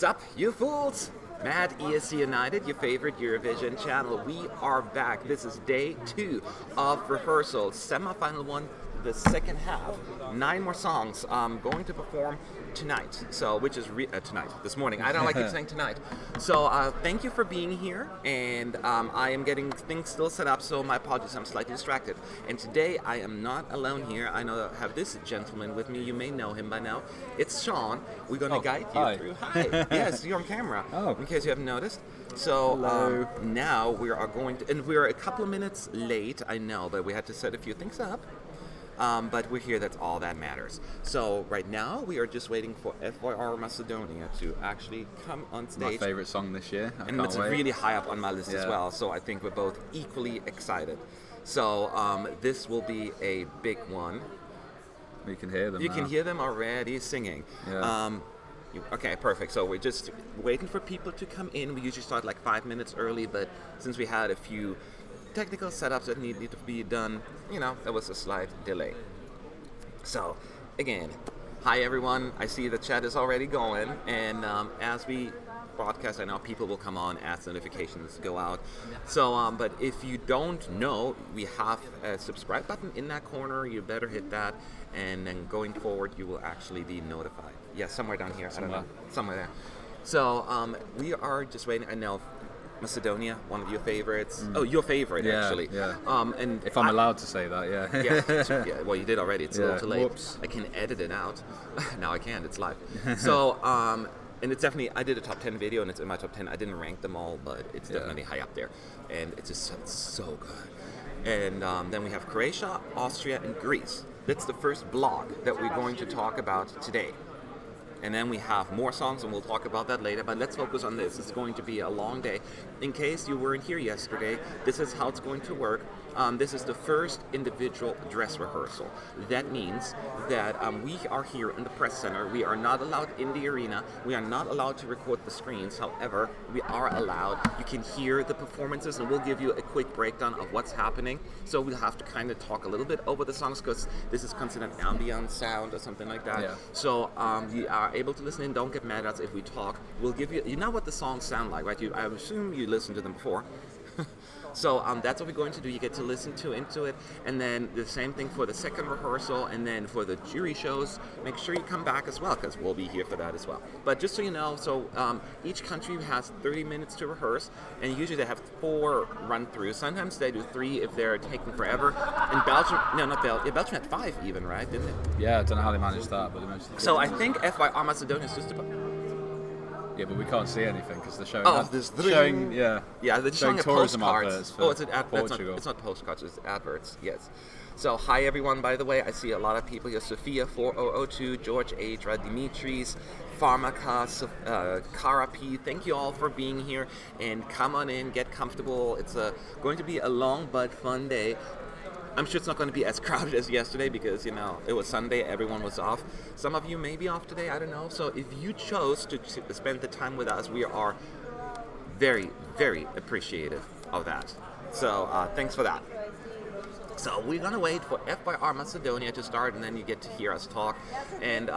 Sup, you fools? Mad ESC United, your favorite Eurovision channel. We are back. This is day 2 of Rehearsal, semi-final one, the second half. 9 more songs going to perform tonight. So, which is this morning. I don't like keep saying tonight. So, thank you for being here. And I am getting things still set up, so my apologies. I'm slightly distracted. And today I am not alone here. I know I have this gentleman with me. You may know him by now. It's Sean. We're going to guide you through. Hi. Yes, you're on camera. In case you haven't noticed. So now we are going to, and we're a couple of minutes late. I know, but we had to set a few things up. But we're here, that's all that matters. So right now we are just waiting for FYR Macedonia to actually come on stage. My favorite song this year. And it's really high up on my list as well, so I think we're both equally excited. So this will be a big one. You can hear them You can hear them already singing. Yeah. Okay, perfect. So we're just waiting for people to come in. We usually start like 5 minutes early, but since we had a few technical setups that needed to be done, there was a slight delay. So, again, hi everyone. I see the chat is already going, and as we broadcast, I know people will come on as notifications go out. So, but if you don't know, we have a subscribe button in that corner. You better hit that, and then going forward, you will actually be notified. Yeah, somewhere down here. I don't know. Somewhere there. So, we are just waiting. I know Macedonia, one of your favorites. Oh, your favorite, actually. Yeah. And if I'm allowed to say that, yeah. Well, you did already. It's a little too late. Whoops. I can edit it out. Now I can't. It's live. So, and it's definitely, I did a top 10 video, and it's in my top 10. I didn't rank them all, but it's definitely high up there. And it's just so good. And then we have Croatia, Austria, and Greece. That's the first block that we're going to talk about today. And then we have more songs, and we'll talk about that later. But let's focus on this. It's going to be a long day. In case you weren't here yesterday, this is how it's going to work. This is the first individual dress rehearsal. That means that we are here in the press center. We are not allowed in the arena. We are not allowed to record the screens. However, we are allowed. You can hear the performances, and we'll give you a quick breakdown of what's happening. So we'll have to kind of talk a little bit over the songs, because this is considered ambient sound or something like that. Yeah. So you are able to listen in. Don't get mad at us if we talk. We'll give you know what the songs sound like, right? I assume you listened to them before. So that's what we're going to do. You get to listen into it, and then the same thing for the second rehearsal, and then for the jury shows, make sure you come back as well, because we'll be here for that as well. But just so you know, each country has 30 minutes to rehearse, and usually they have 4 run-throughs. Sometimes they do 3 if they're taking forever. In Belgium, no, not Belgium. Belgium had 5 even, right? Didn't it? Yeah, I don't know how they managed that, but they managed to. So I think FYR Macedonia is just about. Yeah, but we can't see anything because they're showing. There's they're showing tourism postcards. adverts for it's Portugal. It's not postcards, it's adverts. Yes. So hi everyone. By the way, I see a lot of people here. Sophia 4002, George Adra, Dimitris, Pharmacas, Cara P. Thank you all for being here, and come on in, get comfortable. It's going to be a long but fun day. I'm sure it's not going to be as crowded as yesterday because, it was Sunday, everyone was off. Some of you may be off today, I don't know. So if you chose to spend the time with us, we are very, very appreciative of that. So thanks for that. So we're going to wait for FYR Macedonia to start, and then you get to hear us talk. And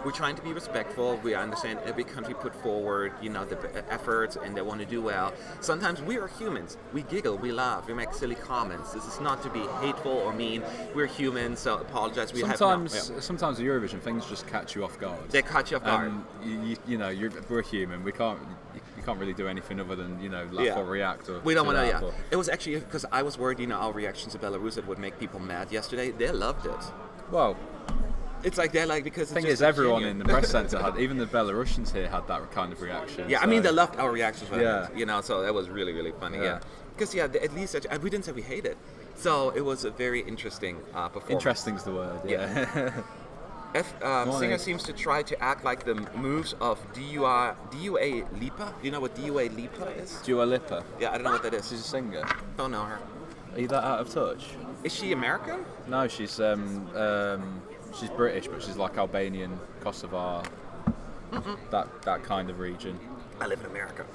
we're trying to be respectful. We understand every country put forward, the efforts, and they want to do well. Sometimes we are humans. We giggle, we laugh, we make silly comments. This is not to be hateful or mean. We're humans, so apologize. Sometimes the Eurovision things just catch you off guard. They catch you off guard. We're human. You can't really do anything other than laugh or react. We don't want to. Yeah, it was actually because I was worried. Our reactions to Belarus would make people mad yesterday. They loved it. Well, it's like they're like because the thing is, everyone in the press center had, even the Belarusians here had that kind of reaction. Yeah, so. I mean they loved our reactions. So that was really, really funny. Yeah, because at least we didn't say we hate it. So it was a very interesting performance. Interesting's the word. Yeah. Singer seems to try to act like the moves of Dua Lipa. Do you know what Dua Lipa is? Dua Lipa? Yeah, I don't know what that is. She's a singer. Don't know her. Are you that out of touch? Is she American? No, she's British, but she's like Albanian, Kosovar, that kind of region. I live in America.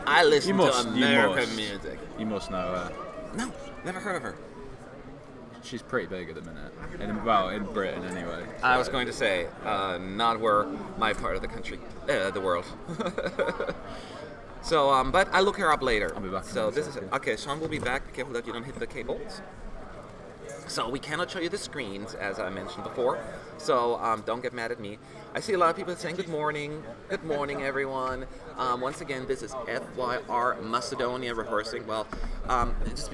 I listen to American music. You must know her. No, never heard of her. she's pretty big at the minute. In Britain anyway. So. I was going to say, not where my part of the country, the world. So, but I'll look her up later. I'll be back. So this is it. Okay, Sean will be back. Be careful that you don't hit the cables. So we cannot show you the screens, as I mentioned before. So don't get mad at me. I see a lot of people saying good morning. Good morning, everyone. Once again, this is FYR Macedonia Rehearsing. Well, just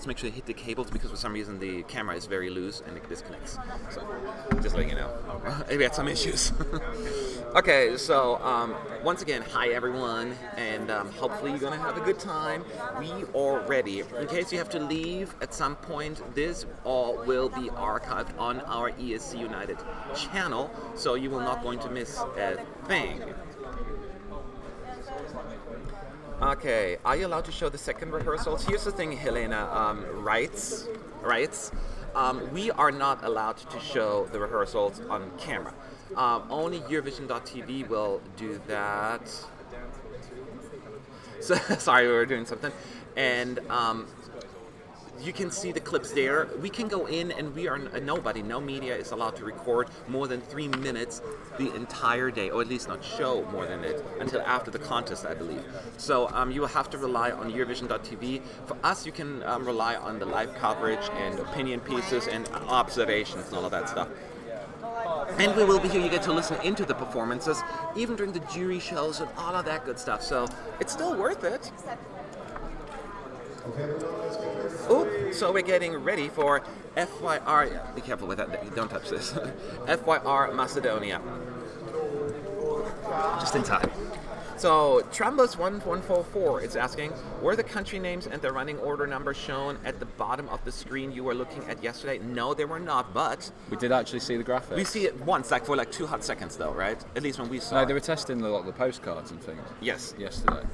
make sure you hit the cables because for some reason the camera is very loose and it disconnects. So just letting you know. We had some issues. Okay, so once again, hi everyone, and hopefully you're gonna have a good time. We are ready. In case you have to leave at some point, this all will be archived on our ESC United channel, so you will not going to miss a thing. Okay, are you allowed to show the second rehearsals? Here's the thing, Helena writes, we are not allowed to show the rehearsals on camera. Only Eurovision.tv will do that. So, sorry, we were doing something. And you can see the clips there. We can go in and we are no media is allowed to record more than 3 minutes the entire day, or at least not show more than it until after the contest, I believe. So you will have to rely on Eurovision.tv. For us, you can rely on the live coverage and opinion pieces and observations and all of that stuff. And we will be here, you get to listen into the performances, even during the jury shows and all of that good stuff. So it's still worth it. Oh, so we're getting ready for FYR. Be careful with that, don't touch this. FYR Macedonia. Just in time. So, Trambus 1144 is asking, were the country names and the running order numbers shown at the bottom of the screen you were looking at yesterday? No, they were not, but... We did actually see the graphics. We see it once, like for like 2 hot seconds though, right? At least when we saw No, they were testing the postcards and things. Yes. Yesterday.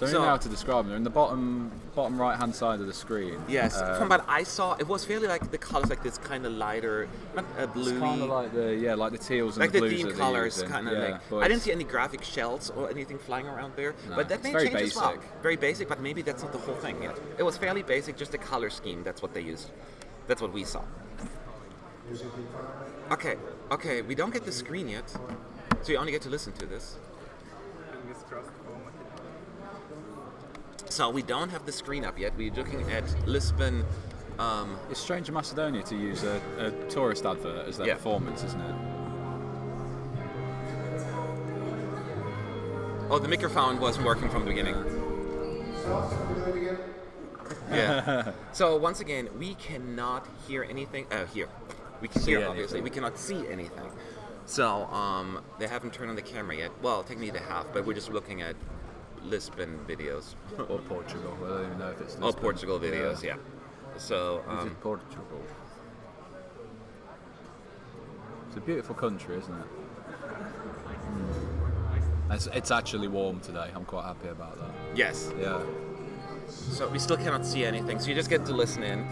Don't even know how to describe them. They're in the bottom right-hand side of the screen. Yes, from what I saw, it was fairly like the colors, like this kind of lighter, not bluey. It's kind of like the teals and like the blues. Like the theme colors, kind of yeah, like. I didn't see any graphic shells or anything flying around there, no, but that may change as well. Very basic, but maybe that's not the whole thing yet. It was fairly basic, just the color scheme. That's what they used. That's what we saw. Okay, we don't get the screen yet, so you only get to listen to this. So we don't have the screen up yet. We're looking at Lisbon. It's strange in Macedonia to use a tourist advert as their performance, isn't it? Oh, the microphone wasn't working from the beginning. Yeah. So once again, we cannot hear anything. Here, we can hear obviously. We cannot see anything. So they haven't turned on the camera yet. Well, technically they have, but we're just looking at Lisbon videos. Or Portugal. I don't even know if it's Lisbon. Oh, Portugal videos, yeah. So, is it Portugal? It's a beautiful country, isn't it? It's actually warm today. I'm quite happy about that. Yes. Yeah. So we still cannot see anything, so you just get to listen in.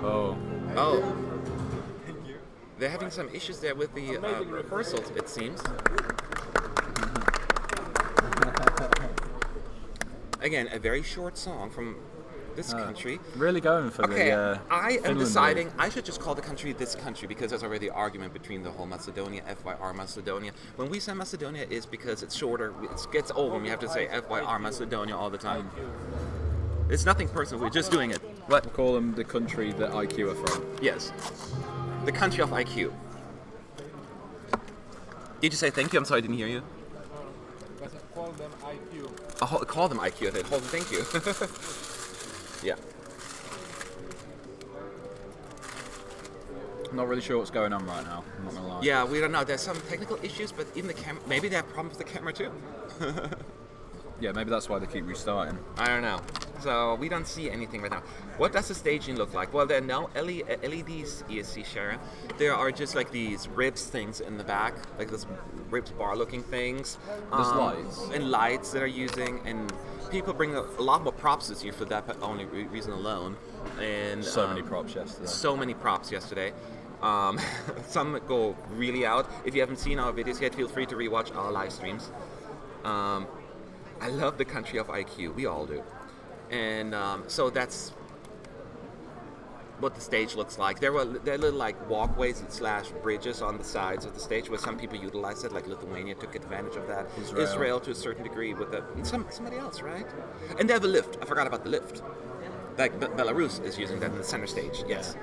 Oh. They're having some issues there with the rehearsals, it seems. Again, a very short song from this country. Really going for the I am Finland deciding move. I should just call the country this country because there's already an argument between the whole Macedonia, FYR Macedonia. When we say Macedonia, it's because it's shorter. It gets old when we have to say FYR Macedonia all the time. It's nothing personal. We're just doing it. What? We'll call them the country that IQ are from. Yes. The country of IQ. Did you say thank you? I'm sorry, I didn't hear you. Call them IQ. Oh, call them IQ. I said, hold them, thank you. Yeah. I'm not really sure what's going on right now. I'm not gonna lie. Yeah, we don't know. There's some technical issues, but even the camera, maybe they have problems with the camera too. Yeah, maybe that's why they keep restarting. I don't know. So we don't see anything right now. What does the staging look like? Well, there are no LEDs, ESC Sharon. There are just like these ribs things in the back, like those ribs bar looking things. There's lights. And lights that are using, and people bring a lot more props this year for that only reason alone. And so many props yesterday. So many props yesterday. Some go really out. If you haven't seen our videos yet, feel free to rewatch our live streams. I love the country of IQ. We all do. And so that's what the stage looks like. There are little like walkways / bridges on the sides of the stage where some people utilize it, like Lithuania took advantage of that. Israel to a certain degree with somebody else, right? And they have a lift. I forgot about the lift. Like Belarus is using that in the center stage. Yes.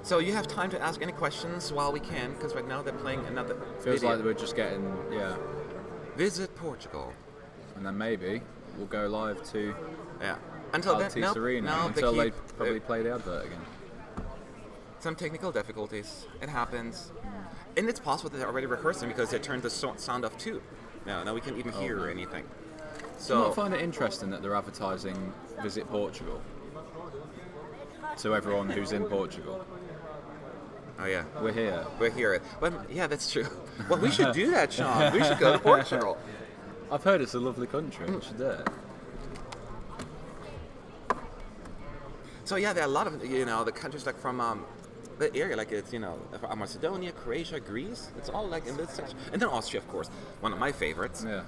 So you have time to ask any questions while we can, because right now they're playing another Feels video. like we're just getting, Visit Portugal. And then maybe we'll go live to Until then, until they probably play the advert again. Some technical difficulties. It happens. And it's possible that they're already rehearsing because they turned the sound off too. Now we can't even hear anything. So Do you not find it interesting that they're advertising Visit Portugal to everyone who's in Portugal? Oh yeah, We're here. we're here. But yeah, that's true. Well, we should do that, Sean. We should go to Portugal. I've heard it's a lovely country. We should do it. So yeah, there are a lot of the countries like from the area, like it's Macedonia, Croatia, Greece. It's all like in this section, and then Austria, of course, one of my favorites. Yeah.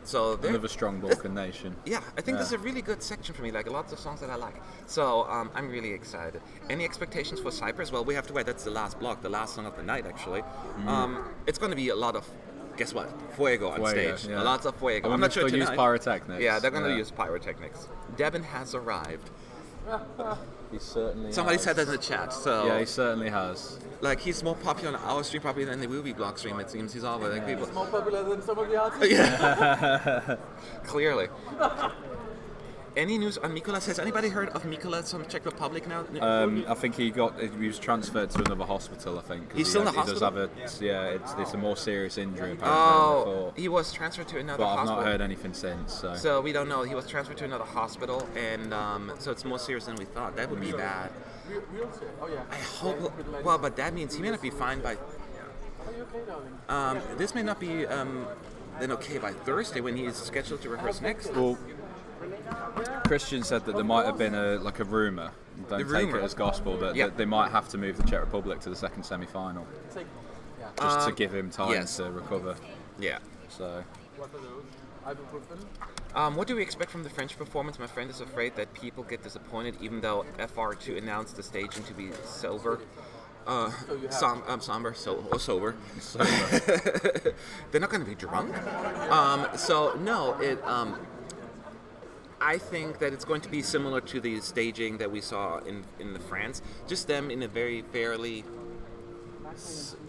So Another strong Balkan nation. Yeah, I think this is a really good section for me, like lots of songs that I like. So I'm really excited. Any expectations for Cyprus? Well, we have to wait. That's the last block, the last song of the night, actually. It's going to be a lot of, guess what? Fuego on stage. Yeah. Lots of fuego. I'm not sure tonight. Use pyrotechnics. Yeah, they're going to use pyrotechnics. Devin has arrived. He certainly Somebody has. said that in the chat, so... Yeah, he certainly has. Like, he's more popular on our stream probably than the movie blog stream, it seems. He's all like people... More popular than somebody else. Yeah. Clearly. Any news on Mikolas? Has anybody heard of Mikolas from Czech Republic now? I think he was transferred to another hospital, I think. He's still in the hospital? He does have it's a more serious injury, apparently. He was transferred to another But hospital. I've not heard anything since, So we don't know. He was transferred to another hospital, and so it's more serious than we thought. That would be bad. We'll see. Oh yeah. I hope... Well, but that means he may not be fine by... Are you okay, darling? This may not be then okay by Thursday when he is scheduled to rehearse next. Well, Christian said that there might have been a rumour, don't take it as gospel, that they might have to move the Czech Republic to the second semi-final. Just to give him time to recover. Yeah. So. What are those? Ibuprofen? What do we expect from the French performance? My friend is afraid that people get disappointed even though FR2 announced the staging to be sober. Somber, sober. They're not going to be drunk. I think that it's going to be similar to the staging that we saw in the France. Just them in a very fairly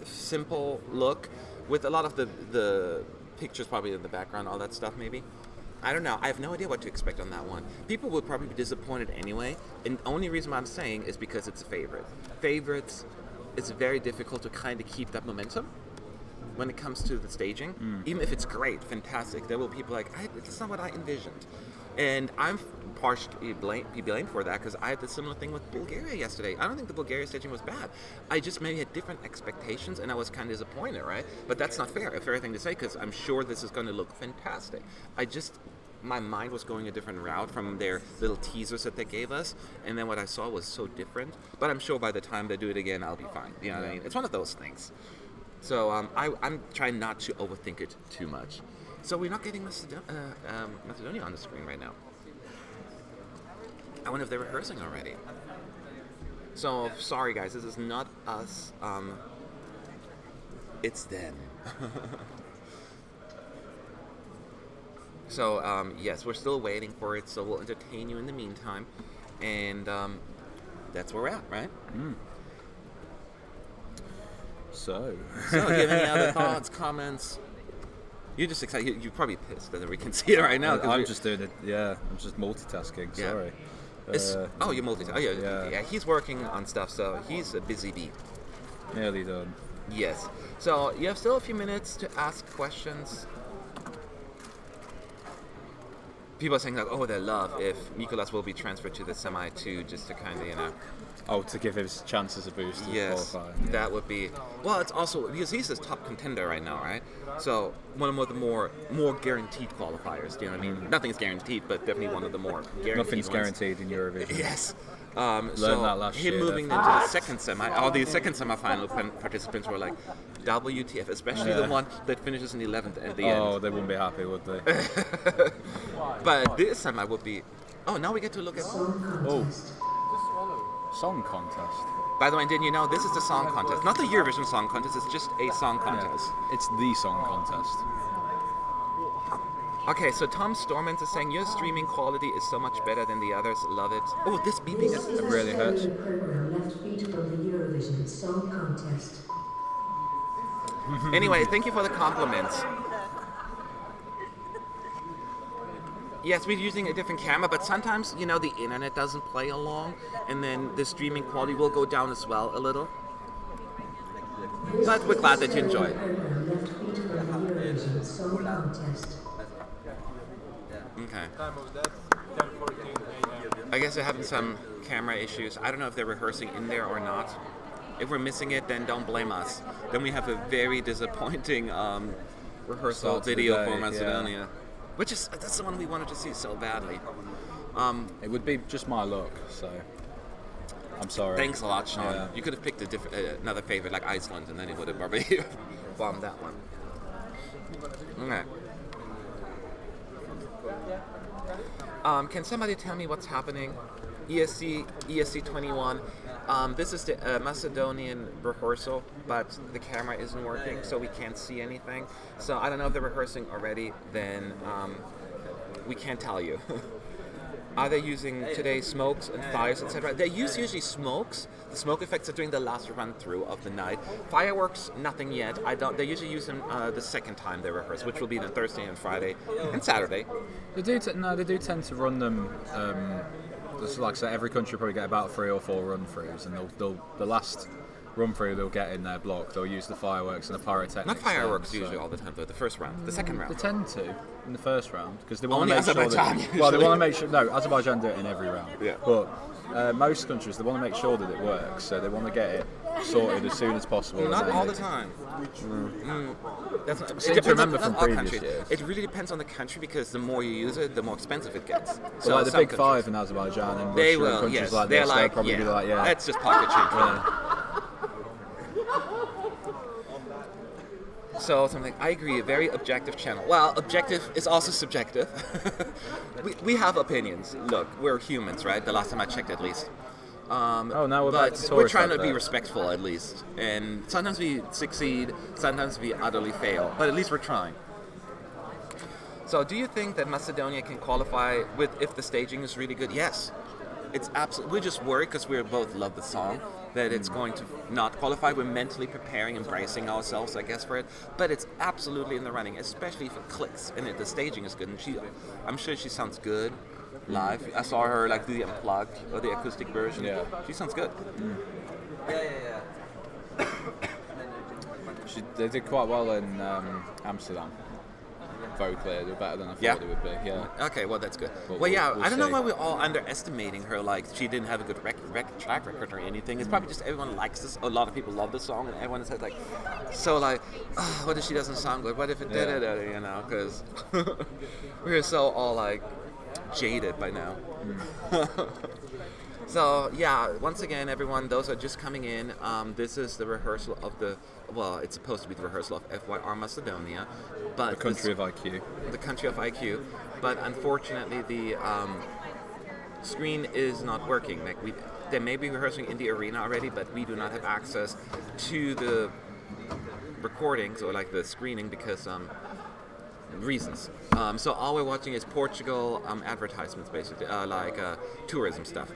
simple look, with a lot of the pictures probably in the background, all that stuff maybe. I don't know. I have no idea what to expect on that one. People will probably be disappointed anyway, and the only reason why I'm saying is because it's a favorite. Favorites, it's very difficult to kind of keep that momentum when it comes to the staging. Even if it's great, fantastic, there will be people like, it's not what I envisioned. And I'm partially blamed for that because I had the similar thing with Bulgaria yesterday. I don't think the Bulgaria staging was bad. I just maybe had different expectations and I was kind of disappointed, right? But that's not fair, a fair thing to say, because I'm sure this is going to look fantastic. My mind was going a different route from their little teasers that they gave us, and then what I saw was so different. But I'm sure by the time they do it again, I'll be fine. You know what I mean? It's one of those things. So I'm trying not to overthink it too much. So we're not getting Macedonia on the screen right now. I wonder if they're rehearsing already. So sorry guys, this is not us. It's them. So yes, we're still waiting for it. So we'll entertain you in the meantime, and that's where we're at, right? So do you have any other thoughts, comments? You're just excited. You're probably pissed that we can see it right now. I'm just doing it. Yeah, I'm just multitasking. Yeah. Sorry. You're multitasking. Oh, yeah. He's working on stuff, so he's a busy bee. Nearly done. Yes. So you have still a few minutes to ask questions. People are saying like, they love if Mikolas will be transferred to the semi-2 just to kind of, to give his chances a boost to qualify. Yeah. That would be... Well, it's also... Because he's his top contender right now, right? So, one of the more guaranteed qualifiers, do you know what I mean? Nothing's guaranteed, but definitely one of the more guaranteed Nothing's guaranteed in Eurovision. Yes. Learned so that last him year, moving into the second semi, all the second semi-final participants were like, WTF, especially the one that finishes in 11th at the end. Oh, they wouldn't be happy, would they? But this time I would be. Oh, now we get to look at. Oh, song contest. By the way, didn't you know this is the song contest, not the Eurovision Song Contest? It's just a song contest. Yeah, it's the song contest. Okay, so Tom Stormans is saying your streaming quality is so much better than the others. Love it. Oh, this beeping is. It really hurts. Anyway, thank you for the compliments. Yes, we're using a different camera, but sometimes, you know, the internet doesn't play along, and then the streaming quality will go down as well a little. But we're glad that you enjoyed. Okay. I guess they're having some camera issues. I don't know if they're rehearsing in there or not. If we're missing it, then don't blame us. Then we have a very disappointing rehearsal video for Macedonia. Yeah. Which is, that's the one we wanted to see so badly. It would be just my luck, so I'm sorry. Thanks a lot, Sean. Yeah. You could have picked another favorite like Iceland, and then it would have probably bombed that one. Okay. Can somebody tell me what's happening? ESC 21. This is the Macedonian rehearsal, but the camera isn't working, so we can't see anything. So I don't know if they're rehearsing already, then we can't tell you. Are they using today smokes and fires, etc.? They use usually smokes. The smoke effects are during the last run through of the night. Fireworks, nothing yet. They usually use them the second time they rehearse, which will be the Thursday and Friday and Saturday. They do tend to run them. Like I said, every country will probably get about 3 or 4 run-throughs, and the last run-through they'll get in their block. They'll use the fireworks and the pyrotechnics. Not fireworks usually all the time, though. The first round, the second round. They tend to in the first round because they want to make sure. They want to make sure. No, Azerbaijan do it in every round. Yeah. But most countries they want to make sure that it works, so they want to get it sorted as soon as possible. Not all the time. That's not, it depends remember from previous years. It really depends on the country because the more you use it, the more expensive it gets. So like the big five in Azerbaijan and they Russia will, and countries yes. like They're this, like, they'll probably be like, yeah, that's just pocket change. Yeah. So something I agree, a very objective channel. Well, objective is also subjective. we have opinions. Look, we're humans, right? The last time I checked, at least. We're trying to be respectful, at least. And sometimes we succeed, sometimes we utterly fail. But at least we're trying. So, do you think that Macedonia can qualify if the staging is really good? Yes. It's absolutely. We're just worried because we both love the song that it's going to not qualify. We're mentally preparing and bracing ourselves, I guess, for it. But it's absolutely in the running, especially if it clicks and the staging is good. And I'm sure she sounds good live. I saw her do the unplugged or the acoustic version. Yeah. She sounds good. They did quite well in Amsterdam. Vocally, they were better than I thought they would be. Yeah. Okay, well that's good. But we'll I don't know why we're all underestimating her. Like she didn't have a good track record or anything. It's probably just everyone likes this. A lot of people love the song, and everyone says what if she doesn't sound good? What if it did it? You know, because we're so all jaded by now. So once again, everyone, those are just coming in. This is the rehearsal of it's supposed to be the rehearsal of FYR Macedonia, but the country of IQ. The country of IQ, but unfortunately the screen is not working. They may be rehearsing in the arena already, but we do not have access to the recordings or the screening because reasons. So all we're watching is Portugal advertisements, basically, tourism stuff.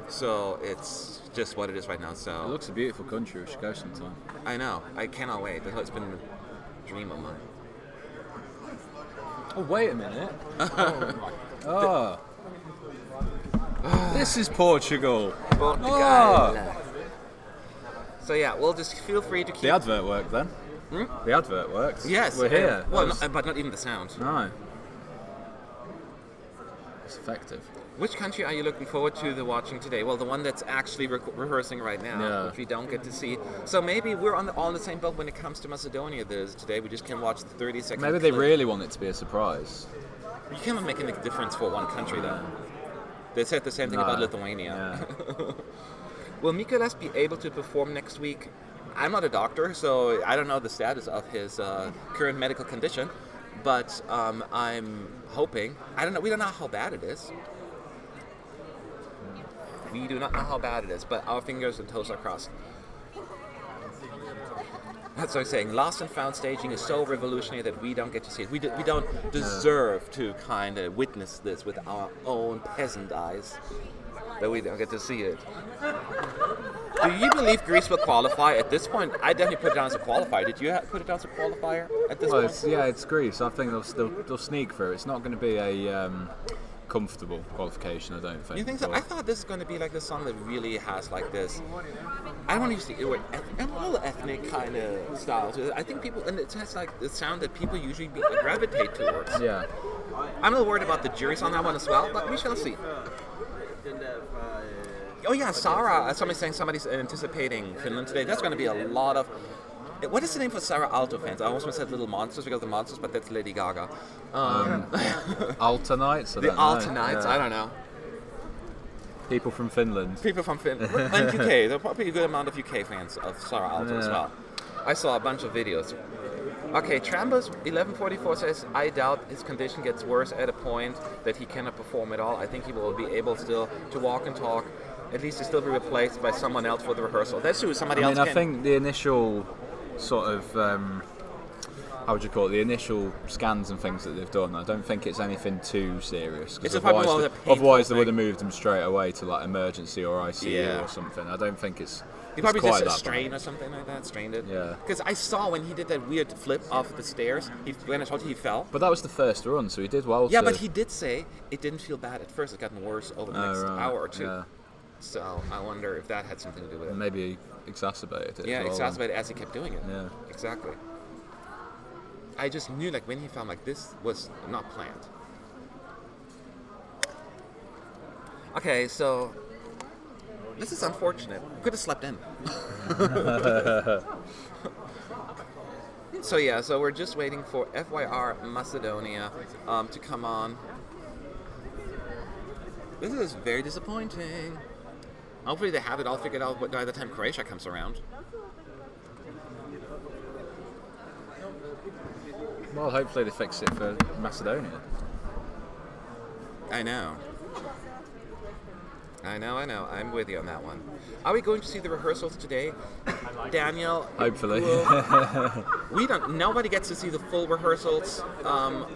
So it's just what it is right now. So it looks a beautiful country. We should go sometime. I know. I cannot wait. It's been a dream of mine. Oh, wait a minute. This is Portugal. Portugal. So we'll just feel free to keep... The advert worked then. The advert works. Yes. We're here. But not even the sound. No. It's effective. Which country are you looking forward to watching today? Well, the one that's actually rehearsing right now, which we don't get to see. So maybe we're all in the same boat when it comes to Macedonia today. We just can watch the 30-second Maybe they really want it to be a surprise. You cannot make a difference for one country, though. They said the same thing about Lithuania. Yeah. Will Mikolas be able to perform next week? I'm not a doctor, so I don't know the status of his current medical condition, but I'm hoping. I don't know. We don't know how bad it is. We do not know how bad it is, but our fingers and toes are crossed. That's what I'm saying. Lost and found staging is so revolutionary that we don't get to see it. We don't deserve to kind of witness this with our own peasant eyes. That we don't get to see it. Do you believe Greece will qualify at this point? I definitely put it down as a qualifier. Did you put it down as a qualifier at this point? It's Greece. I think they'll sneak through. It's not going to be a comfortable qualification, I don't think. You think so? I thought this is going to be like the song that really has like this. I don't want to use the word a little ethnic kind of style to it. I think people, and it has like the sound that people usually gravitate towards. Yeah. I'm a little worried about the juries on that one as well, but we shall see. Oh yeah, Sara. Somebody's anticipating Finland today. That's going to be a lot of. What is the name for Sara Alto fans? I almost said Little Monsters because the Monsters, but that's Lady Gaga. Alta Nights? The Alta Nights, I don't know. People from Finland. And UK. There are probably a good amount of UK fans of Sara Alto as well. I saw a bunch of videos. Okay, Trambos 1144 says, I doubt his condition gets worse at a point that he cannot perform at all. I think he will be able still to walk and talk. At least to still be replaced by someone else for the rehearsal. That's true, somebody else can. I think the initial sort of, how would you call it, the initial scans and things that they've done, I don't think it's anything too serious. It's otherwise they would have moved him straight away to like emergency or ICU or something. I don't think it's he probably quite just that strained bad. Or something like that, strained it. Yeah. Because I saw when he did that weird flip off the stairs, when I told you he fell. But that was the first run, so he did well. Yeah, but he did say it didn't feel bad at first. It gotten worse over the next hour or two. Yeah. So I wonder if that had something to do with it. Maybe exacerbated it. Yeah, exacerbated as he kept doing it. Yeah. Exactly. I just knew, like, when he found, like, this was not planned. Okay, so this is unfortunate. Could have slept in. So we're just waiting for FYR Macedonia to come on. This is very disappointing. Hopefully they have it all figured out by the time Croatia comes around. Well, hopefully they fix it for Macedonia. I know. I'm with you on that one. Are we going to see the rehearsals today? Daniel? Hopefully. Nobody gets to see the full rehearsals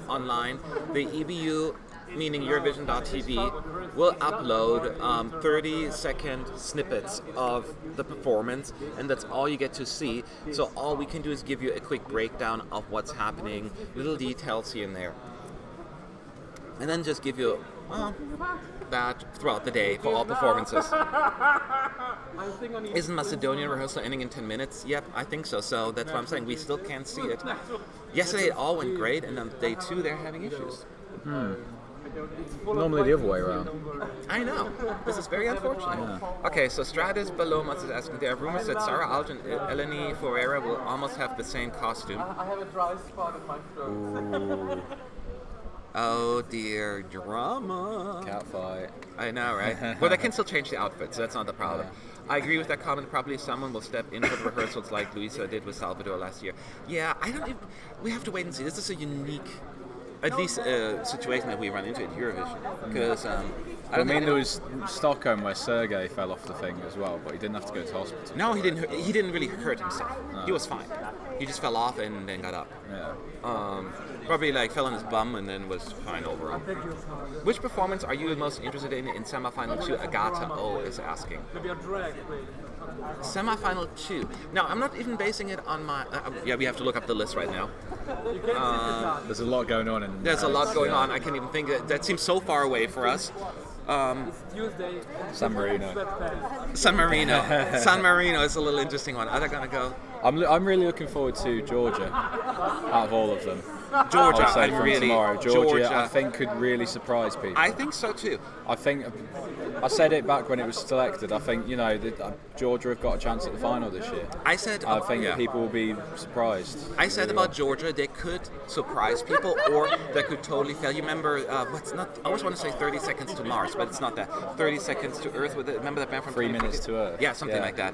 online. The EBU, meaning Eurovision.tv, will upload 30-second snippets of the performance, and that's all you get to see. So all we can do is give you a quick breakdown of what's happening, little details here and there. And then just give you that throughout the day for all performances. Isn't Macedonian rehearsal ending in 10 minutes? Yep, I think so. So that's what I'm saying. We still can't see it. Yesterday it all went great, and on day 2 they're having issues. Normally the other way around. I know. This is very unfortunate. Yeah. Okay, so Stratus Balomas is asking, there are rumors that Sara Alto and Eleni Ferreira will almost have the same costume. I have a dry spot in my throat. Oh dear, drama. Catfight. I know, right? Well, they can still change the outfit, so that's not the problem. Yeah. I agree with that comment. Probably someone will step in for the rehearsals like Luisa did with Salvador last year. Yeah, we have to wait and see. This is a unique, at least situation that we run into at Eurovision. Because there was Stockholm where Sergei fell off the thing as well, but he didn't have to go to hospital. No, he didn't. He didn't really hurt himself. No. He was fine. He just fell off and then got up. Yeah. Probably like fell on his bum and then was fine overall. Which performance are you most interested in semi-final 2? Agata O is asking. Semi-final 2. Now, I'm not even basing it on my... we have to look up the list right now. There's a lot going on. There's a lot going on. I can't even think... That seems so far away for us. San Marino. San Marino is a little interesting one. Are they going to go? I'm really looking forward to Georgia, out of all of them. Georgia, I'll say I'm from really tomorrow. Georgia, I think could really surprise people. I think so too. I think I said it back when it was selected. I think Georgia have got a chance at the final this year. I said I think people will be surprised. I said about Georgia, they could surprise people, or they could totally fail. You remember what's not? I always want to say 30 Seconds to Mars, but it's not that. 30 Seconds to Earth. Remember that band from 3 Minutes to Earth? Yeah, something like that.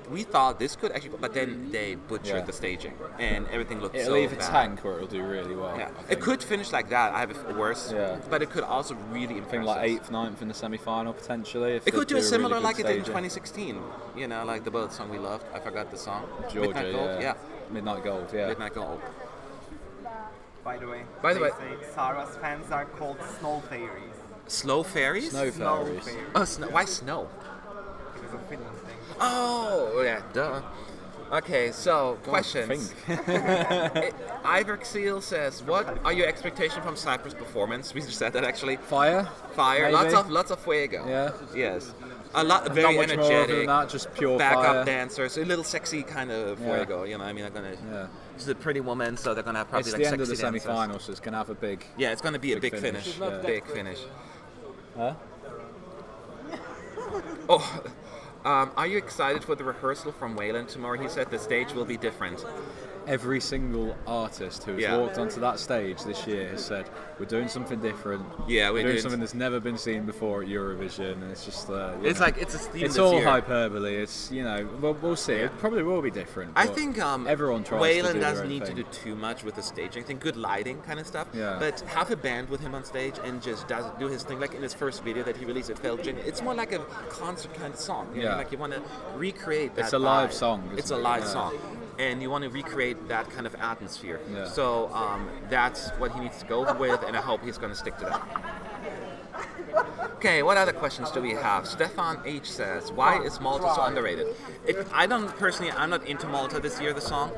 We thought this could actually, but then they butchered the staging, and everything looked it'll so either bad. tank or it'll do really well. Yeah. It could finish like that. I have it worse. Yeah. But it could also really impress. I think like 8th, 9th in the semi-final potentially. It could do a similar really like it did in staging. 2016. You know, like the boat song we loved. I forgot the song. Georgia, Midnight Gold. Yeah. Midnight Gold. Yeah. Midnight Gold. By the way, By the way, Sarah's fans are called snow fairies. Slow fairies? Snow fairies. Oh, why snow? It's a Finland thing. Oh, yeah, duh. Okay, so questions. Ivor Seal says, "What are your expectations from Cyprus' performance?" We just said that actually. Fire. Fire. Maybe? Lots of fuego. Yeah. Yes. A lot. Very Not much more energetic. than that, just pure backup fire. dancers. A little sexy kind of fuego. You know, I mean, they're gonna. Yeah. She's a pretty woman, so they're gonna have probably It's like the end of sexy the dancers. semi-final, so it's gonna have a big. Yeah, it's gonna be a big Big finish. finish, yeah. Big finish. Huh? Oh. Are you excited for the rehearsal from Wayland tomorrow? He said the stage will be different. Every single artist who has walked onto that stage this year has said, we're doing something different. Yeah, we're doing doing something that's never been seen before at Eurovision. And it's just, It's like it's a theme it's this all year. hyperbole. It's, we'll see. It probably will be different. I but think everyone tries Wayland to do their doesn't own need to thing. do too much with the staging thing, good lighting kind of stuff. Yeah. But have a band with him on stage and just do his thing. Like in his first video that he released, it felt genuine. It's more like a concert kind of song. You know? Like you want to recreate that. It's a live vibe. song, isn't It's a it? live Yeah. song. And you want to recreate that kind of atmosphere. Yeah. So that's what he needs to go with, and I hope he's going to stick to that. Okay, what other questions do we have? Stefan H says, why is Malta so underrated? I'm not into Malta this year, the song,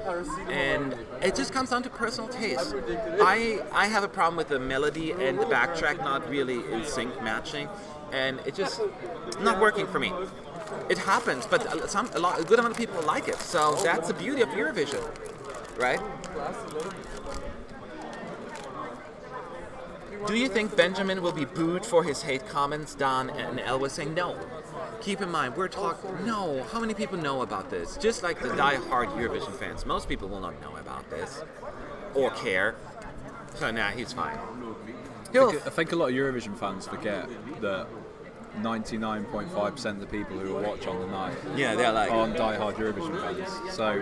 and it just comes down to personal taste. I have a problem with the melody and the backtrack not really in sync matching, and it just not working for me. It happens, but a good amount of people like it, so that's the beauty of Eurovision, right? Do you think Benjamin will be booed for his hate comments? Don and El was saying no. Keep in mind, we're talking. No, how many people know about this? Just like the die-hard Eurovision fans, most people will not know about this or care. So he's fine. I think a lot of Eurovision fans forget that 99.5% of the people who will watch on the night they're like aren't die-hard Eurovision fans. So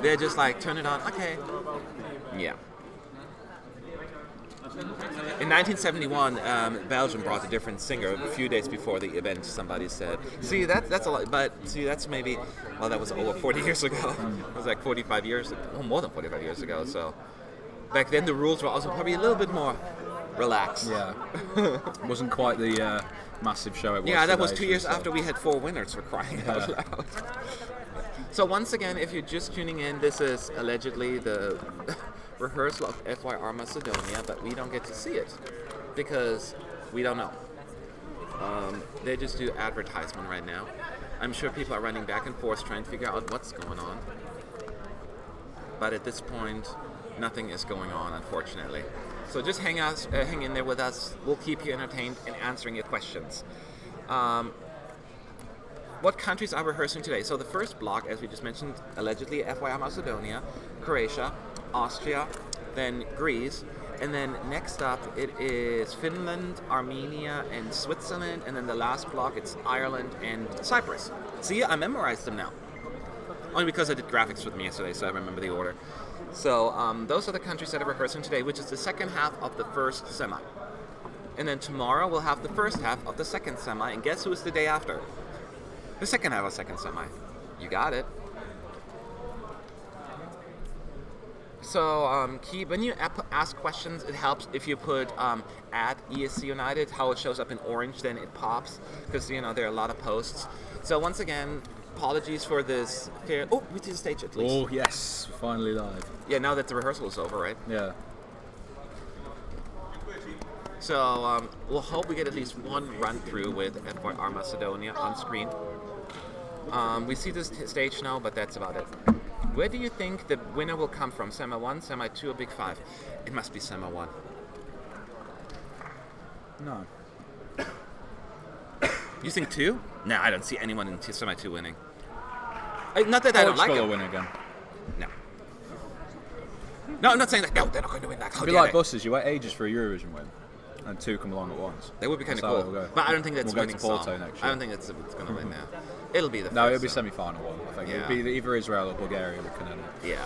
they're just like, turn it on, okay. Yeah. In 1971, Belgium brought a different singer a few days before the event, somebody said. See, that's a lot, but see, that's maybe, well, that was over 40 years ago. It was like 45 years, more than 45 years ago, so. Back then the rules were also probably a little bit more relaxed. Yeah. It wasn't quite the massive show it was. Yeah, that was today, 2 years so. after we had 4 winners, for crying out loud. So once again, if you're just tuning in, this is allegedly the rehearsal of FYR Macedonia, but we don't get to see it because we don't know. They just do advertisement right now. I'm sure people are running back and forth trying to figure out what's going on. But at this point, nothing is going on, unfortunately. So just hang in there with us. We'll keep you entertained and answering your questions. What countries are rehearsing today? So the first block, as we just mentioned, allegedly FYR Macedonia, Croatia, Austria, then Greece, and then next up it is Finland, Armenia, and Switzerland, and then the last block it's Ireland and Cyprus. See, I memorized them now. Only because I did graphics with me yesterday, so I remember the order. So those are the countries that are rehearsing today, which is the second half of the first semi. And then tomorrow we'll have the first half of the second semi, and guess who's the day after? The second half of second semi. You got it. So when you ask questions, it helps if you put at ESC United, how it shows up in orange, then it pops, because there are a lot of posts. So once again, apologies for this. Oh, we did the stage at least. Oh yes, finally live. Yeah, now that the rehearsal is over, right? Yeah. So we'll hope we get at least one run through with FYR Macedonia on screen. We see this stage now, but that's about it. Where do you think the winner will come from? Semi 1, Semi 2, or Big 5? It must be Semi 1. No. You think 2? No, I don't see anyone in Semi 2 winning. Not that I don't like Portugal it. will win again. No. No, I'm not saying that. No, they're not going to win that. It'll be like buses. You wait ages for a Eurovision win, and 2 come along at once. That would be kind of That's how cool. it'll go. But I don't think that's We'll winning go to Porto song. next year. I don't think it's going to win now. It'll be the No, first it'll be song. semi-final one. I think Yeah. it'll be either Israel or Bulgaria looking at it. Yeah.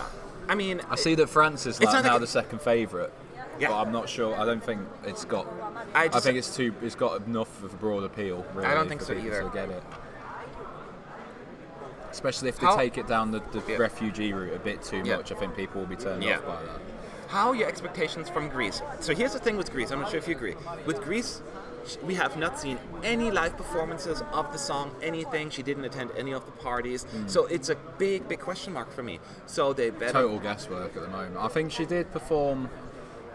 I mean, I see that France is It's not now like the second favourite. Yeah. But I'm not sure. I don't think it's got. I I think it's got enough of a broad appeal. Really, I don't think for so people either. To get it. Especially if they How- take it down the Yeah. refugee route a bit too Yeah. much, I think people will be turned Yeah. off by that. How are your expectations from Greece? So here's the thing with Greece. I'm not sure if you agree. With Greece, we have not seen any live performances of the song, anything. She didn't attend any of the parties. So it's a big, big question mark for me. So they better... Total guesswork at the moment. I think she did perform.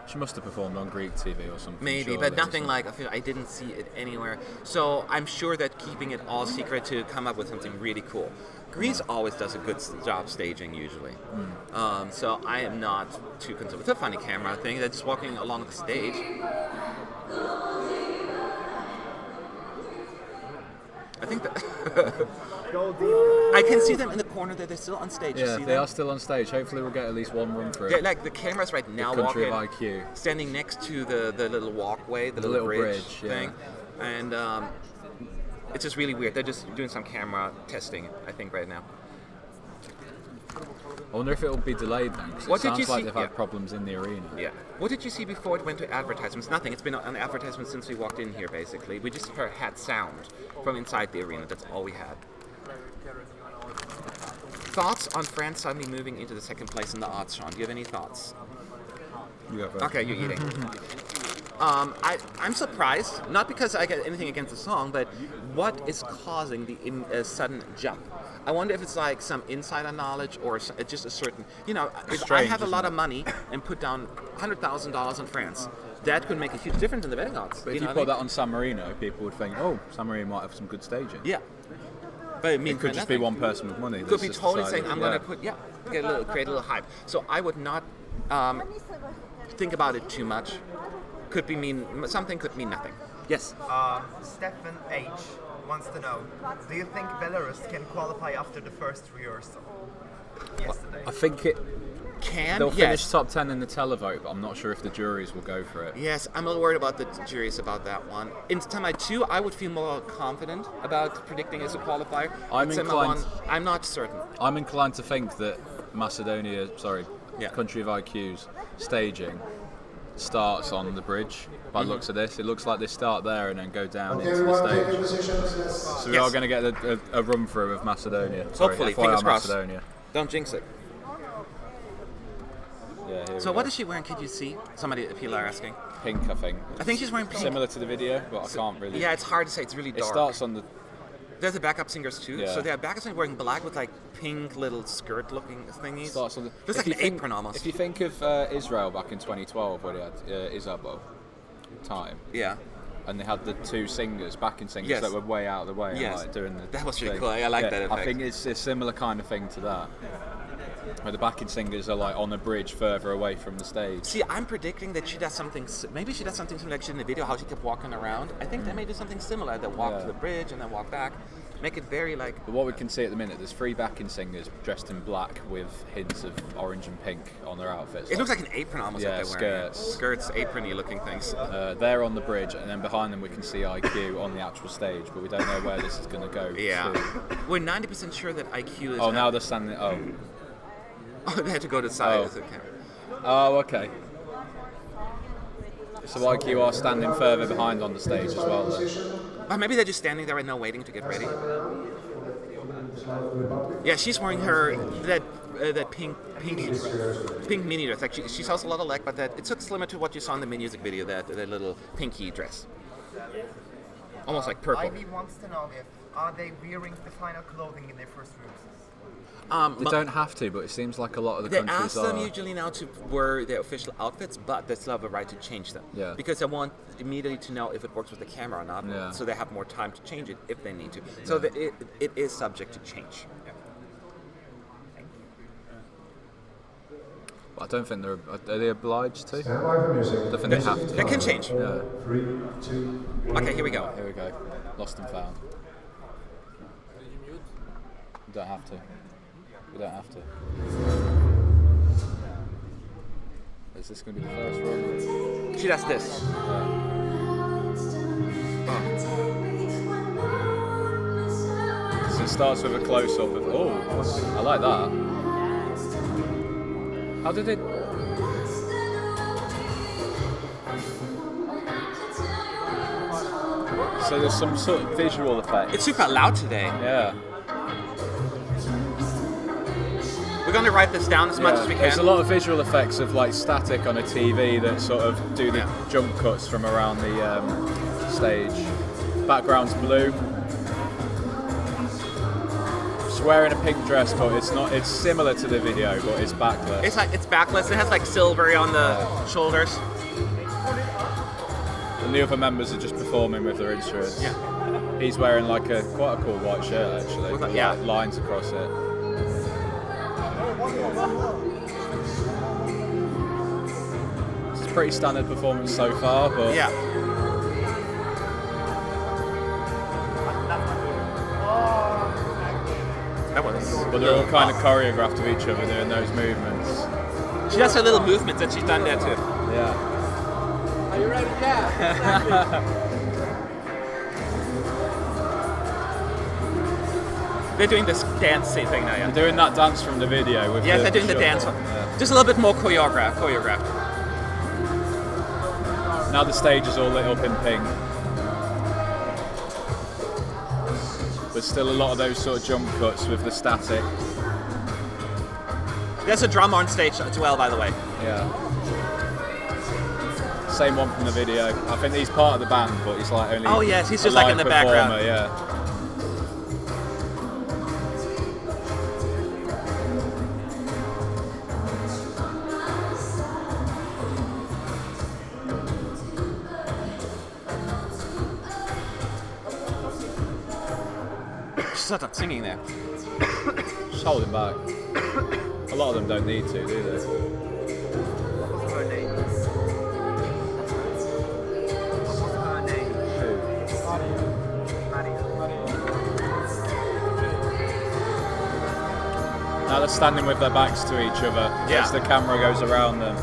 She must have performed on Greek TV or something. Maybe, surely, but nothing so- like, I didn't see it anywhere. So I'm sure that keeping it all secret to come up with something really cool. Greece always does a good job staging, usually. So I am not too concerned. It's a funny camera thing. They're just walking along the stage. I think that... I can see them in the corner there. They're still on stage. You Yeah, see they them? are still on stage. Hopefully, we'll get at least one run through. Yeah, like the camera's right now Country walking, of IQ. standing next to the little walkway, the little bridge thing, and it's just really weird. They're just doing some camera testing, I think, right now. I wonder if it'll be delayed then, because it What did sounds you like see- they've yeah. had problems in the arena. Yeah. What did you see before it went to advertisements? Nothing. It's been on advertisements since we walked in here, basically. We just had sound from inside the arena. That's all we had. Thoughts on France suddenly moving into the second place in the odds, Sean? Do you have any thoughts? Okay, you're eating. I'm surprised, not because I get anything against the song, but what is causing the sudden jump? I wonder if it's like some insider knowledge or just a certain, if I strange, have a isn't lot it? of money and put down $100,000 in France, that could make a huge difference in the betting odds. But if you put that on San Marino, people would think, oh, San Marino might have some good staging. Yeah. But it means It could just be nothing. one person with money. Could that's be just totally decided, saying, I'm going to create a little hype. So I would not think about it too much. Could be something could mean nothing. Yes. Stefan H. wants to know, do you think Belarus can qualify after the first rehearsal yesterday? I think they'll finish yes. top 10 in the televote, but I'm not sure if the juries will go for it. Yes, I'm a little worried about the juries about that one. In Semi 2, I would feel more confident about predicting as a qualifier. I'm In Semi inclined- 1, I'm not certain. I'm inclined to think that Yeah. Country of IQ's staging starts on the bridge. By the looks of this, it looks like they start there and then go down into the stage. So we Yes. are going to get a run through of Macedonia. Sorry, Hopefully, FYR fingers crossed. Macedonia. Don't jinx it. Yeah, here So we what go. is she wearing? Could you see? People are asking. Pink, I think. I think she's wearing pink. Similar to the video, but I can't really. Yeah, it's hard to say. It's really It dark. starts on the. There's the backup singers too. Yeah. So they have backup singers wearing black with like pink little skirt-looking thingies. Starts on the. Looks like if you an think- apron almost. If you think of Israel back in 2012, where they had Isabel time, Yeah. and they had the two singers, backing singers Yes. that were way out of the way, Yes. and like doing the. That was really thing. cool. I like that effect. I think it's a similar kind of thing to that, where the backing singers are like on a bridge further away from the stage. See, I'm predicting that she does something. Maybe she does something similar like she did in the video, how she kept walking around. I think they may do something similar. That walk to the bridge and then walk back. Make it very like. But what we can see at the minute, there's 3 backing singers dressed in black with hints of orange and pink on their outfits. It looks like an apron almost. Yeah, that they're wearing. skirts. Skirts, aprony looking things. They're on the bridge, and then behind them we can see IQ on the actual stage, but we don't know where this is going to go. Yeah. to. We're 90% sure that IQ is. Oh, now they're standing. Oh, Oh, they had to go to the side Oh. of the camera. oh, okay. So IQ are standing further behind on the stage as well. Then. But maybe they're just standing there right now waiting to get ready. Yeah, she's wearing that pink mini dress. Like she sells a lot of leg, but it looks similar to what you saw in the music video. That little pinky dress, almost like purple. Ivy wants to know if are they wearing the final clothing in their first rehearsals? They don't have to, but it seems like a lot of the They countries ask them are. usually now to wear their official outfits, but they still have a right to change them. Yeah. Because they want immediately to know if it works with the camera or not, Yeah. so they have more time to change it if they need to. So it is subject to change. I don't think they're. Are they obliged to? Stand by for music. I don't think they have to. It can change. Yeah. 3, 2, 1. Okay, here we go. Here we go. Lost and found. You don't have to. You don't have to. Is this going to be the first one? She does this. So it starts with a close-up of. Oh, I like that. How did it? So there's some sort of visual effect. It's super loud today. Yeah. We're going to write this down as much as we can. There's a lot of visual effects of like static on a TV that sort of do the jump cuts from around the stage. Background's blue. She's wearing a pink dress, but it's not. It's similar to the video, but it's backless. It's backless. It has like silver on the shoulders. And the other members are just performing with their instruments. Yeah. He's wearing like quite a cool white shirt actually, with like lines across it. It's a pretty standard performance so far, but yeah. That was. But they're all kind of choreographed to each other doing those movements. She does her little movements and she's done that too. Yeah. Are you ready? Yeah. They're doing this dancing thing now, yeah. They're doing that dance from the video. With Yes, they're doing the dance. Yeah. Just a little bit more choreographed. Now the stage is all lit up in pink. There's still a lot of those sort of jump cuts with the static. There's a drummer on stage as well, by the way. Yeah. Same one from the video. I think he's part of the band, but he's like only. Oh yes, he's just like in the background. Yeah. She's not singing there. Just holding back. A lot of them don't need to, do they? What was her name? Now they're standing with their backs to each other as the camera goes around them.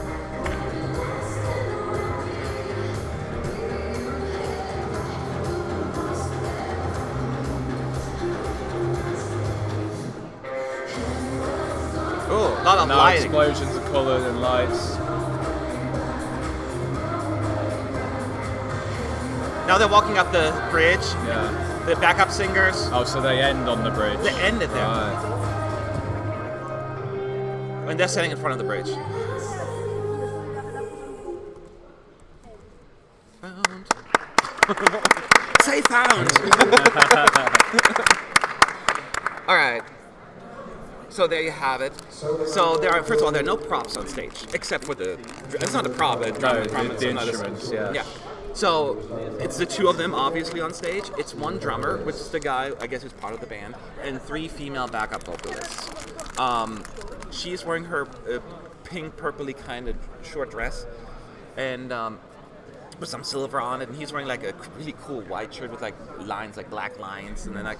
Oh, a lot of now lighting. Explosions of colour and lights. Now they're walking up the bridge. Yeah. The backup singers. Oh, so they end on the bridge. They ended there. Right. And they're standing in front of the bridge. Found. Say found. All right. So there you have it. So there are, first of all, there are no props on stage except for the. It's not a prop. The instruments. Yeah. Yeah. So it's the two of them obviously on stage. It's one drummer, which is the guy I guess who's part of the band, and 3 female backup vocalists. She's wearing her pink, purpley kind of short dress, and with some silver on it. And he's wearing like a really cool white shirt with like lines, like black lines, and then like.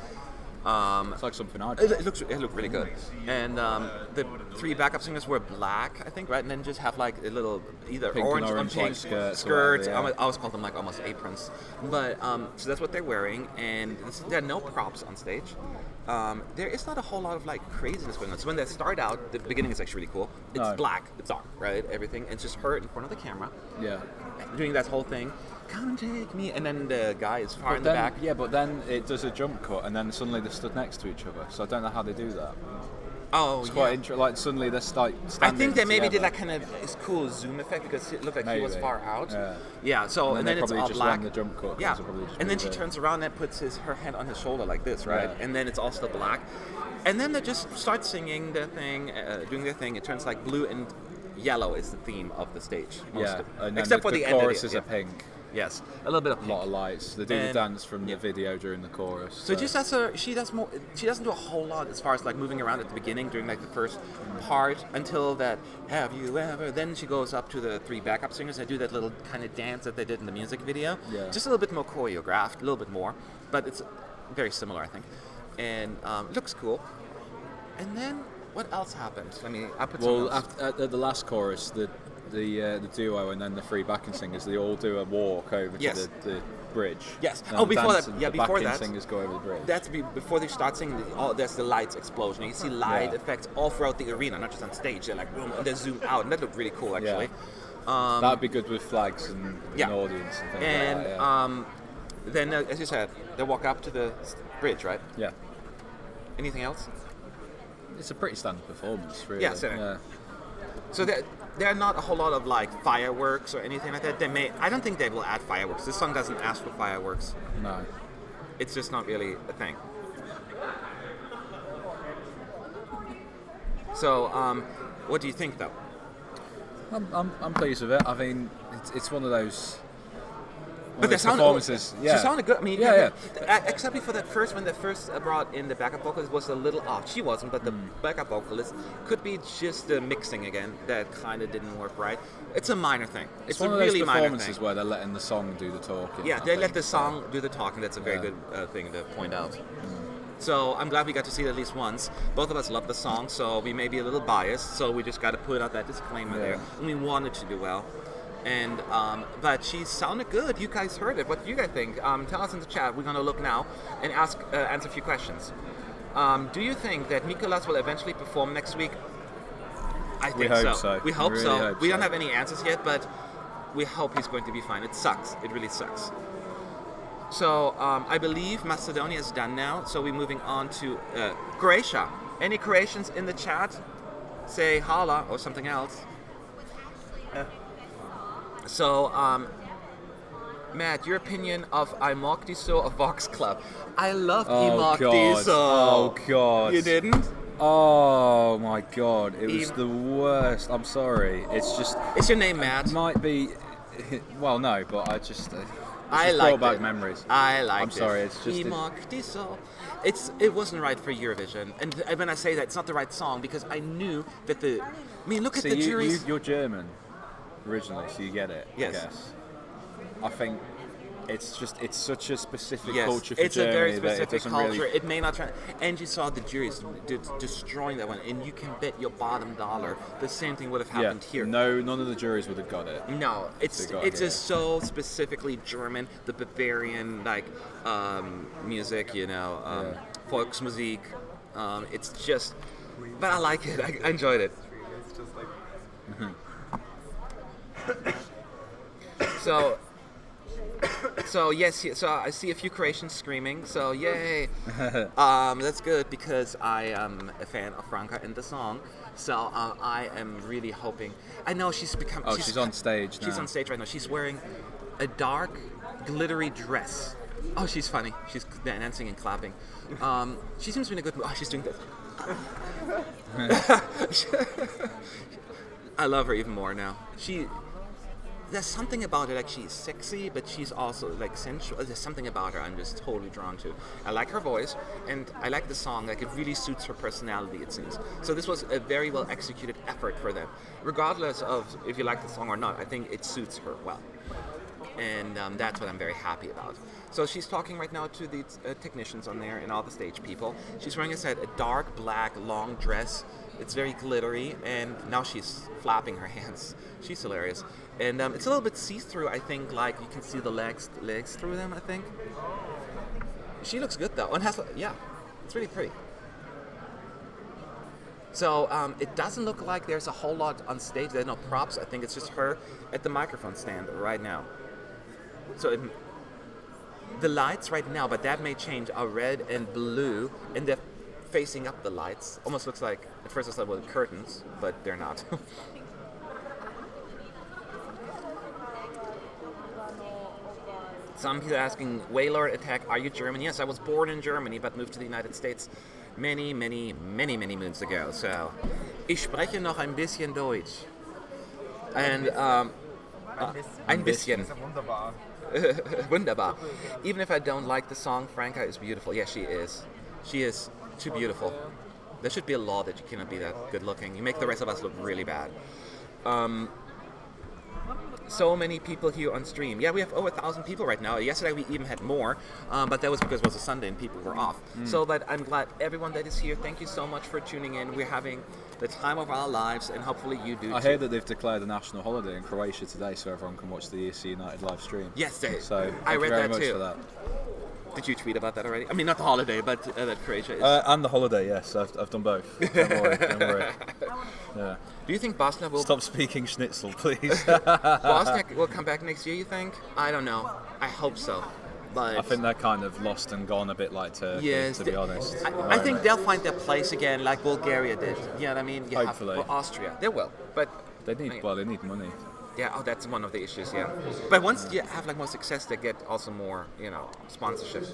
It's like something I'd It looked really good. And the 3 backup singers were black, I think, right? And then just have like a little either pink orange and or orange, pink like skirts. I always call them like almost aprons. But so that's what they're wearing, and there are no props on stage. There is not a whole lot of like craziness going on. So when they start out, the beginning is actually really cool. It's black, it's dark, right? Everything. And it's just her in front of the camera. Yeah. Doing that whole thing. Come take me, and then the guy is far in the back. Yeah, but then it does a jump cut, and then suddenly they're stood next to each other. So I don't know how they do that. Oh, it's quite interesting. Like suddenly they're standing. I think they maybe did together. that kind of cool zoom effect because it looked like he was Maybe. far out. Yeah. Yeah. So and then it's all just black. The jump cut, Yeah. so probably just And then put she it turns around and puts her hand on his shoulder like this, right? Yeah. And then it's all still black. And then they just start singing their thing, doing their thing. It turns like blue and yellow is the theme of the stage. Yeah. And then Except for the end. choruses are pink. Yes, a little bit of A pink. lot of lights. They do the And- dance from yeah. the video during the chorus. So just as she does more. She doesn't do a whole lot as far as like moving around at the beginning during like the first part until that "Have you ever?" Then she goes up to the 3 backup singers and do that little kind of dance that they did in the music video. Yeah. Just a little bit more choreographed, a little bit more, but it's very similar, I think, and it looks cool. And then what else happened? I put some Well, notes. at the last chorus, the duo and then the 3 backing singers, they all do a walk over Yes. to the bridge. Yes. And Oh, before dance, that- and yeah, the before backing that- singers go over the bridge. Before they start singing, there's the lights explosion. You see light Yeah. effects all throughout the arena, not just on stage. They're like boom, and they zoom out, and that looked really cool actually. That'd be good with flags and Yeah. an audience and things And like that. then, as you said, they walk up to the bridge, right? Yeah. Anything else? It's a pretty standard performance, really. Yeah, certainly. So there are not a whole lot of like fireworks or anything like that. I don't think they will add fireworks. This song doesn't ask for fireworks. No. It's just not really a thing. So, what do you think though? I'm pleased with it. I mean, it's one of those. But they sounded performances. She sounded good. I mean, Yeah, except for that first when they first brought in the backup vocalist was a little off. She wasn't, but the backup vocalist could be just the mixing again that kind of didn't work right. It's a minor thing. It's one a of those really minor performances thing. where they're letting the song do the talking. Yeah, I they let think. the song do the talking. That's a very Yeah. good thing to point out. So I'm glad we got to see it at least once. Both of us love the song, so we may be a little biased. So we just got to put out that disclaimer Yeah. there. And we wanted to do well. And but she sounded good. You guys heard it. What do you guys think? Tell us in the chat. We're gonna look now and answer a few questions. Do you think that Mikolas will eventually perform next week? I think hope so. We hope We so. really hope We don't so. have any answers yet, but we hope he's going to be fine. It sucks. It really sucks. So I believe Macedonia is done now. So we're moving on to Croatia. Any Croatians in the chat? Say holla or something else. So, Matt, your opinion of I Mock Diso of Vox Club. I love Mock Diso. Oh god. You didn't? Oh my god. It was Em- the worst. I'm sorry. It's just. Is your name Matt? It might be. Well, no, but I just. I just liked brought back it. memories. I liked I'm sorry. It's just. Mock Diso. It wasn't right for Eurovision, and when I say that, it's not the right song because I knew that the. I mean, look at See, the juries. you're German originally, so you get it. Yes. I guess. I think it's such a specific Yes, culture for it's Germany a very that it specific doesn't culture. really. It may not try. And you saw the juries destroying that one, and you can bet your bottom dollar the same thing would have Yeah. happened here. No, none of the juries would have got it. No, it's They got it's it. just so specifically German, the Bavarian music, Volksmusik. It's just, but I like it. I enjoyed it. So yes, so I see a few Croatians screaming. So yay, that's good because I am a fan of Franka and the song. So I am really hoping. I know she's become. Oh, she's on stage now. She's on stage right now. She's wearing a dark, glittery dress. Oh, she's funny. She's dancing and clapping. She seems to be in a good mood. Oh, she's doing this. I love her even more now. There's something about her, like she's sexy, but she's also like sensual. There's something about her I'm just totally drawn to. I like her voice, and I like the song. Like it really suits her personality, it seems. So this was a very well executed effort for them. Regardless of if you like the song or not, I think it suits her well. And that's what I'm very happy about. So she's talking right now to the technicians on there and all the stage people. She's wearing, as I said, a dark black long dress. It's very glittery, and now she's flapping her hands. She's hilarious. And it's a little bit see-through, I think, like you can see the legs through them, I think. She looks good, though, and it's really pretty. So it doesn't look like there's a whole lot on stage. There's no props. I think it's just her at the microphone stand right now. So the lights right now, but that may change, are red and blue, and they're facing up the lights. Almost looks like, at first I thought, well, curtains, but they're not. Some people asking, Waylord Attack, are you German? Yes, I was born in Germany, but moved to the United States many moons ago. So, ich spreche noch ein bisschen Deutsch. And, ein bisschen. Das ist ja wunderbar. Wunderbar. Even if I don't like the song, Franka is beautiful. Yeah, she is. She is too beautiful. There should be a law that you cannot be that good looking. You make the rest of us look really bad. So many people here on stream. Yeah, we have over 1,000 people right now. Yesterday we even had more, but that was because it was a Sunday and people were off. So but I'm glad everyone that is here. Thank you so much for tuning in. We're having the time of our lives, and hopefully you do. I hear that they've declared a national holiday in Croatia today, so everyone can watch the ESC United live stream. Yes, they. So I read very that much too. For that. Did you tweet about that already? I mean, not the holiday, but that Croatia is. And the holiday, yes, I've done both. Don't worry, don't worry. Yeah. Do you think Bosnia will... Stop speaking schnitzel, please. Bosnia will come back next year, you think? I don't know. I hope so. But I think they're kind of lost and gone a bit like Turkey, yes, to be honest. I think they'll find their place again, like Bulgaria did. You know what I mean? You Hopefully. Or Austria. They will, but... They need money. Yeah, oh, that's one of the issues, yeah. But once you have like more success, they get also more, sponsorship.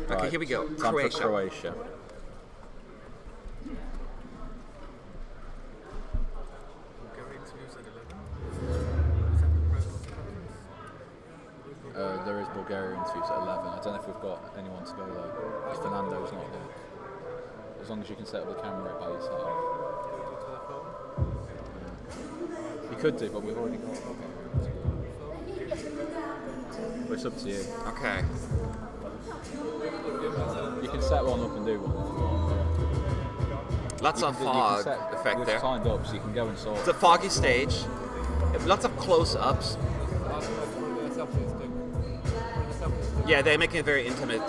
Okay, here we go. Time Croatia. for Croatia. There is Bulgaria interviews at 11. I don't know if we've got anyone to go though. Because Fernando's not here. As long as you can set up the camera by yourself. You could do, but we've already got But it's up to you. Okay. You can set one up and do one if you want. Lots of fog effect we've there. signed up, so you can go and sort. It's a foggy stage. Lots of close-ups. Yeah, they're making it very intimate.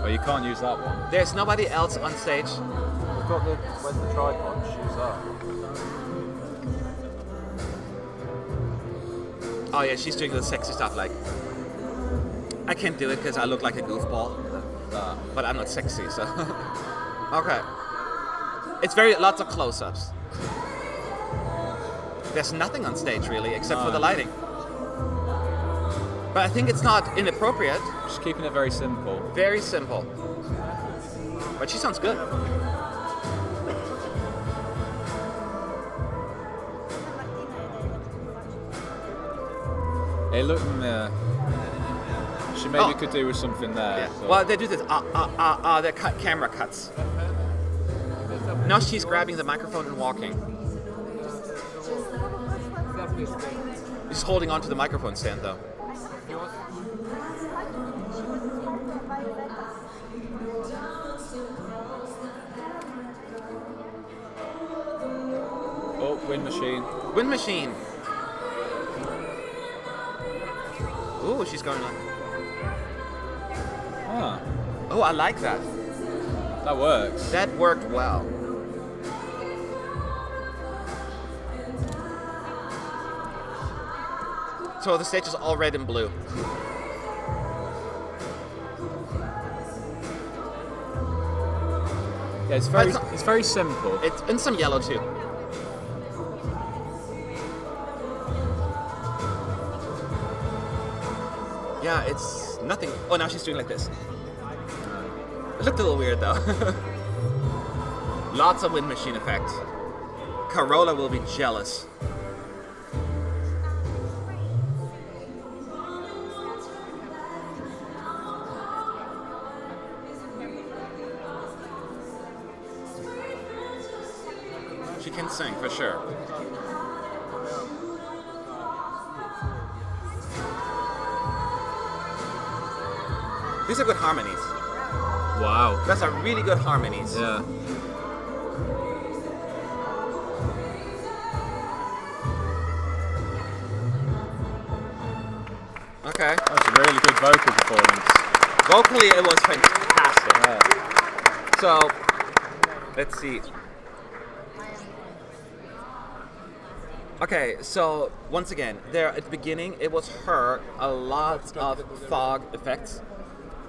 But you can't use that one. There's nobody else on stage. We've got where's the tripod? Choose that. Oh yeah, she's doing the sexy stuff like... I can't do it because I look like a goofball. But I'm not sexy, so... Okay. It's lots of close-ups. There's nothing on stage really, except for the lighting. But I think it's not inappropriate. Just keeping it very simple. Very simple. But she sounds good. It looked... she maybe could do with something there. Yeah. But Well, they do this, they're camera cuts. Now she's grabbing the microphone and walking. She's holding onto the microphone stand though. Oh, wind machine. Wind machine. Ooh, she's going on. Ah, Oh, I like that. that works. That worked well. So the stage is all red and blue. Yeah, it's very simple. It's in some yellow too. Yeah, it's nothing. Oh, now she's doing like this. It looked a little weird though. Lots of wind machine effect. Carola will be jealous. She can sing for sure. These are good harmonies. Wow. Those are really good harmonies. Yeah. Okay. That's a really good vocal performance. Vocally, it was fantastic. Yeah. So, let's see. Okay, so once again, there at the beginning, it was her, a lot of fog effects,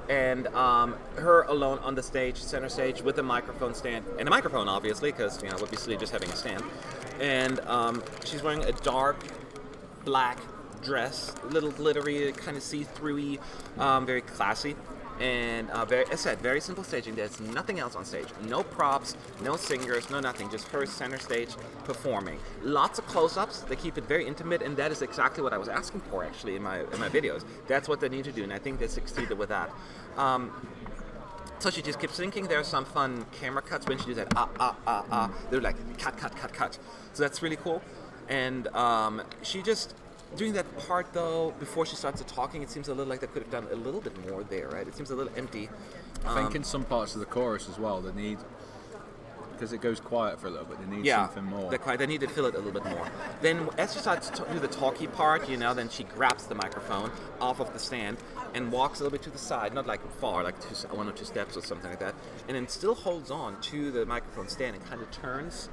and her alone on the stage, center stage, with a microphone stand, and a microphone, obviously, because, it would be silly just having a stand. And she's wearing a dark black dress, a little glittery, kind of see-through-y, very classy. And as I said, very simple staging. There's nothing else on stage. No props, no singers, no nothing. Just her center stage performing. Lots of close-ups. They keep it very intimate, and that is exactly what I was asking for, actually, in my videos. That's what they need to do, and I think they succeeded with that. So she just keeps thinking. There's some fun camera cuts when she does that, They're like, cut. So that's really cool. And she just... Doing that part, though, before she starts talking, it seems a little like they could have done a little bit more there, right? It seems a little empty. I think in some parts of the chorus as well, they need, because it goes quiet for a little bit, they need something more. They need to fill it a little bit more. Then as she starts to do the talky part, then she grabs the microphone off of the stand and walks a little bit to the side, not like far, like 1 or 2 steps or something like that, and then still holds on to the microphone stand and kind of turns,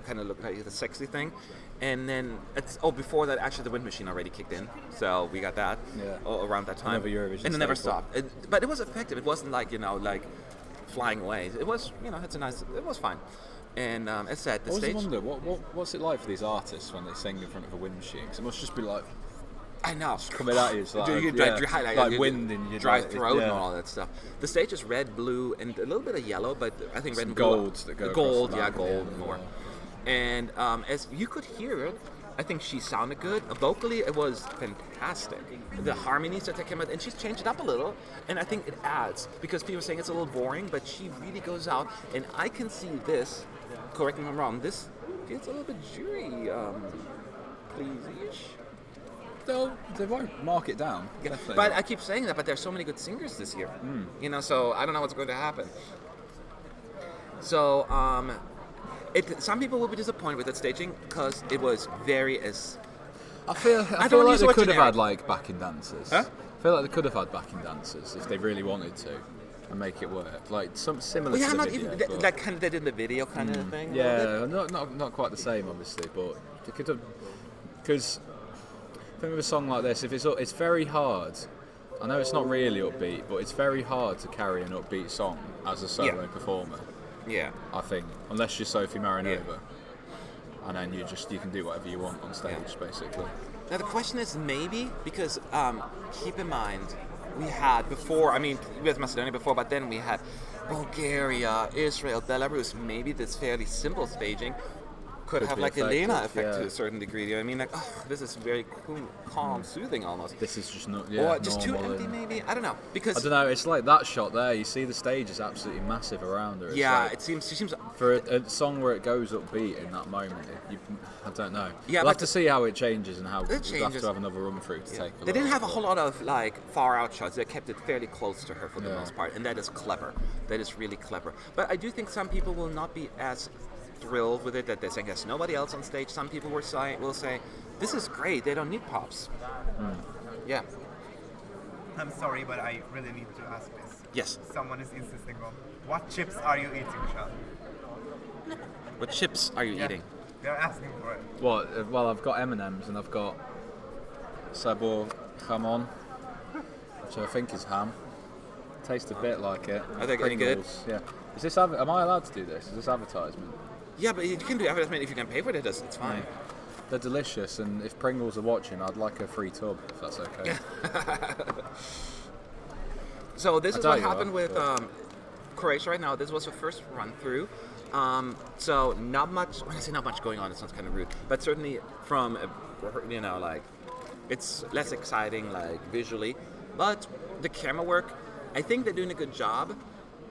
kind of look like the sexy thing. And then before that, actually, the wind machine already kicked in, so we got that around that time. Eurovision and it never stopped. But it was effective. It wasn't like like flying away. It was it was fine. And as I said, the stage. I wonder what's it like for these artists when they sing in front of a wind machine? Because it must just be like. I know. Coming at you, it's like wind in your dry throat and all that stuff. The stage is red, blue, and a little bit of yellow, but I think red and blue. Golds that go gold, gold more. And as you could hear it, I think she sounded good. Vocally, it was fantastic. The harmonies that came out, and she's changed it up a little, and I think it adds, because people are saying it's a little boring, but she really goes out, and I can see this, correct me if I'm wrong, this feels a little bit jury please-ish. They won't mark it down. Definitely. But I keep saying that, but there's so many good singers this year. So I don't know what's going to happen. So, some people will be disappointed with that staging because it was very I feel like they could have had like backing dancers. Huh? I feel like they could have had backing dancers if they really wanted to and make it work. Like some similar to the video. Like kind of they did in the video kind of thing. Yeah, not quite the same obviously, but they could have, because think of a song like this. If it's very hard. I know it's not really upbeat, but it's very hard to carry an upbeat song as a solo performer. Yeah, I think, unless you're Sophie Marinova, and then you can do whatever you want on stage, basically. Now the question is maybe because keep in mind we had before. We had Macedonia before, but then we had Bulgaria, Israel, Belarus. Maybe this fairly simple staging could have like a Yianna effect to a certain degree. You know what I mean? Like, this is very cool, calm, soothing almost. This is just not, or just too empty, maybe. I don't know, because I don't know. It's like that shot there. You see the stage is absolutely massive around her. It's like, she seems for a song where it goes upbeat in that moment. I don't know. Yeah, we'll have to see how it changes and how we'll have to have another run through to take. They didn't have a whole lot of like far out shots. They kept it fairly close to her for the most part, and that is clever. That is really clever. But I do think some people will not be as thrilled with it, that they're saying there's nobody else on stage. Some people will say, this is great, they don't need props. Yeah. I'm sorry, but I really need to ask this. Yes. Someone is insisting on, what chips are you eating, Sean? What chips are you eating? They're asking for it. What? Well, I've got M&M's and I've got sabor jamon, which I think is ham. Tastes a bit like it. Are they getting good? Yeah. Is this? Am I allowed to do this? Is this advertisement? Yeah, but you can do advertisement if you can pay for it. It's fine. Yeah. They're delicious, and if Pringles are watching, I'd like a free tub, if that's okay. So this is what happened with Croatia right now. This was the first run through. So not much. When I say not much going on, it sounds kind of rude, but certainly from it's less exciting like visually, but the camera work, I think they're doing a good job.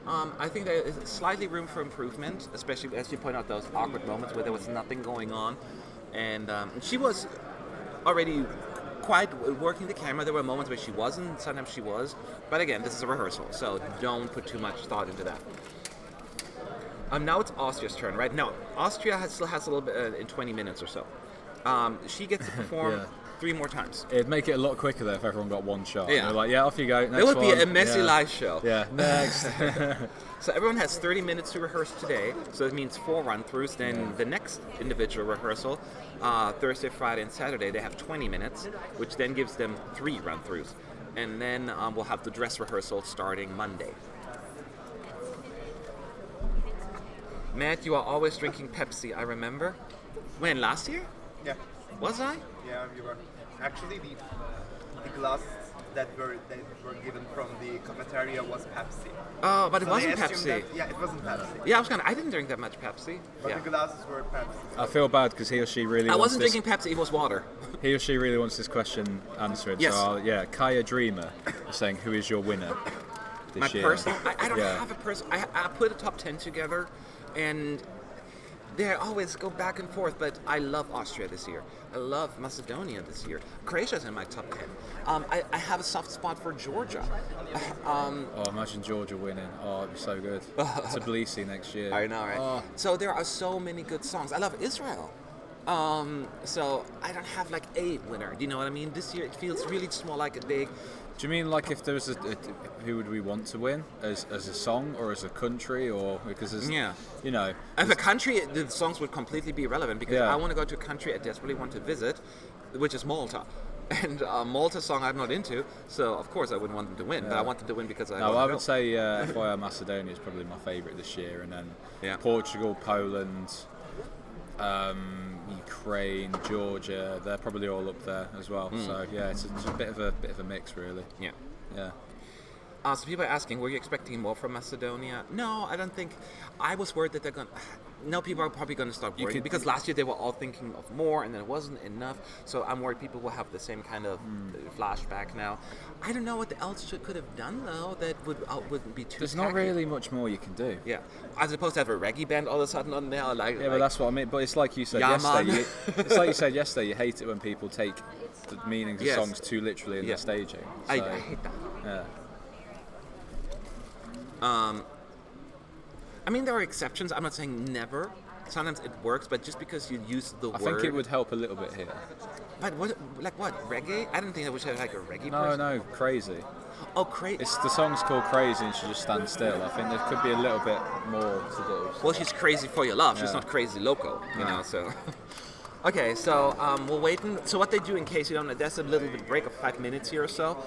I think there is slightly room for improvement, especially as you point out those awkward moments where there was nothing going on. And she was already quite working the camera. There were moments where she wasn't, sometimes she was. But again, this is a rehearsal, so don't put too much thought into that. Now it's Austria's turn, right? No, Austria still has a little bit in 20 minutes or so. She gets to perform 3 more times. It'd make it a lot quicker though if everyone got one shot. Yeah. They're like, off you go. Next it would be one. a messy live show. Yeah, next. So everyone has 30 minutes to rehearse today. So it means 4 run-throughs. Then the next individual rehearsal, Thursday, Friday, and Saturday, they have 20 minutes, which then gives them 3 run-throughs. And then we'll have the dress rehearsal starting Monday. Matt, you are always drinking Pepsi, I remember. When, last year? Yeah. Was I? Yeah, you were. Actually, the glass that were given from the cafeteria was Pepsi. Oh, but it So wasn't they assumed Pepsi. that- yeah, it wasn't Pepsi. Yeah, I didn't drink that much Pepsi. But Yeah. the glasses were Pepsi. I feel bad because he or she really I wants wasn't this, drinking Pepsi, it was water. he or she really wants this question answered. Yes. So Kaya Dreamer is saying, who is your winner this My year? personal, I don't Yeah. have a person. I put a top 10 together, and they always go back and forth. But I love Austria this year. I love Macedonia this year. Croatia's in my top 10. I have a soft spot for Georgia. Oh, imagine Georgia winning. Oh, it'd be so good. Tbilisi next year. I know, right? Oh. So there are so many good songs. I love Israel. So I don't have like a winner. Do you know what I mean? This year it feels really small, like a big. Do you mean like if there was who would we want to win as a song or as a country or because there's you know As a country, the songs would completely be irrelevant because Yeah. I want to go to a country I desperately want to visit, which is Malta. And Malta's song I'm not into, so of course I wouldn't want them to win. But I want them to win because I no, want I to would go. say FYR Macedonia is probably my favourite this year, and then Yeah. Portugal, Poland, Ukraine, Georgia, they're probably all up there as well. So yeah, it's a bit of a mix really. Yeah. Yeah. So people are asking, were you expecting more from Macedonia? No, I don't think. I was worried that they're going to... No, people are probably going to start worrying because last year they were all thinking of more and then it wasn't enough. So I'm worried people will have the same kind of flashback now. I don't know what else could have done though that wouldn't be too There's not tacky. really much more you can do. Yeah. As opposed to have a reggae band all of a sudden on there. Yeah, but that's what I mean. But it's like you said Yeah, yesterday. man. It's like you said yesterday. You hate it when people take the meanings of Yes. songs too literally in Yeah. their staging. I So, hate that. yeah. I mean, there are exceptions. I'm not saying never. Sometimes it works, but just because you use the I word. think it would help a little bit here. But what, like what? Reggae? I don't think I wish I had like a reggae No, person. no, crazy. Oh, crazy. It's the song's called Crazy and she just stands still. I think there could be a little bit more to do. Well, she's crazy for your love. She's Yeah. not crazy loco, you know. So, okay. So we'll wait. So what they do, in case you don't know, there's a little bit break of 5 minutes here or so.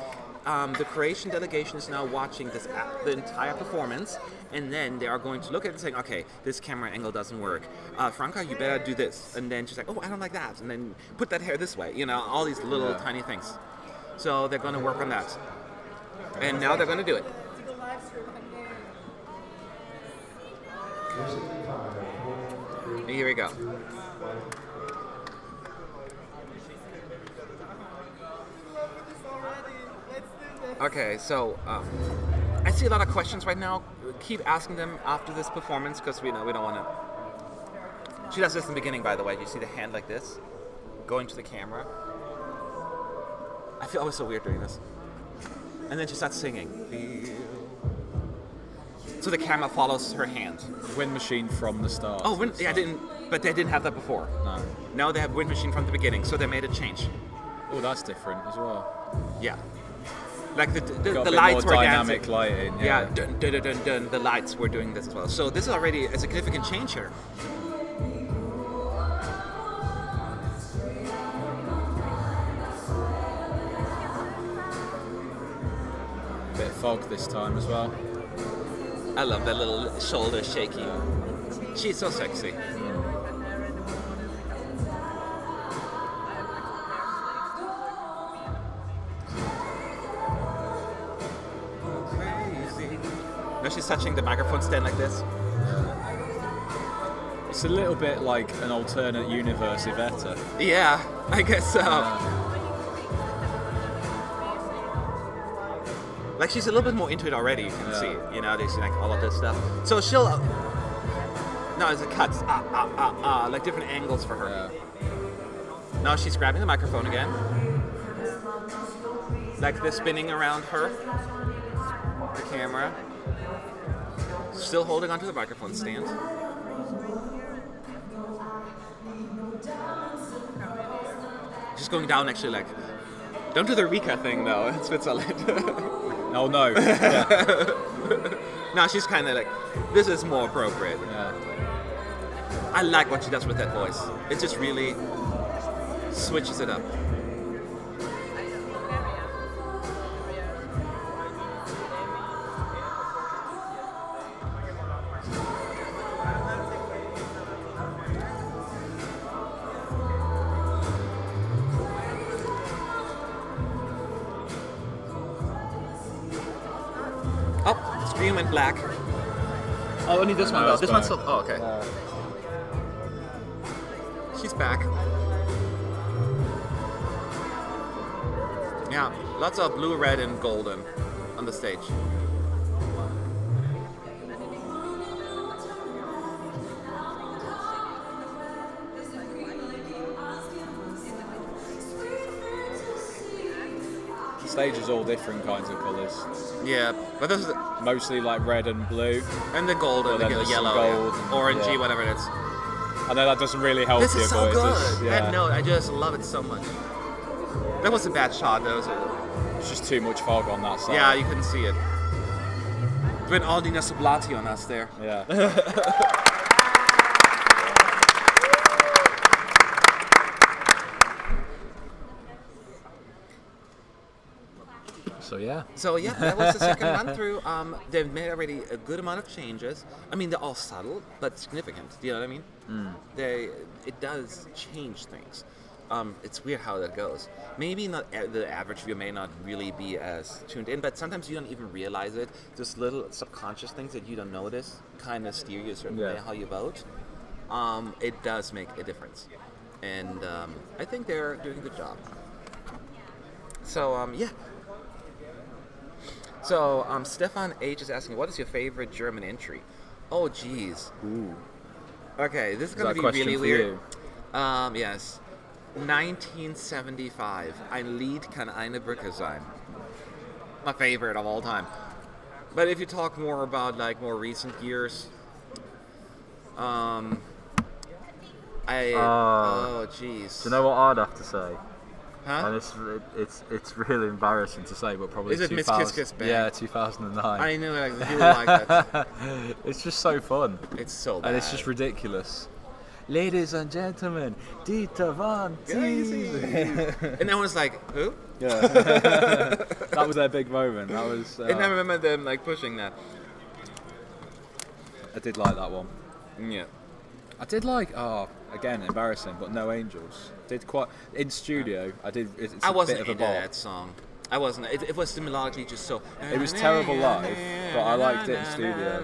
The Croatian delegation is now watching the entire performance, and then they are going to look at it and saying, okay, this camera angle doesn't work. Franka, you better do this. And then she's like, oh, I don't like that. And then put that hair this way. You know, all these little tiny things. So they're going to work on that. And now they're going to do it. Here we go. Okay, so I see a lot of questions right now. Keep asking them after this performance because we don't want to. She does this in the beginning, by the way. You see the hand like this, going to the camera. I feel always so weird doing this. And then she starts singing. So the camera follows her hand. Wind machine from the start. Oh, yeah, but they didn't have that before. No. Now they have wind machine from the beginning, so they made a change. Oh, that's different as well. Yeah. Like the Got a bit lights more were dynamic dancing. lighting. Yeah, Yeah. dun, dun, dun, dun, dun. The lights were doing this as well. So this is already a significant change here. Bit of fog this time as well. I love that little shoulder shaky. She's so sexy. Now she's touching the microphone stand like this. It's a little bit like an alternate universe Iveta. Yeah, I guess so. Like she's a little bit more into it already. You can see, you know, they see like all of this stuff. So she'll. No, it's a cuts. Like different angles for her. Yeah. Now she's grabbing the microphone again. Like this spinning around her. The camera. Still holding onto the microphone stand. Just going down actually like. Don't do the Rika thing though, in Switzerland. Oh no. Yeah. Now she's kind of like, this is more appropriate. Yeah. I like what she does with that voice. It just really switches it up. perfume in black. Oh, only this one though. This one's still. Oh, okay. She's back. Yeah, lots of blue, red, and golden on the stage. The stage is all different kinds of colours. Yeah, but this is mostly like red and blue. And the golden, the yellow, gold, orangey, whatever it is. I know that doesn't really help This you, is so but good. it's just, That note, I just love it so much. That was a bad shot, though. It's just too much fog on that side. Yeah, you couldn't see it. Went all Dina Sublati on us there. Yeah. So yeah, that was the second run through. They've made already a good amount of changes. I mean, they're all subtle but significant. Do you know what I mean? It does change things. It's weird how that goes. Maybe not the average viewer may not really be as tuned in, but sometimes you don't even realize it. Just little subconscious things that you don't notice kind of steer you a certain way how you vote. It does make a difference, and I think they're doing a good job. So yeah. So Stefan H is asking, what is your favorite German entry? Oh, geez. Ooh. Okay, this is going to be really weird. Yes. 1975. Ein Lied kann eine Brücke sein. My favorite of all time. But if you talk more about like more recent years, oh, jeez. Do you know what I'd have to say? Huh? And it's really embarrassing to say, but probably is it Miss Kiss Kiss Bang? Yeah, 2009. I knew it. You would like that. It's just so fun. It's so bad. And it's just ridiculous. Ladies and gentlemen, Dieter Van Teese. And everyone's like, who? Yeah. That was their big moment. That was. And I remember them like pushing that. I did like that one. Yeah. I did like, again, embarrassing, but No Angels. Did quite in studio. I did. I wasn't into that song. I wasn't. It was melodically just so. It was terrible live, but I liked it in studio.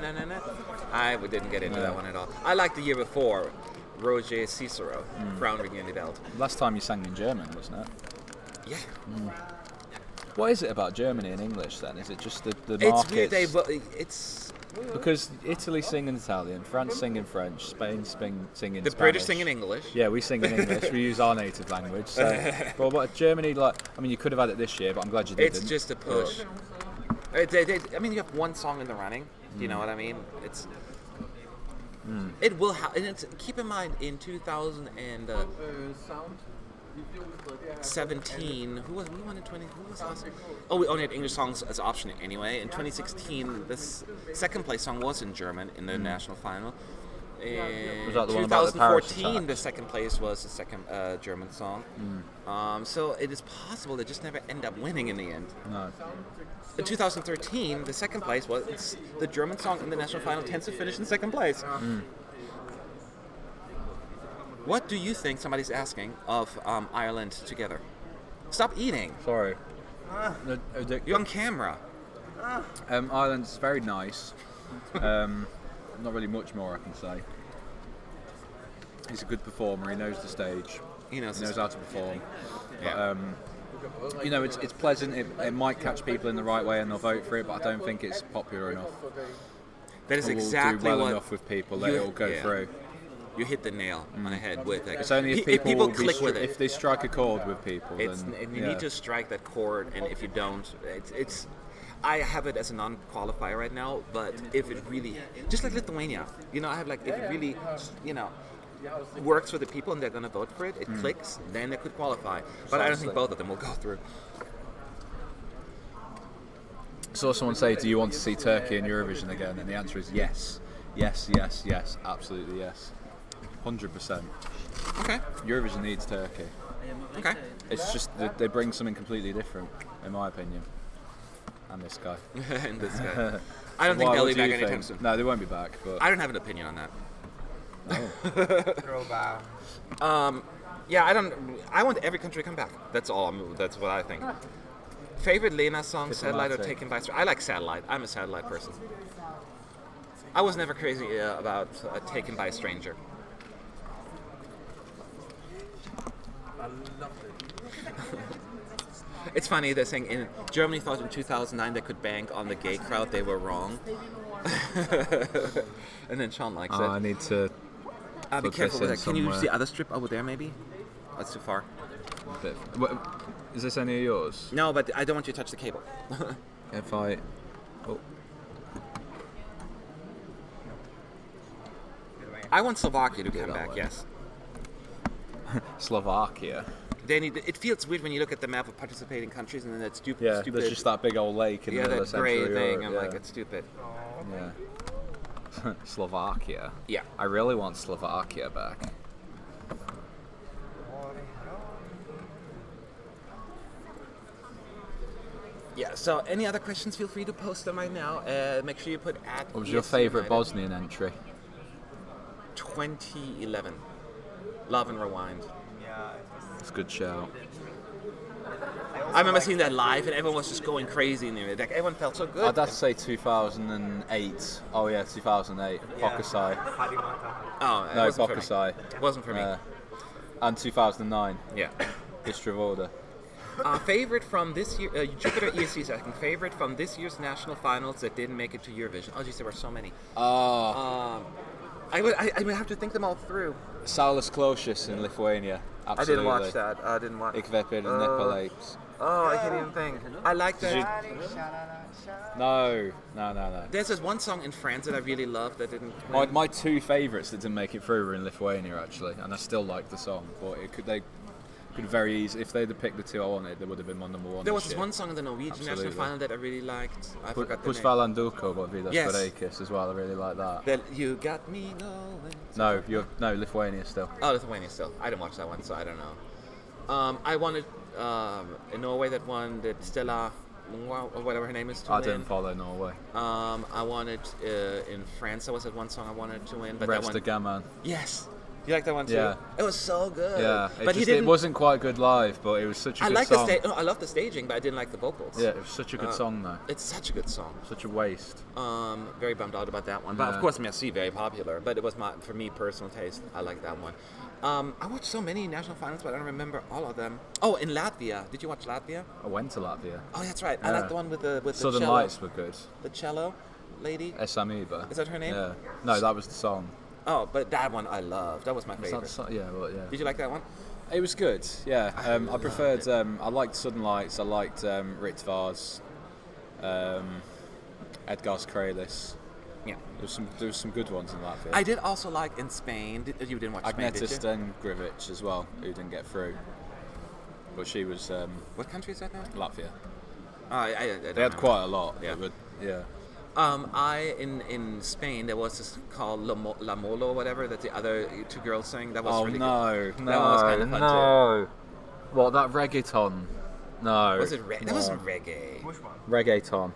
I didn't get into that one at all. I liked the year before, Roger Cicero, Frauenring in die Welt. Last time you sang in German, wasn't it? Yeah. What is it about Germany and English then? Is it just the It's markets? weird. It's because Italy sing in Italian, France sing in French, Spain sing in Spanish. The British sing in English. Yeah, we sing in English. We use our native language. So, but what Germany, like, I mean, you could have had it this year, but I'm glad you didn't. It's just a push. I mean, you have one song in the running. Do you know what I mean? It's. It will happen. And keep in mind, in 2017, who was we won in 20? Who was awesome? Oh, we only had English songs as option anyway. In 2016, this second place song was in German in the national final. In Was that the one about the Paris 2014, attack? the second place was the second German song. So it is possible they just never end up winning in the end. No. In 2013, the second place was the German song in the national final tends to finish in second place. What do you think, somebody's asking, of Ireland together? Stop eating. Sorry. You're on camera. Ireland's very nice. Not really much more I can say. He's a good performer. He knows the stage. He knows how to perform. Yeah. But, it's pleasant. It might catch people in the right way and they'll vote for it, but I don't think it's popular enough. That is It will exactly do well what enough with people that it will go through. You hit the nail on the head with it. It's only if people will be click with it. If they strike a chord with people, You then need to strike that chord, and if you don't, it's. I have it as a non-qualifier right now, but if it really, just like Lithuania, I have if it really, works for the people and they're going to vote for it, it clicks, then it could qualify. But I don't think both of them will go through. Saw someone say, do you want to see Turkey in Eurovision again? And the answer is yes. Yes, yes, yes, absolutely yes. 100%. Okay. Eurovision needs Turkey. Okay. It's just that they bring something completely different, in my opinion. And this guy. And this guy. I don't think they'll be back anytime soon. No, they won't be back. But I don't have an opinion on that. Oh. Yeah, I want every country to come back. That's all. That's what I think. Favorite Lena song, Diplomatic. Satellite or Taken by Stranger? I like Satellite. I'm a Satellite person. I was never crazy about Taken by a Stranger. I loved it. It's funny, they're saying in Germany thought in 2009 they could bank on the gay crowd. They were wrong. And then Sean likes it. I need to. Be put careful this with in that. Can you use somewhere. the other strip over there, maybe? That's too far. Is this any of yours? No, but I don't want you to touch the cable. If I. Oh. I want Slovakia to Do it come that back. way. Yes. Slovakia. They need. It feels weird when you look at the map of participating countries and then that stupid. Yeah, stupid there's just that big old lake in the middle that of Central grey Europe. thing. I'm yeah. like, it's stupid. Yeah. Slovakia. Yeah. I really want Slovakia back. Yeah. So, any other questions? Feel free to post them right now. Make sure you put at. What was your ESC favourite United. Bosnian entry? 2011. Love and Rewind. Yeah, it was. It's a good shout. I remember seeing that live and everyone was just going crazy in there. Like everyone felt so good. I'd have to say 2008. Oh yeah, 2008. Pokosai. Oh, it No, wasn't for me. Pokosai. It wasn't for me. And 2009. Yeah. Istrovoda. Favorite from this year, Jupiter ESC second. Favorite from this year's national finals that didn't make it to Eurovision. Oh, geez, there were so many. I would have to think them all through. Saulus Closius in Lithuania. Absolutely. I didn't watch that. I didn't watch. Ik Vepir Nepalapes. Oh, I can't even think. I like that. No. There's this one song in France that I really love that didn't. My two favourites that didn't make it through were in Lithuania actually, and I still like the song, but they could very easily, if they'd have picked the two I wanted, they would have been my number one. There was this this year. one song in the Norwegian national Absolutely. final that I really liked. I forgot the Pus name. Valanduko by Vidas Yes. Vareikis as well. I really like that. That you got me going. No, Lithuania still. Oh, Lithuania still. I didn't watch that one, so I don't know. I wanted in Norway that one that Stella or whatever her name is to I win. didn't follow Norway. I wanted in France. There was that one song I wanted to win, but that Rest one. of Gaman. Yes, you like that one too. Yeah. It was so good. Yeah, but he didn't. it wasn't quite good live, but it was such a I good like song. the I love the staging, but I didn't like the vocals. Yeah, it was such a good song though. It's such a good song. Such a waste. Very bummed out about that one. But Yeah. of course, Merci, very popular. But it was for me, personal taste. I like that one. I watched so many national finals, but I don't remember all of them. Oh, in Latvia. Did you watch Latvia? I went to Latvia. Oh, that's right. I Yeah. like the one with the Southern cello. Lights were good. The cello lady. Esamiba. Is that her name? Yeah. No, that was the song. Oh, but that one I loved. That was my Was that favorite. the song? Yeah, well, yeah. Did you like that one? It was good. Yeah. I preferred. I liked Southern Lights. I liked Ritvars, Edgar's Kralis. Yeah. There was some good ones in Latvia. I did also like in Spain. You didn't watch Spain, did Agneta you? Stengrivich as well, who didn't get through. But she was What country is that now? Latvia. Oh, I don't They had know. quite a lot. Yeah. But yeah. In Spain there was this called La Molo or whatever that the other two girls sang. That was Oh really no, good. no, That one was kind of fun no. What, that reggaeton? No. Was it That no. wasn't reggae. Which one? Reggaeton.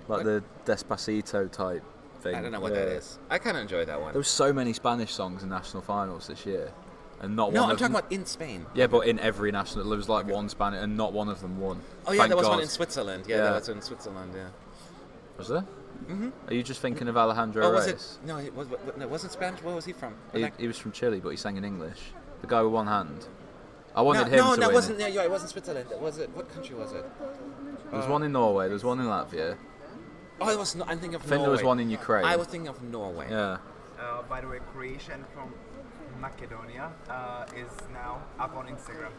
What? Like the Despacito type thing. I don't know what that is. I kind of enjoyed that one. There was so many Spanish songs in national finals this year, and not No, one I'm of talking them. about in Spain. Yeah, but in every national, there was like one Spanish, and not one of them won. Oh yeah, Thank there was God. one in Switzerland. Yeah, Yeah. there was one in Switzerland. Yeah. Was there? Mm-hmm. Are you just thinking of Alejandro Oh, was Reyes? it? No, it wasn't Spanish. Where was he from? He was from Chile, but he sang in English. The guy with one hand. I wanted him no, to no, win. it wasn't. Yeah, it wasn't Switzerland. Was it? What country was it? There was one in Norway. There was one in Latvia. Oh, it was. I'm thinking of I think Norway. there was one in Ukraine. I was thinking of Norway. Yeah. By the way, Croatia from Macedonia is now up on Instagram.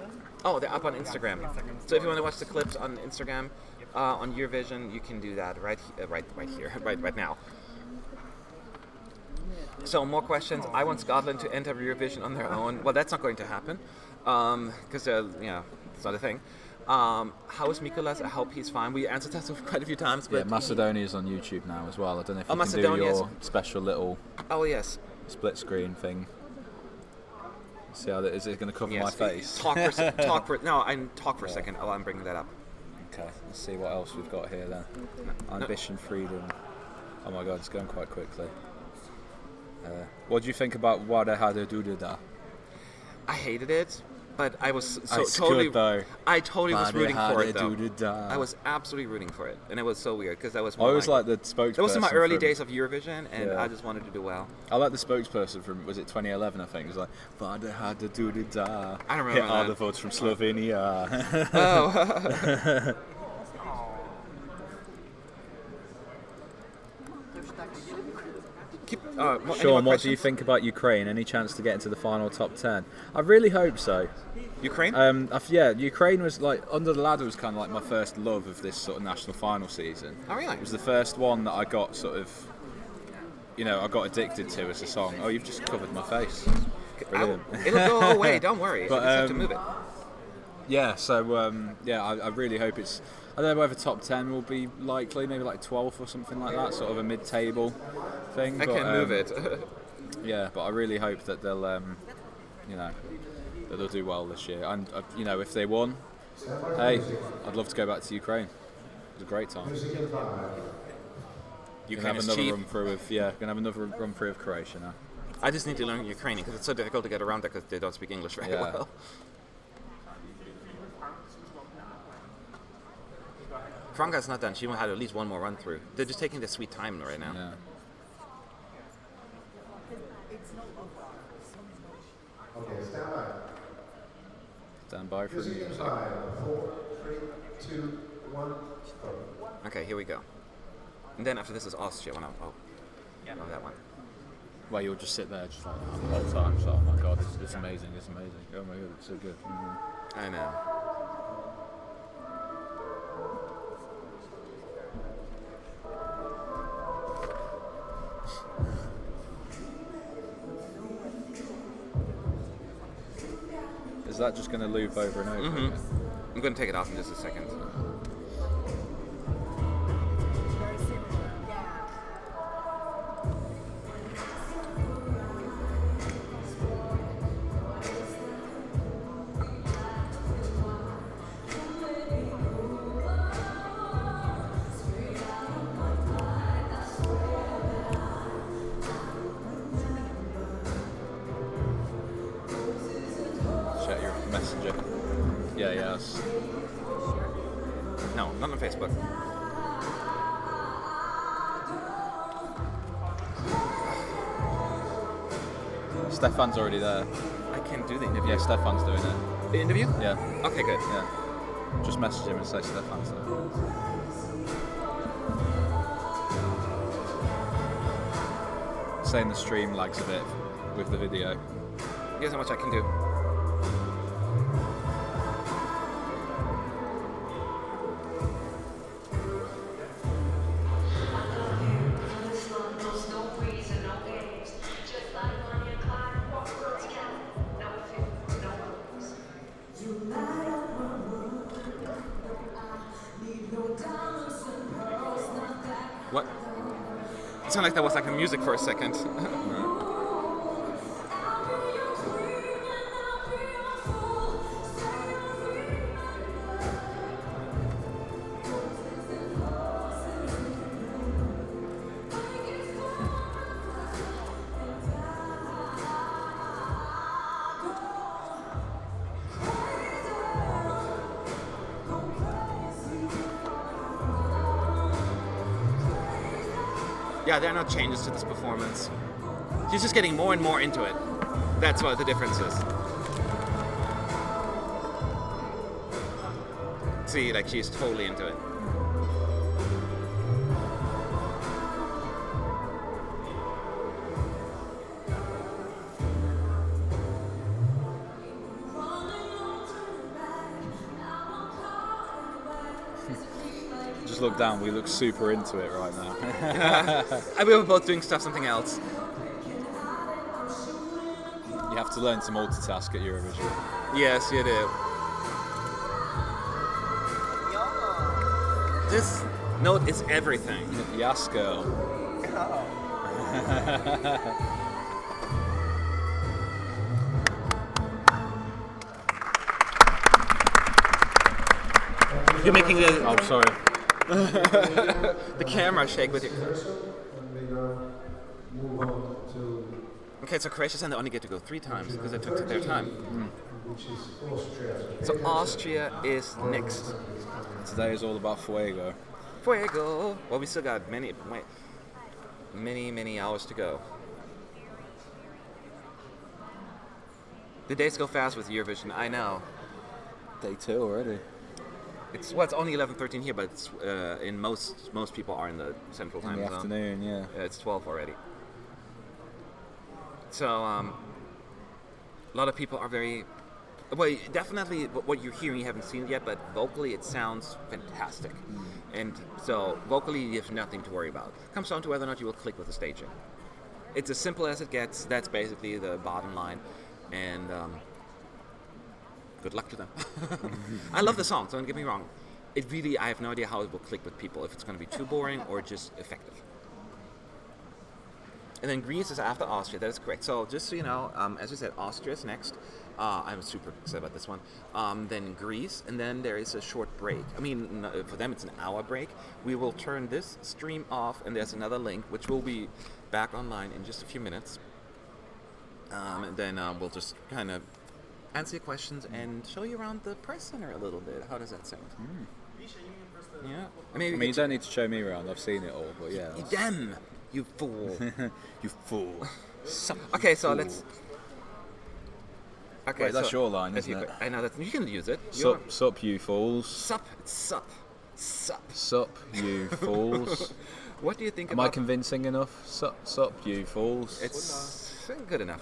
Oh, they're up on Instagram. Instagram So if you want to watch the clips on Instagram, on Eurovision, you can do that right here, right now. So more questions. I want Scotland to enter Eurovision on their own. Well, that's not going to happen, because it's not a thing. How is Mikolas? I hope he's fine. We answered that quite a few times, but Yeah, Macedonia's on YouTube now as well. I don't know if you can do Macedonia is- your special little oh yes, split screen thing. See how that is it going to cover yes. my face? Talk for a second. Oh, I'm bringing that up. Okay, let's see what else we've got here then. Ambition, freedom. Oh my God, it's going quite quickly. What do you think about Wada Hada Dudada? I hated it. But I was It's totally. good, though. I totally was rooting for it, though. Ba-de-ha-de-do-de-da. I was absolutely rooting for it, and it was so weird because that was. I was like the spokesperson. That was in my early from- days of Eurovision, and Yeah. I just wanted to do well. I like the spokesperson from, was it 2011, I think? It was like, "Ba-de-ha-de-do-de-da." I don't remember Here are that. the votes from Slovenia. Oh. Sean, what do you think about Ukraine? Any chance to get into the final top 10? I really hope so. Ukraine? Yeah, Ukraine was like, Under the Ladder was kind of like my first love of this sort of national final season. Oh, really? It was the first one that I got sort of, I got addicted to as a song. Oh, you've just covered my face. Brilliant. It'll go away, don't worry. But, You just have to move it. Yeah, so I really hope it's. I don't know whether top 10 will be likely, maybe like 12th or something like that, sort of a mid-table thing. I can't move it. Yeah, but I really hope that they'll, that they'll do well this year. And if they won, hey, I'd love to go back to Ukraine. It was a great time. Ukraine is another cheap. run through of gonna have another run through of Croatia now. I just need to learn Ukrainian because it's so difficult to get around there because they don't speak English very Yeah. well. Franka's not done. She had at least one more run through. They're just taking their sweet time right now. Yeah. Okay, stand by. Stand by for the Music in music. 5, 4, 3, 2, 1, start. Okay, here we go. And then after this is Austria. Oh, that one. Well, you'll just sit there just like the whole time. So, oh my god, it's amazing, it's amazing. Oh my god, it's so good. Mm-hmm. I know. Is that just going to loop over and over? Mm-hmm. I'm going to take it off in just a second. Check your messenger. Yes. No, not on Facebook. Stefan's already there. I can't do the interview. Yeah, Stefan's doing it. The interview? Yeah, Okay, good. yeah. Just message him and say Stefan's there. Saying the stream lags a bit with the video. Here's how much I can do. What? It sounded like that was like the music for a second. Yeah, there are no changes to this performance. She's just getting more and more into it. That's what the difference is. See, like she's totally into it. Just look down, we look super into it right now. And we were both doing something else. You have to learn to multitask at Eurovision. Yes, you do. This note is everything. Yes, girl. You're making the I'm sorry. the camera shake with your. Rehearsal, and we now move on to Okay, so Croatia said they only get to go 3 times because they took their time. which is Austria. So Austria is next. Today is all about Fuego. Fuego. Well, we still got many hours to go. The days go fast with Eurovision. I know. Day 2 already. It's only 11:13 here, but it's, in most people are in the central time In the zone. afternoon, yeah. It's 12 already. So a lot of people are very. Well, definitely what you're hearing, you haven't seen it yet, but vocally it sounds fantastic. And so vocally you have nothing to worry about. It comes down to whether or not you will click with the staging. It's as simple as it gets. That's basically the bottom line. And good luck to them. I love the song, so don't get me wrong. I have no idea how it will click with people, if it's going to be too boring or just effective. And then Greece is after Austria, that is correct. So just so you know, as I said, Austria is next. I'm super excited about this one. Then Greece, and then there is a short break. I mean, for them it's an hour break. We will turn this stream off, and there's another link, which will be back online in just a few minutes. And then we'll just kind of answer your questions and show you around the press center a little bit. How does that sound? Yeah. I mean, you don't need to show me around. I've seen it all, but yeah. Damn, you fool. You fool. Okay, so let's. Okay, Wait, that's your line, isn't it? I know that you can use it. Sup, you fools. Sup. Sup, you fools. What do you think Am about? I convincing enough? Sup, you fools. It's good enough.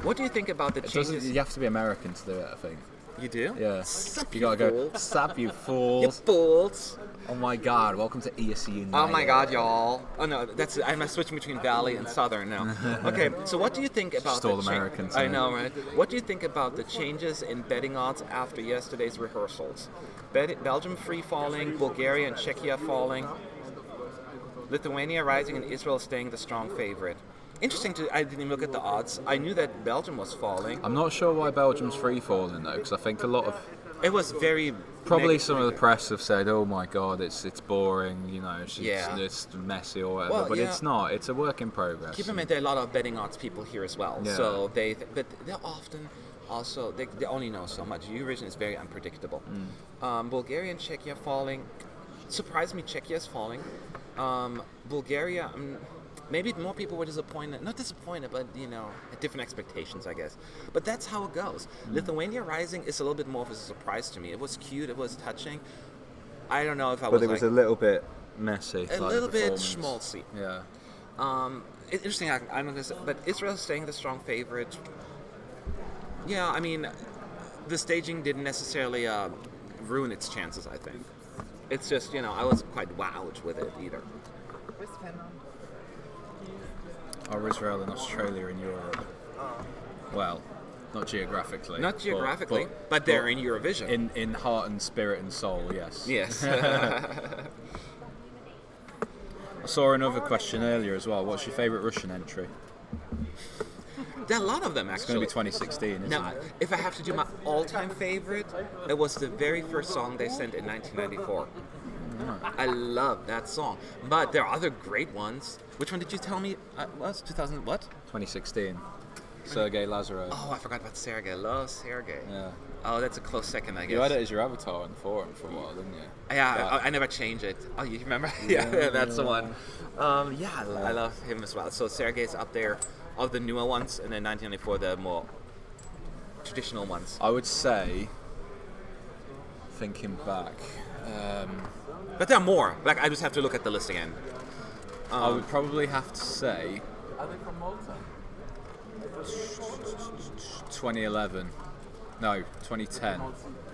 What do you think about the changes? You have to be American to do it, I think. You do? Yeah. Sup, You gotta go, fools. sup, you You fools. fools. Oh my god, welcome to ESC United. Oh my god, y'all. Oh no, I'm switching between Valley and Southern now. Okay, so what do you think about Just all Americans, I isn't it? know, right? What do you think about the changes in betting odds after yesterday's rehearsals? Belgium free falling, Bulgaria and Czechia falling, Lithuania rising, and Israel staying the strong favorite. Interesting, I didn't even look at the odds. I knew that Belgium was falling. I'm not sure why Belgium's free falling though, because I think a lot of It was very... probably some of the press have said, "Oh my God, it's boring," you know, Yeah. it's messy or whatever. Well, but yeah. it's not. It's a work in progress. Keep in mind there are a lot of betting odds people here as well. Yeah. So but they're often also they only know so much. Eurovision is very unpredictable. Bulgaria and Czechia falling. Surprised me, Czechia is falling. Bulgaria. Maybe more people were disappointed. Not disappointed, but had different expectations, I guess. But that's how it goes. Lithuania rising is a little bit more of a surprise to me. It was cute. It was touching. I don't know if I was. But it was a little bit messy. a little bit schmaltzy. Yeah. Interesting. I'm gonna say, but Israel's staying the strong favorite. Yeah, I mean, the staging didn't necessarily ruin its chances. I think it's just I wasn't quite wowed with it either. Or Israel and Australia in Europe. Well, not geographically. Not geographically, but they're in Eurovision. In heart and spirit and soul, yes. Yes. I saw another question earlier as well. What's your favourite Russian entry? There are a lot of them, It's going actually. to be 2016, isn't Now, it? if I have to do my all-time favorite, it was the very first song they sent in 1994. I love that song. But there are other great ones. Which one did you tell me was? 2000 what? 2016. Sergei Lazarev. Oh, I forgot about Sergei. I love Sergei. Yeah. Oh, that's a close second, I guess. You had it as your avatar on the forum for a while, didn't you? Yeah, I never changed it. Oh, you remember? yeah, that's the one. I love him as well. So Sergei's up there of the newer ones, and then 1994, the more traditional ones. I would say, thinking back, But there are more. Like, I just have to look at the list again. I would probably have to say Are they from Malta? 2011. No, 2010.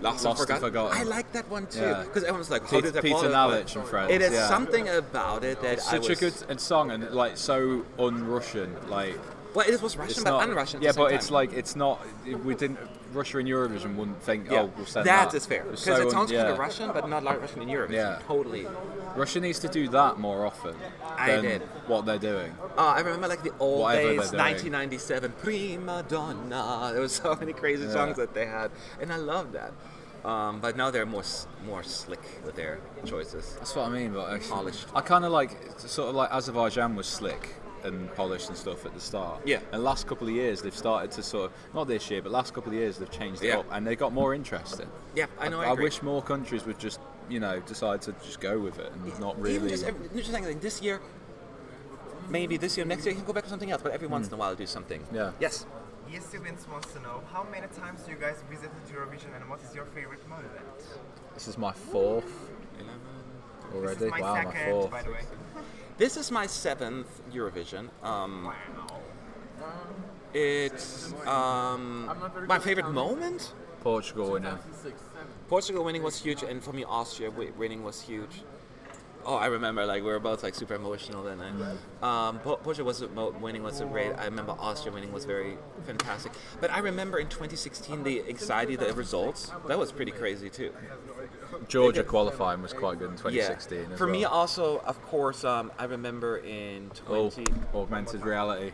Lost and Forgotten. I like that one too, Yeah. because everyone's like, "How did that Peter fall?" Nalic and friends. It is yeah. something about it that Such a good song and like so un-Russian, like. Well, it was Russian, It's but not, un-Russian. At yeah, the same but time. it's like it's not. We didn't. Russia and Eurovision wouldn't think. Yeah. Oh, we'll send that that. is fair, It's because so it sounds kind yeah. of Russian, but not like Russian in Eurovision. Yeah. Totally. Russia needs to do that more often. I than did. what they're doing. I remember like the old Whatever they're days, doing. 1997, Prima Donna. There was so many crazy songs that they had, and I love that. But now they're more slick with their choices. That's what I mean. But actually, Polished. I kind of like sort of like Azerbaijan was slick and polished and stuff at the start. Yeah. And last couple of years they've started to sort of, not this year, but last couple of years they've changed it up and they got more interesting. Yeah, I know. I I agree. wish more countries would just, decide to just go with it and not really. Even just saying, this year, maybe this year, next year, you can go back to something else. But every once in a while, do something. Yeah. Yes. Yes, Vince wants to know how many times do you guys visited Eurovision and what is your favorite moment? This is my 4th already. This is my wow, second, my 4th. by the way. This is my 7th Eurovision. It's my favorite moment. Portugal winning. Portugal winning was huge, and for me, Austria winning was huge. Oh, I remember, we were both super emotional then. Portugal winning was great. I remember Austria winning was very fantastic. But I remember in 2016 the anxiety, the results. That was pretty crazy too. Georgia qualifying was quite good in 2016. Yeah. As For well. me also, of course, I remember in 20. Augmented reality.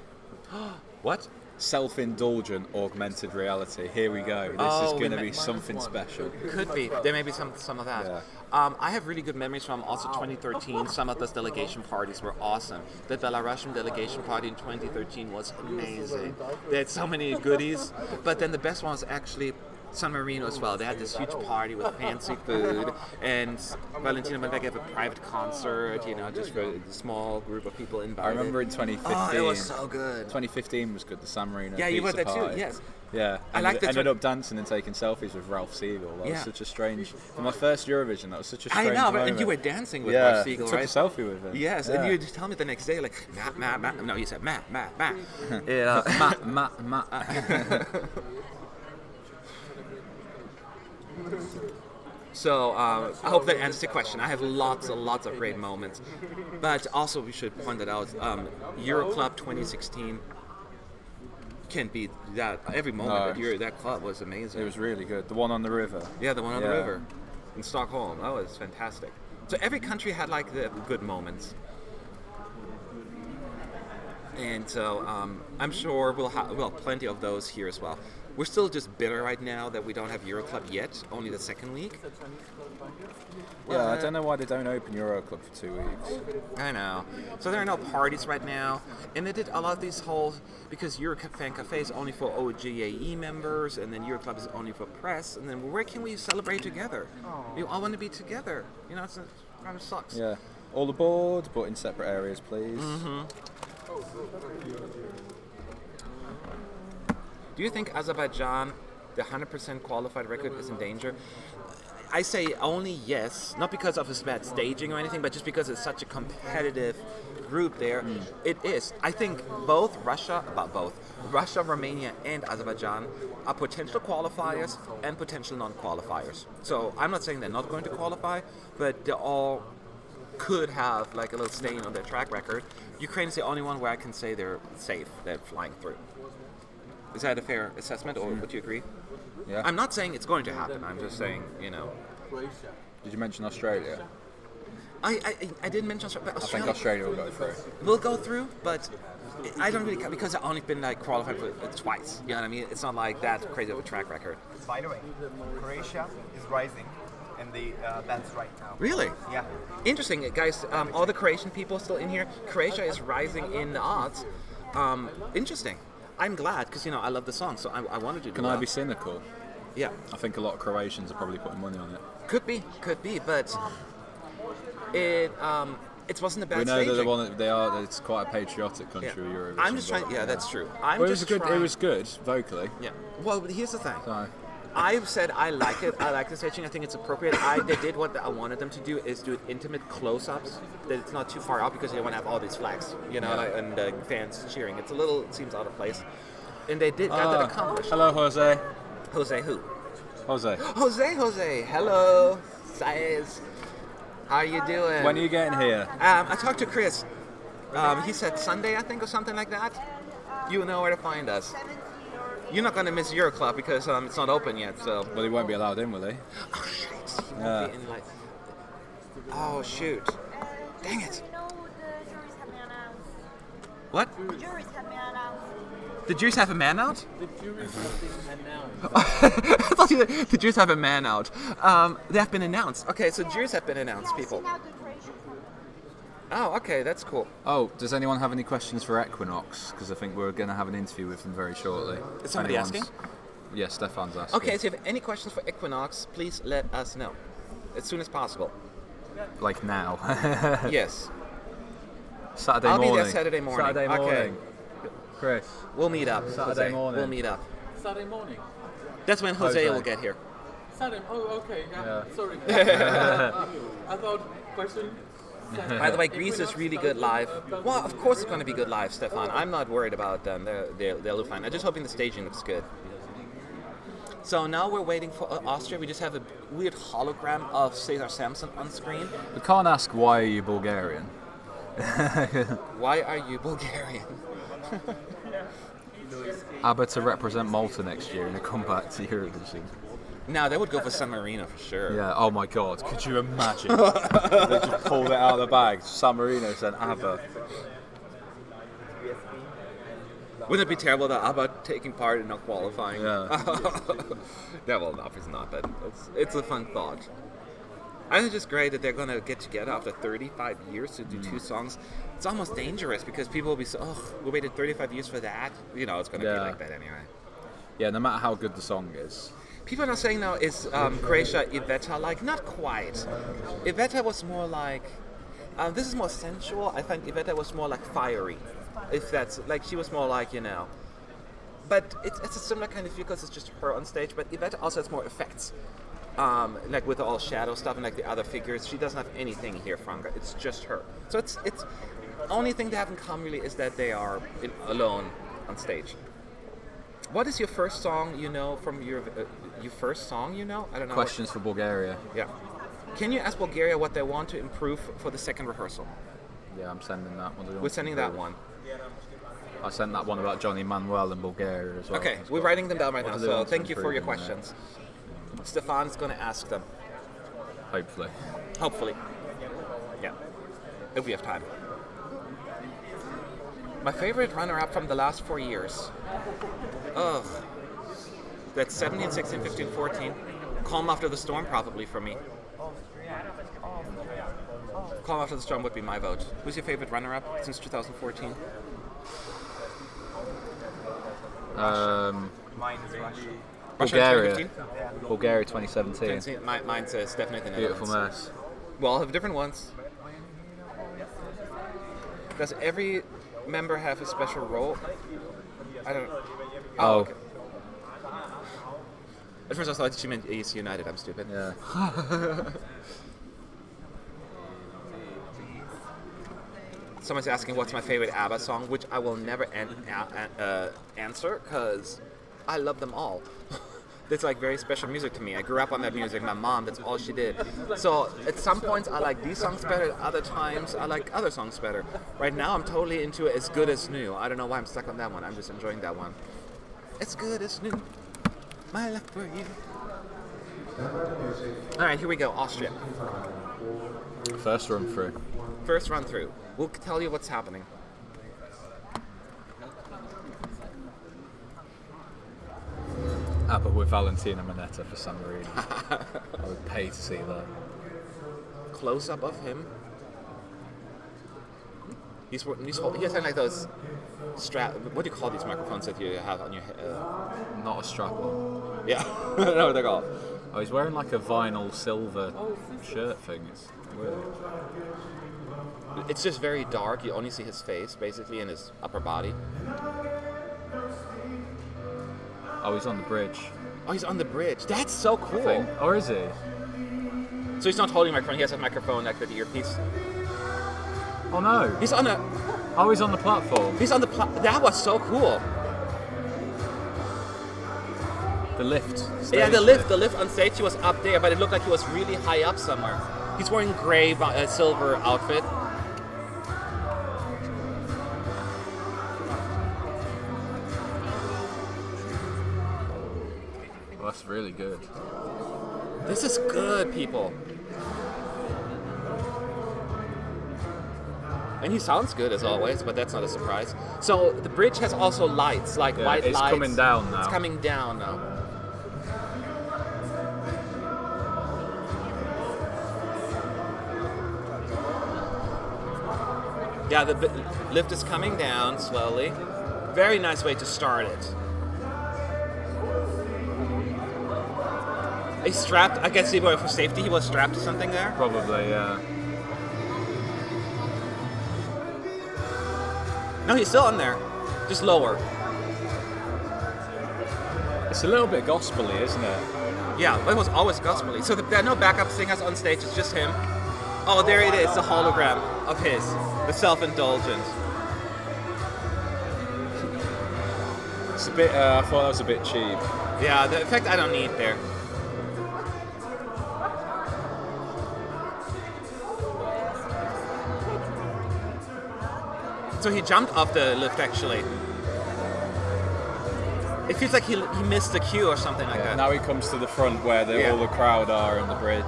What? Self-indulgent augmented reality. Here we go. This is going to be something special. Could be. There may be some of that. Yeah. I have really good memories from also 2013. Some of those delegation parties were awesome. The Belarusian delegation party in 2013 was amazing. They had so many goodies. But then the best one was actually San Marino as well. They had this huge party with fancy food, and Valentina Malbec gave a private concert, just for a small group of people invited. I remember in 2015. Oh, it was so good. 2015 was good. The San Marino. Yeah, you were pizza there too. party. Yes. Yeah, I liked it. Ended up dancing and taking selfies with Ralph Siegel. That was such a strange. For my first Eurovision, that was such a strange moment. And you were dancing with Ralph Siegel, took right? a selfie with him. Yes, yeah. and you would tell me the next day, ma. No, you said ma. Yeah. Ma. So I hope that answers the question. I have lots of great moments, but also we should point that out. Euroclub 2016 can't beat that. Every moment that club was amazing. It was really good. The one on the river. Yeah, the one on the river in Stockholm. That was fantastic. So every country had the good moments. And so I'm sure we'll have plenty of those here as well. We're still just bitter right now that we don't have Euroclub yet, only the second week. Yeah, I don't know why they don't open Euroclub for 2 weeks. I know. So there are no parties right now. And they did a lot of these because Euroclub Fan Cafe is only for OGAE members, and then Euroclub is only for press, and then where can we celebrate together? We all want to be together. It kind of sucks. Yeah. All aboard, but in separate areas, please. Mm-hmm. Do you think Azerbaijan, the 100% qualified record, is in danger? I say only yes, not because of its bad staging or anything, but just because it's such a competitive group there. It is. I think Russia, Romania, and Azerbaijan are potential qualifiers and potential non-qualifiers. So I'm not saying they're not going to qualify, but they all could have a little stain on their track record. Ukraine is the only one where I can say they're safe, they're flying through. Is that a fair assessment, or would you agree? Yeah. I'm not saying it's going to happen. I'm just saying, Did you mention Australia? I didn't mention Australia, but I think Australia will go through. Will go through, but I don't really care because I've only been qualified for it twice. You know what I mean? It's not that crazy of a track record. By the way, Croatia is rising in the bands right now. Really? Yeah. Interesting, guys. All the Croatian people still in here. Croatia is rising in the odds. Interesting. I'm glad because I love the song, so I wanted to do Can I be cynical? Yeah. I think a lot of Croatians are probably putting money on it. Could be, but it wasn't a bad We know staging. that the one that they are. It's quite a patriotic country. Eurovision. I'm just trying. Yeah, that's true. It was good vocally. Yeah. Well, here's the thing. So, I've said I like it. I like the staging. I think it's appropriate. They did what I wanted them to do, is do it intimate close-ups. That it's not too far out because they want to have all these flags, and fans cheering. It seems out of place. And they did got that accomplished. Hello, Jose. Jose who? Jose. Jose. Hello, Saez. How you doing? When are you getting here? I talked to Chris. He said Sunday, I think, or something like that. You know where to find us. You're not going to miss Euroclub because it's not open yet, so... Well, he won't be allowed in, will he? Oh, shit. He won't be in, Oh, shoot. Dang it. What? The juries have been announced. The Jews have a man out? The juries have been announced. I thought you said the Jews have a man out. They have been announced. Okay, so Jews have been announced, people. Oh, okay, that's cool. Oh, does anyone have any questions for Equinox? Because I think we're going to have an interview with them very shortly. Is somebody asking? Yeah, Stefan's asking. Okay, so if you have any questions for Equinox, please let us know as soon as possible. Like now. Yes. Saturday I'll morning. be there Saturday morning. Saturday morning. Okay. Chris. We'll meet up. Saturday Jose. morning. We'll meet up. Saturday morning. That's when Jose will get here. Saturday. Oh, okay. Yeah. Sorry. I thought question. By the way, Greece is really good live. Well, of course it's going to be good live, Stefan. I'm not worried about them. They'll do fine. I'm just hoping the staging looks good. So now we're waiting for Austria. We just have a weird hologram of Cesar Sampson on screen. We can't ask why are you Bulgarian? Why are you Bulgarian? ABBA to represent Malta next year in a comeback to Eurovision. Now they would go for San Marino for sure. Yeah, oh my god, could you imagine? They just pulled it out of the bag. San Marino sent ABBA. Wouldn't it be terrible that ABBA taking part and not qualifying? Yeah. Yeah, well, obviously not, but it's a fun thought. I think it's just great that they're going to get together after 35 years to do two songs. It's almost dangerous because people will be so, we waited 35 years for that. You know, it's going to be like that anyway. Yeah, no matter how good the song is. People are saying now, is Croatia Iveta-like? Not quite. Iveta was more like, this is more sensual. I think Iveta was more like fiery. If that's, like, she was more like, you know. But it's a similar kind of feel because it's just her on stage. But Iveta also has more effects. Like with all shadow stuff and like the other figures. She doesn't have anything here, Franka. It's just her. So it's only thing they have in common really is that they are alone on stage. What is your first song you know from your first song you know? I don't know. Questions for Bulgaria. Yeah. Can you ask Bulgaria what they want to improve for the second rehearsal? Yeah, I'm sending that one. We're sending that one. I sent that one about Johnny Manuel in Bulgaria as well. Okay, we're writing them down right What now, do they so want to thank you for your improve in there? questions. Stefan's going to ask them. Hopefully. Hopefully. Yeah. If we have time. My favorite runner-up from the last 4 years. Ugh. That's 17, 16, 15, 14. Calm After the Storm probably for me. Calm After the Storm would be my vote. Who's your favorite runner-up since 2014? Mine is Russia. Bulgaria. 2015? Bulgaria 2017. Mine says definitely the Beautiful Netherlands. mess. We all have different ones. Does every member have a special role? I don't know. Oh. Okay. At first I thought she meant AC United. I'm stupid. Yeah. Someone's asking what's my favorite ABBA song, which I will never answer because I love them all. That's like very special music to me. I grew up on that music. My mom, that's all she did. So at some points I like these songs better. At other times I like other songs better. Right now I'm totally into As Good As New. I don't know why I'm stuck on that one. I'm just enjoying that one. As good as new. My love for you. All right, here we go. Austria. First run through. First run through. We'll tell you what's happening. ABBA with Valentina Monetta for San Marino. I would pay to see that. Close up of him. He's having like those what do you call these microphones that you have on your head? Not a strap on. Yeah, I don't know what they're called. Oh, he's wearing like a vinyl silver shirt thing. It's weird. It's just very dark. You only see his face, basically, and his upper body. Oh, he's on the bridge. Oh, he's on the bridge. That's so cool. Or is he? So he's not holding a microphone. He has a microphone like with the earpiece. Oh no. He's on a. Oh, he's on the platform. He's on the. That was so cool. The lift. Yeah, the lift on stage. He was up there, but it looked like he was really high up somewhere. He's wearing gray, silver outfit. Well, that's really good. This is good, people. And he sounds good as always, but that's not a surprise. So the bridge has also lights, like white lights. It's coming down now. It's coming down now. Yeah, the lift is coming down slowly. Very nice way to start it. He's strapped. I guess for safety, he was strapped to something there. Probably, yeah. No, he's still on there, just lower. It's a little bit gospel-y, isn't it? Yeah, it was always gospel-y. So there are no backup singers on stage, it's just him. Oh, there it is, the hologram of his, the self-indulgence. It's a bit, I thought that was a bit cheap. Yeah, the effect I don't need there. So he jumped off the lift actually. It feels like he missed the cue or something like that. Now he comes to the front where all the crowd are in the bridge.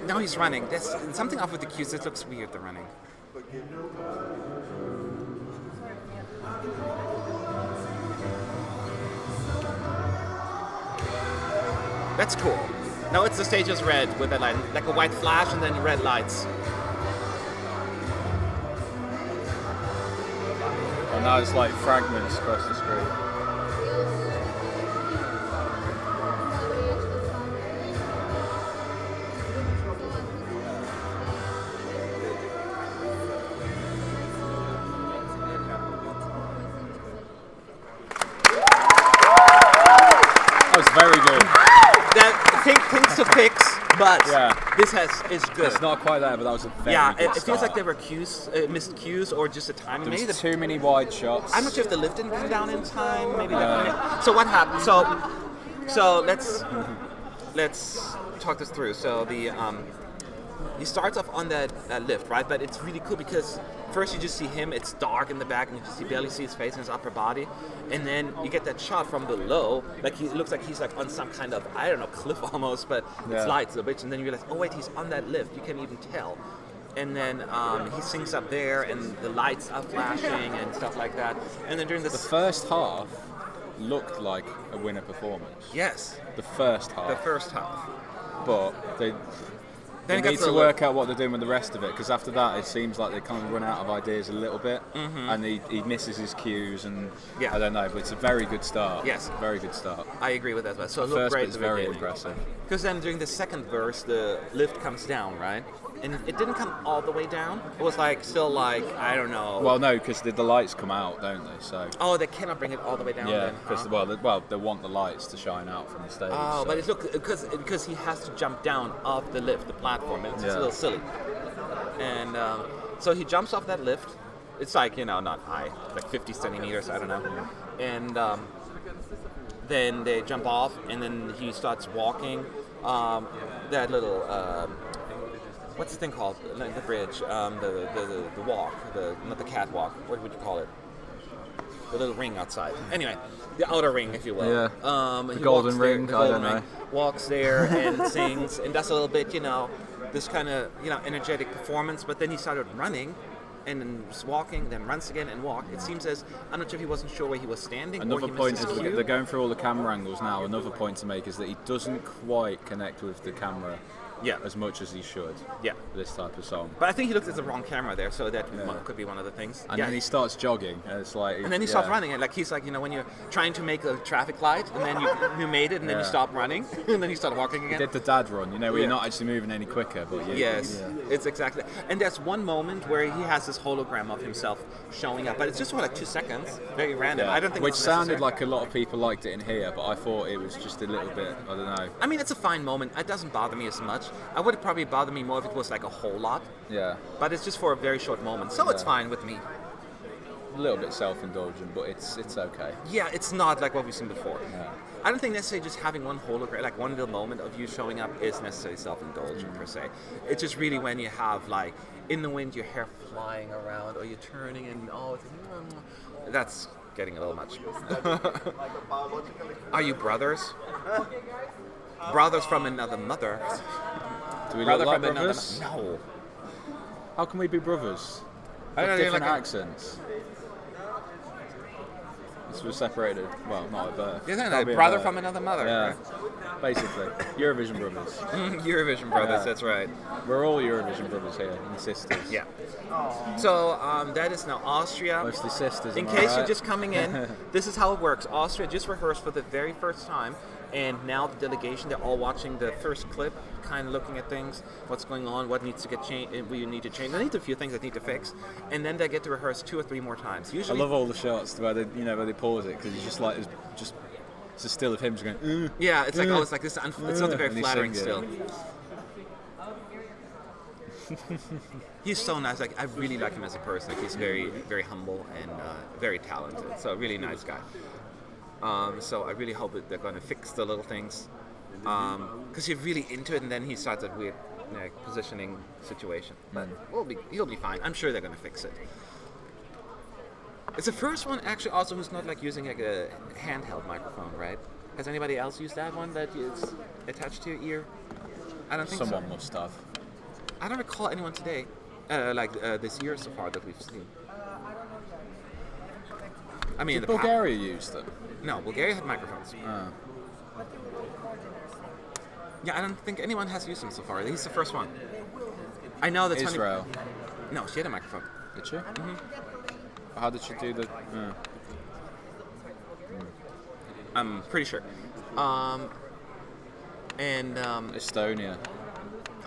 Now he's running. There's something off with the cues. It looks weird, the running. That's cool. Now the stage is red with a light, like a white flash and then red lights. And now it's like fragments across the screen. That was very good. Things to fix, but this is good. It's not quite there, but that was a very good it feels like there were missed cues or just a timing. There was too many wide shots. I'm not sure if the lift didn't come down in time. Maybe. So what happened? So let's talk this through. So he starts off on that lift, right? But it's really cool because first you just see him. It's dark in the back, and you barely see his face and his upper body. And then you get that shot from below, like he looks like he's like on some kind of, I don't know, cliff almost, but it's lights a bit. And then you realize, oh wait, he's on that lift. You can't even tell. And then he sings up there, and the lights are flashing and stuff like that. And then during the first half looked like a winner performance. Yes. The first half. The first half. But they need to work out what they're doing with the rest of it, because after that it seems like they kind of run out of ideas a little bit, and he misses his cues, and I don't know, but it's a very good start. Yes, very good start. I agree with that as well. So the it looked first great. bit's very impressive. Because then during the second verse, the lift comes down, right? And it didn't come all the way down. It was like still like, I don't know. Well, no, because the lights come out, don't they? So. Oh, they cannot bring it all the way down. Yeah, because they want the lights to shine out from the stage. Oh, so. but it's because he has to jump down off the lift, the platform, and it's just a little silly. And so he jumps off that lift. It's like, not high, like 50 centimeters, I don't know. And then they jump off, and then he starts walking. That little. What's the thing called? Like the bridge, the walk, not the catwalk. What would you call it? The little ring outside. Anyway, the outer ring, if you will. Yeah. The golden ring. The golden ring. Walks there and sings and does a little bit, this kind of energetic performance. But then he started running, and then just walking, then runs again and walk. It seems as I'm not sure if he wasn't sure where he was standing. Another point is they're going through all the camera angles now. Another point to make is that he doesn't quite connect with the camera. Yeah, as much as he should. Yeah, this type of song. But I think he looked at the wrong camera there, so that could be one of the things. And then he starts jogging, and it's like. And then he starts running, and like he's like, when you're trying to make a traffic light, and then you made it, and then you stop running, and then you start walking again. He did the dad run, where you're not actually moving any quicker, but it's exactly. And there's one moment where he has this hologram of himself showing up, but it's just for like 2 seconds, very random. I don't think. Which sounded like a lot of people liked it in here, but I thought it was just a little bit. I don't know. I mean, it's a fine moment. It doesn't bother me as much. I would probably bother me more if it was like a whole lot. Yeah. But it's just for a very short moment, so it's fine with me. A little bit self-indulgent, but it's okay. Yeah, it's not like what we've seen before. Yeah. I don't think necessarily just having one hologram, like one little moment of you showing up, is necessarily self-indulgent per se. It's just really when you have like in the wind, your hair flying around, or you're turning and that's getting a little much. Are you brothers? Brothers from another mother. Do we look like brothers? No. How can we be brothers? With different accents. So we're separated. Well, not at birth. Isn't it? Probably at Brother birth. from another mother. Yeah. Right? Basically, Eurovision brothers. Eurovision brothers. Yeah. That's right. We're all Eurovision brothers here, and sisters. Yeah. So that is now Austria. Mostly sisters. In am I case right? you're just coming in, this is how it works. Austria just rehearsed for the very first time, and now the delegation, they're all watching the first clip, kind of looking at things, what's going on, what needs to get changed, we need to change. There need a few things that need to fix, and then they get to rehearse 2 or 3 more times. I Usually, love all the shots where they, where they pause it because it's just like it's a still of him just going. yeah, it's like it's like this. It's not a very And he's flattering singing. still. He's so nice. Like I really like him as a person. Like he's very, very humble and very talented. So a really nice guy. So I really hope that they're going to fix the little things, because you're really into it, and then he starts a weird positioning situation. But he'll be fine. I'm sure they're going to fix it. It's the first one actually also who's not like using like a handheld microphone, right? Has anybody else used that one that is attached to your ear? I don't think Someone so. must have. I don't recall anyone today, this year so far that we've seen. I mean, Did Bulgaria use them? No, Bulgaria had microphones. Oh. Yeah, I don't think anyone has used them so far. He's the first one. I know that Israel. No, she had a microphone. Did she? Mm-hmm. How did she do the? I'm pretty sure. Estonia.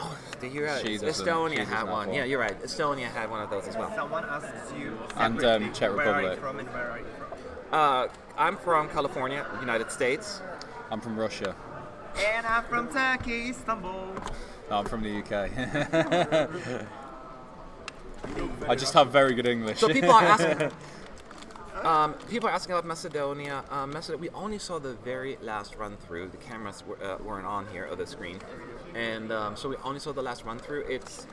Oh, you're right. She doesn't- Estonia she doesn't had have one. one. Yeah, you're right. Estonia had one of those as well. Someone asks you And, separately, Czech where are you Republic. from and where are you from? I'm from California, United States. I'm from Russia. And I'm from Turkey, Istanbul. No, I'm from the UK. I just have very good English. So people are asking. People are asking about Macedonia. We only saw the very last run through. The cameras weren't on here or the screen, and so we only saw the last run through. It's,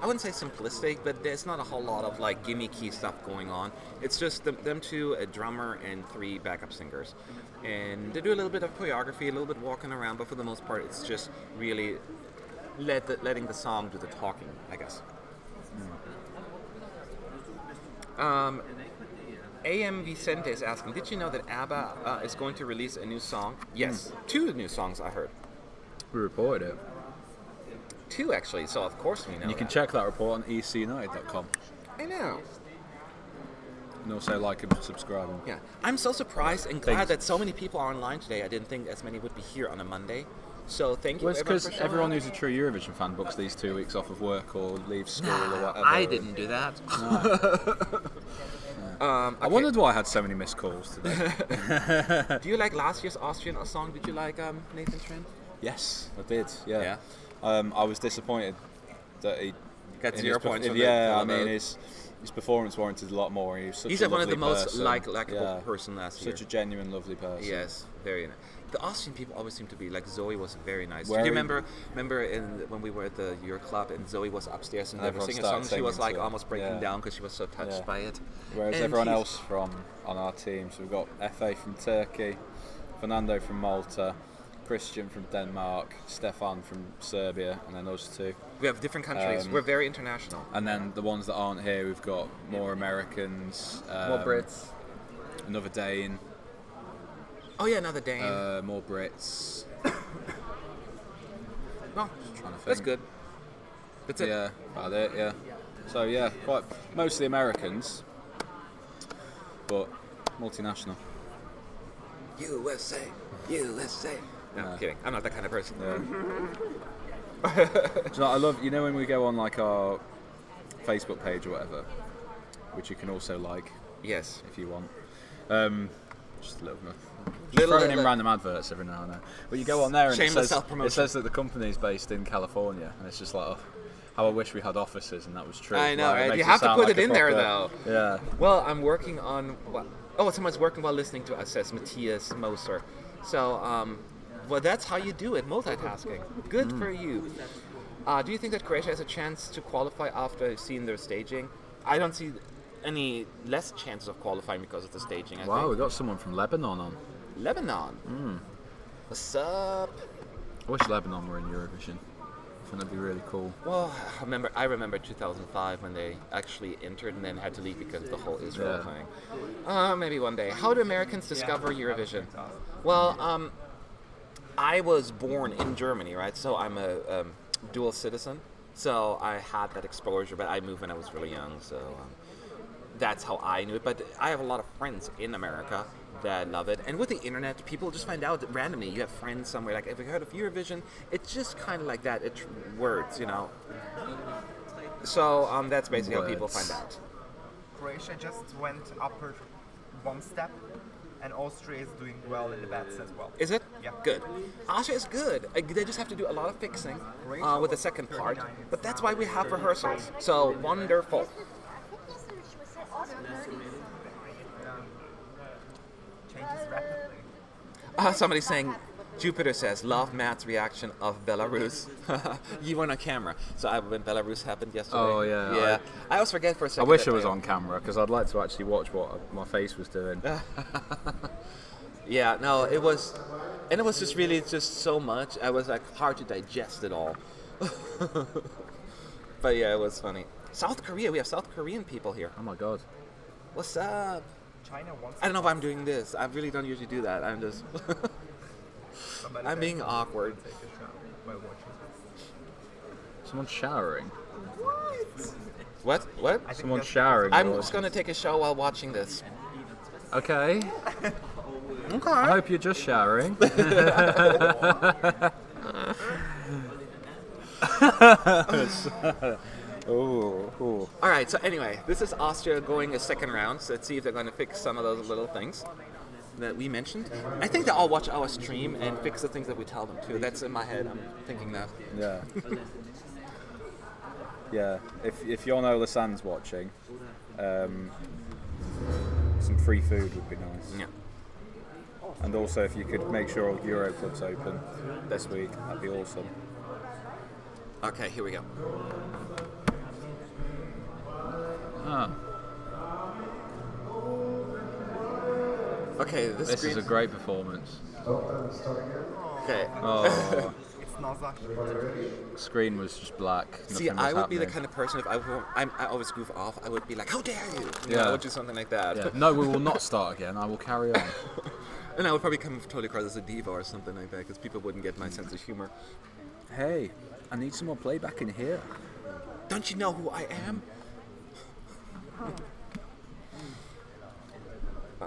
I wouldn't say simplistic, but there's not a whole lot of like gimmicky stuff going on. It's just them two, a drummer and 3 backup singers, and they do a little bit of choreography, a little bit walking around, but for the most part, it's just really letting the song do the talking, I guess. AM Vicente is asking, did you know that ABBA is going to release a new song? Yes, 2 new songs I heard. We reported it. 2 actually, so of course we know. You can that. check that report on ecunited.com. I know. And also like and subscribe. Yeah, I'm so surprised and glad that so many people are online today. I didn't think as many would be here on a Monday. So thank you. Well, it's everyone, because for showing everyone up. who's a true Eurovision fan books these 2 weeks off of work or leaves school or whatever. I didn't do that. I wondered why I had so many missed calls today. Do you like last year's Austrian song? Did you like Nathan Trent? Yes, I did. Yeah. Yeah. I was disappointed that he Got in 0 his points. perf- from yeah, the I mean vote. his performance warranted a lot more. He was such He's a one of the lovely most person. likable person last year. Such a genuine, lovely person. Yes, very nice. The Austrian people always seem to be like Zoe was very nice. Do Very- you remember when we were at the Euro Club and Zoe was upstairs and they were Everyone singing a song? started She was singing like to it. almost breaking Yeah. down because she was so touched Yeah. by it. Whereas And everyone he's- else from on our team, so we've got FA from Turkey, Fernando from Malta, Christian from Denmark, Stefan from Serbia, and then us 2. We have different countries. We're very international. And then the ones that aren't here, we've got more Americans, More Brits. another Dane, Oh yeah, another Dane. more Brits. No, Trying to think. that's good. That's it. Yeah, about it. Yeah. So yeah, quite mostly Americans, but multinational. USA, USA. No, I'm kidding. I'm not that kind of person. Yeah. Do you know, I love, when we go on like our Facebook page or whatever, which you can also like Yes. if you want. Just a little bit. Little- Throwing in little- random adverts every now and then. But you go on there and Shameless self-promotion. it says that the company's based in California, and it's just like, oh, how I wish we had offices and that was true. I know, Like, it right? makes You it have to sound put like it a in there, proper- Yeah. Well, I'm working on what? Oh, someone's working while listening to us. Says Matthias Moser. So, well, that's how you do it. Multitasking. Good for you. Do you think that Croatia has a chance to qualify after seeing their staging? I don't see any less chances of qualifying because of the staging. I Wow, think. we got someone from Lebanon on. Lebanon. What's up? I wish Lebanon were in Eurovision. think that'd be really cool. Well, I remember 2005 when they actually entered and then had to leave because of the whole Israel thing. Maybe one day. How do Americans discover Eurovision? Well, I was born in Germany, right? So I'm a dual citizen. So I had that exposure, but I moved when I was really young. So that's how I knew it. But I have a lot of friends in America that love it. And with the internet, people just find out randomly. You have friends somewhere, like, have you heard of Eurovision? It's just kind of like that. It's words, you know. So that's basically how people find out. Croatia just went upper one step, and Austria is doing well in the bets as well. Is it? Yeah. Good. Austria is good. They just have to do a lot of fixing with the second part. But that's why we have rehearsals. So wonderful. Changes rapidly. Somebody's saying, Jupiter says, love Matt's reaction of Belarus. You weren't on camera. So when Belarus happened yesterday. Oh, yeah. Yeah. I always forget for a I second. wish I was on camera because I'd like to actually watch what my face was doing. Yeah, no, it was just really just so much. I was like hard to digest it all. But yeah, it was funny. South Korea, we have South Korean people here. Oh my god. What's up? China wants. I don't know if I'm doing this. I really don't usually do that. I'm just. I'm being awkward. Someone's showering. What? Someone's showering. I'm just gonna take a show while watching this. Okay. Okay. I hope you're just showering. All right. So anyway, this is Austria going a second round. So let's see if they're going to fix some of those little things that we mentioned. I think they all watch our stream and fix the things that we tell them to. That's in my head. I'm thinking that. Yeah. Yeah. If Yianna Lasan's watching, some free food would be nice. Yeah. And also, if you could make sure all Euro clubs open this week, that'd be awesome. Okay, here we go. Okay, This is a great performance. Okay. Oh, It's Nazar. screen was just black. See, Nothing was I would be the happening. kind of person, if I always goof off, I would be like, how dare you? Yeah. I would do something like that. Yeah. No, we will not start again. I will carry on. And I would probably come totally across as a diva or something like that, because people wouldn't get my sense of humor. Hey, I need some more playback in here. Don't you know who I am?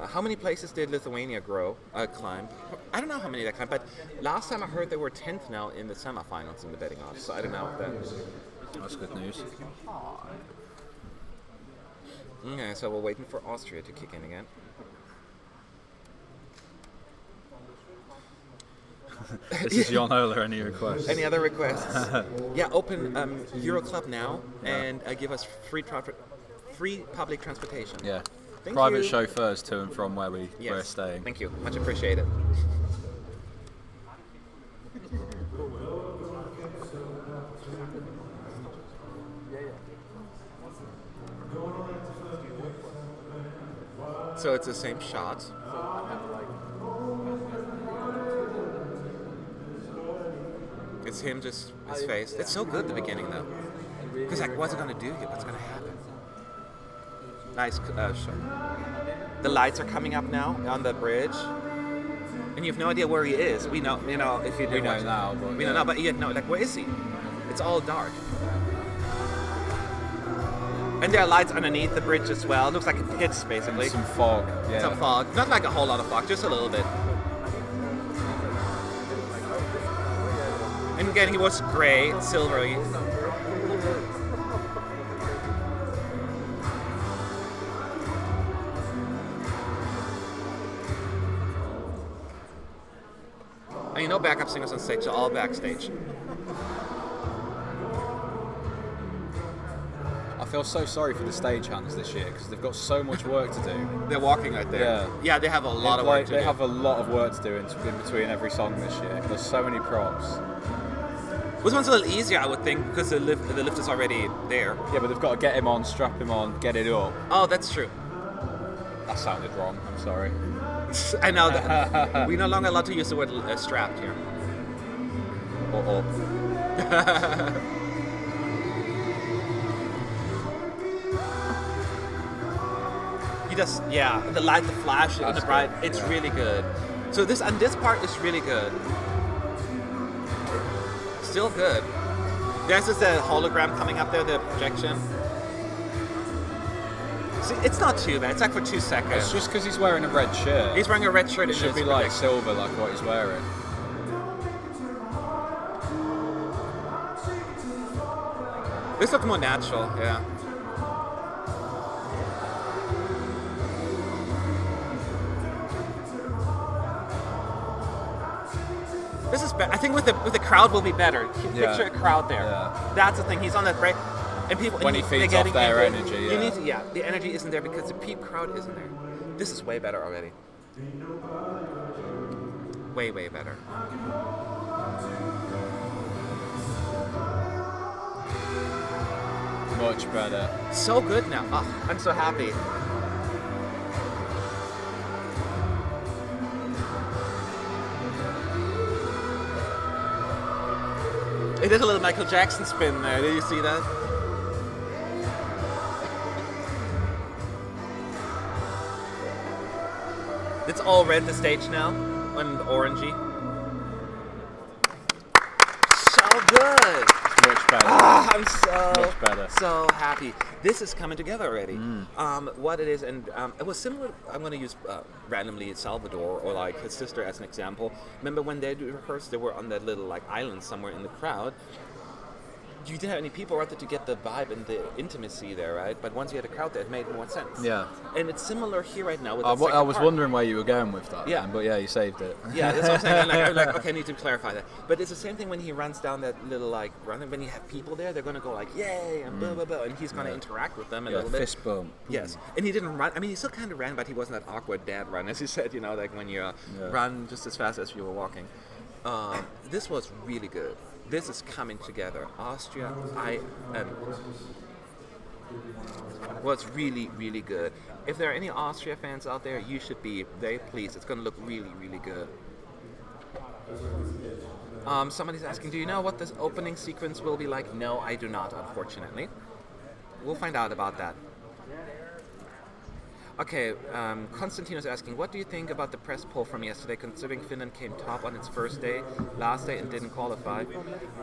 How many places did Lithuania climb? I don't know how many they climbed, but last time I heard they were 10th now in the semifinals in the betting odds, so I don't know if that is. That's good news. Okay, so we're waiting for Austria to kick in again. This is Yianna. Any requests? Any other requests? Yeah, open Euro Club now and give us free public transportation. Yeah. Thank Private you. chauffeurs to and from where we're Yes. staying. Thank you. Much appreciated. So it's the same shot. It's him, just his face. It's so good at the beginning though. Because like, what's it gonna do here? What's gonna happen? Nice shot. The lights are coming up now on the bridge, and you have no idea where he is. We know, if you do We know watch- now, but we know now, but you know, like, where is he? It's all dark. And there are lights underneath the bridge as well. It looks like it hits basically. Some fog. Yeah. Some fog. Not like a whole lot of fog, just a little bit. And again, he was gray, silvery. And you know, backup singers on stage are all backstage. I feel so sorry for the stagehands this year because they've got so much work to do. They're walking right there. Yeah, they have a lot of work to do. They have a lot of work to do in between every song this year. There's so many props. This one's a little easier, I would think, because the lift is already there. Yeah, but they've got to get him on, strap him on, get it up. Oh, that's true. That sounded wrong. I'm sorry. I know that we're no longer allowed to use the word strapped here. Or up. He does, yeah. The light, the flash, and the bright. It's really good. So this part is really good. Still good. There's just a hologram coming up there, the projection. See, it's not too bad. It's like for 2 seconds. It's just because he's wearing a red shirt. He's wearing a red shirt. It should be like silver, like what he's wearing. This looks more natural, yeah. This is better. I think with the crowd will be better. Picture a crowd there. Yeah. That's the thing. He's on that break, and people when he feeds off their energy. Yeah. The energy isn't there because the peep crowd isn't there. This is way better already. Way better. Much better. So good now. Oh, I'm so happy. It did a little Michael Jackson spin there. Did you see that? It's all red, the stage now, and orangey. So good. Much better. I'm so happy. This is coming together already. What it is, and it was similar. I'm going to use randomly Salvador or like his sister as an example. Remember when they rehearsed, they were on that little like island somewhere in the crowd. You didn't have any people right there to get the vibe and the intimacy there, right? But once you had a crowd there, it made more sense. Yeah. And it's similar here right now with I the was wondering where you were going with that. Yeah. But yeah, you saved it. Yeah, that's what I'm saying. I'm like, okay, I need to clarify that. But it's the same thing when he runs down that little like run. When you have people there, they're going to go like, yay, and blah, blah, blah. And he's going to interact with them a little bit. Fist bump. Yes. And he didn't run. I mean, he still kind of ran, but he wasn't that awkward dad run, as you said, you know, like when you run just as fast as you were walking. This was really good. This is coming together. Austria, was really, really good. If there are any Austria fans out there, you should be very pleased. It's going to look really, really good. Somebody's asking, do you know what this opening sequence will be like? No, I do not, unfortunately. We'll find out about that. Okay, Konstantino's asking, what do you think about the press poll from yesterday, considering Finland came top on its first day, last day, and didn't qualify?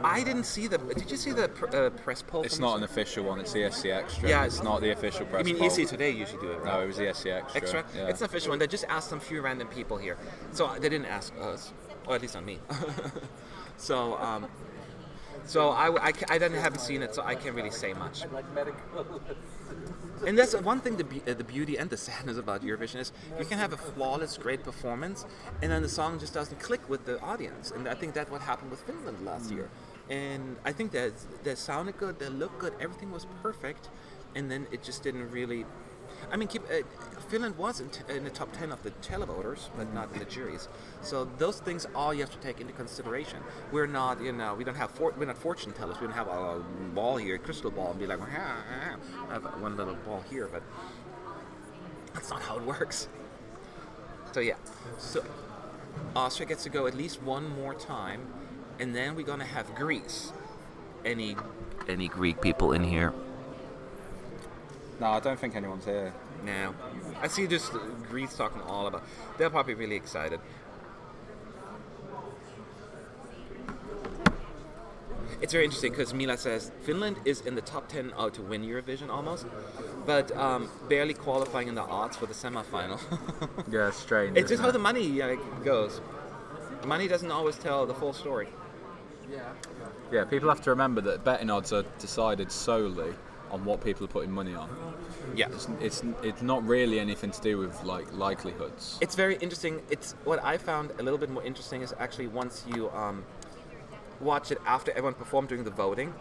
I didn't see the... Did you see the press poll? It's not an official one, it's the SC Extra. Yeah, it's not the official press poll. You mean EC Today usually do it, right? No, it was the SC Extra. Extra? Yeah. It's an official one. They just asked some few random people here. So they didn't ask us, or at least not me. So I haven't seen it, so I can't really say much. And that's one thing, the beauty and the sadness about Eurovision is you can have a flawless, great performance, and then the song just doesn't click with the audience. And I think that's what happened with Finland last year. And I think that they sounded good, they looked good, everything was perfect, and then it just didn't really... I mean, Finland was in the top 10 of the televoters, but not in the juries. So those things all you have to take into consideration. We're not, we're not fortune tellers. We don't have a ball here, a crystal ball, and be like, I have one little ball here, but that's not how it works. So yeah, so Austria gets to go at least one more time, and then we're gonna have Greece. Any Greek people in here? No, I don't think anyone's here. No. I see just Greece talking all about... They're probably really excited. It's very interesting because Mila says Finland is in the top 10 to win Eurovision almost, but barely qualifying in the odds for the semifinal. Yeah, it's strange. It's just how the money goes. Money doesn't always tell the full story. Yeah, people have to remember that betting odds are decided solely on what people are putting money on. Yeah, it's not really anything to do with like likelihoods. It's very interesting. It's what I found a little bit more interesting is actually once you watch it after everyone performed during the voting,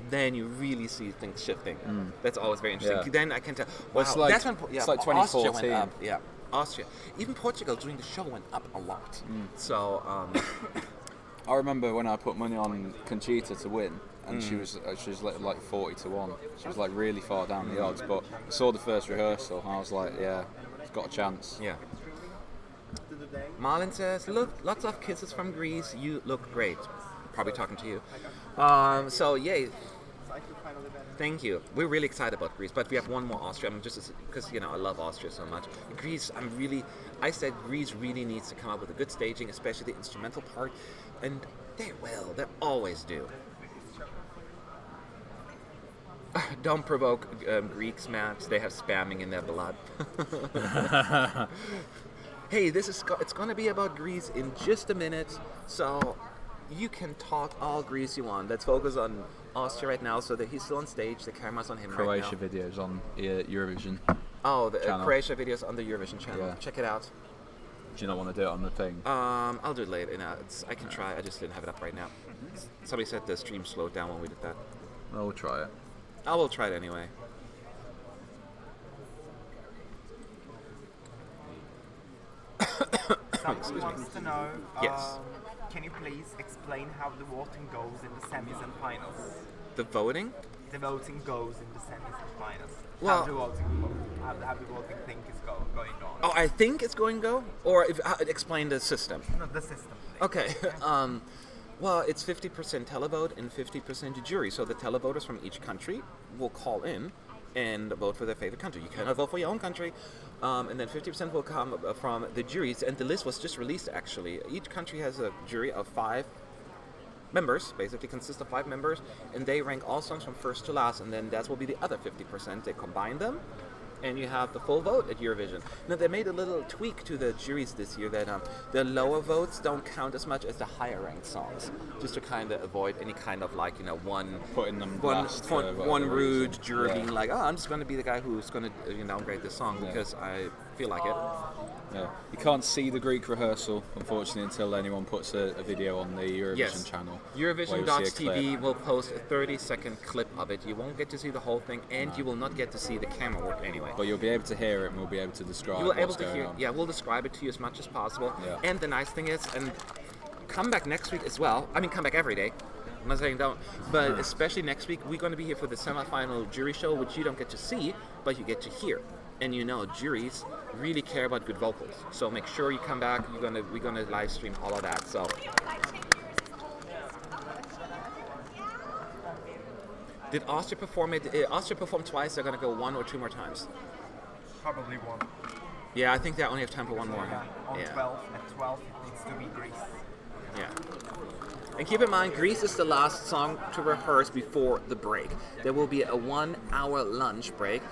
then you really see things shifting. That's always very interesting. Yeah. Then I can tell. Wow, Well, it's like, that's when it's like 2014. Austria went up. Yeah, Austria. Even Portugal during the show went up a lot. So I remember when I put money on Conchita to win, and she was like 40 to 1. She was like really far down the odds, but I saw the first rehearsal and I was like, yeah, it's got a chance. Yeah. Marlon says, look, lots of kisses from Greece. You look great. probably talking to you. So yay. Thank you. We're really excited about Greece, but we have one more Austria. I'm just because I love Austria so much. Greece, I said Greece really needs to come up with a good staging, especially the instrumental part, and they will. They always do. Don't provoke Greeks, Max. They have spamming in their blood. Hey, it's gonna be about Greece in just a minute, so you can talk all Greece you want. Let's focus on Austria right now, so that he's still on stage. The camera's on him Croatia right now. videos on Eurovision. Oh, the channel. Croatia videos on the Eurovision channel. Yeah. Check it out. Do you not want to do it on the thing? I'll do it later. I can try. I just didn't have it up right now. Somebody said the stream slowed down when we did that. Well, we'll try it. I will try it anyway. Someone wants to know, Yes. can you please explain how the voting goes in the semis and finals? The voting? The voting goes in the semis and finals. Well- how the voting thing is going on. Oh, I think it's going to go? Or explain the system? No, the system thing. Okay. Well, it's 50% televote and 50% jury. So the televoters from each country will call in and vote for their favorite country. You cannot vote for your own country. And then 50% will come from the juries. And the list was just released, actually. Each country has a jury of 5 members, basically consists of 5 members. And they rank all songs from first to last. And then that will be the other 50%. They combine them. And you have the full vote at Eurovision. Now, they made a little tweak to the juries this year that the lower votes don't count as much as the higher ranked songs, just to kind of avoid any kind of Putting them last for one whatever rude reason. juror Yeah. being like, oh, I'm just going to be the guy who's going to downgrade this song because I feel like it. Yeah. You can't see the Greek rehearsal, unfortunately, until anyone puts a video on the Eurovision Yes. channel. where you'll see a Eurovision.tv clip. will post a 30-second clip of it. You won't get to see the whole thing, and you will not get to see the camera work anyway. But you'll be able to hear it, and we'll be able to describe You will able what's to going hear. on. Yeah, we'll describe it to you as much as possible. Yeah. And the nice thing is, and come back next week as well. I mean, come back every day. I'm not saying don't, but especially next week, we're going to be here for the semifinal jury show, which you don't get to see, but you get to hear. And juries really care about good vocals. So make sure you come back. We're gonna live stream all of that. So. Did Austria perform it? Austria performed twice. They're gonna go 1 or 2 more times. Probably one. Yeah, I think they only have time for one more. On Yeah. 12, at 12 it needs to be Greece. Yeah. And keep in mind, Greece is the last song to rehearse before the break. There will be a 1-hour lunch break.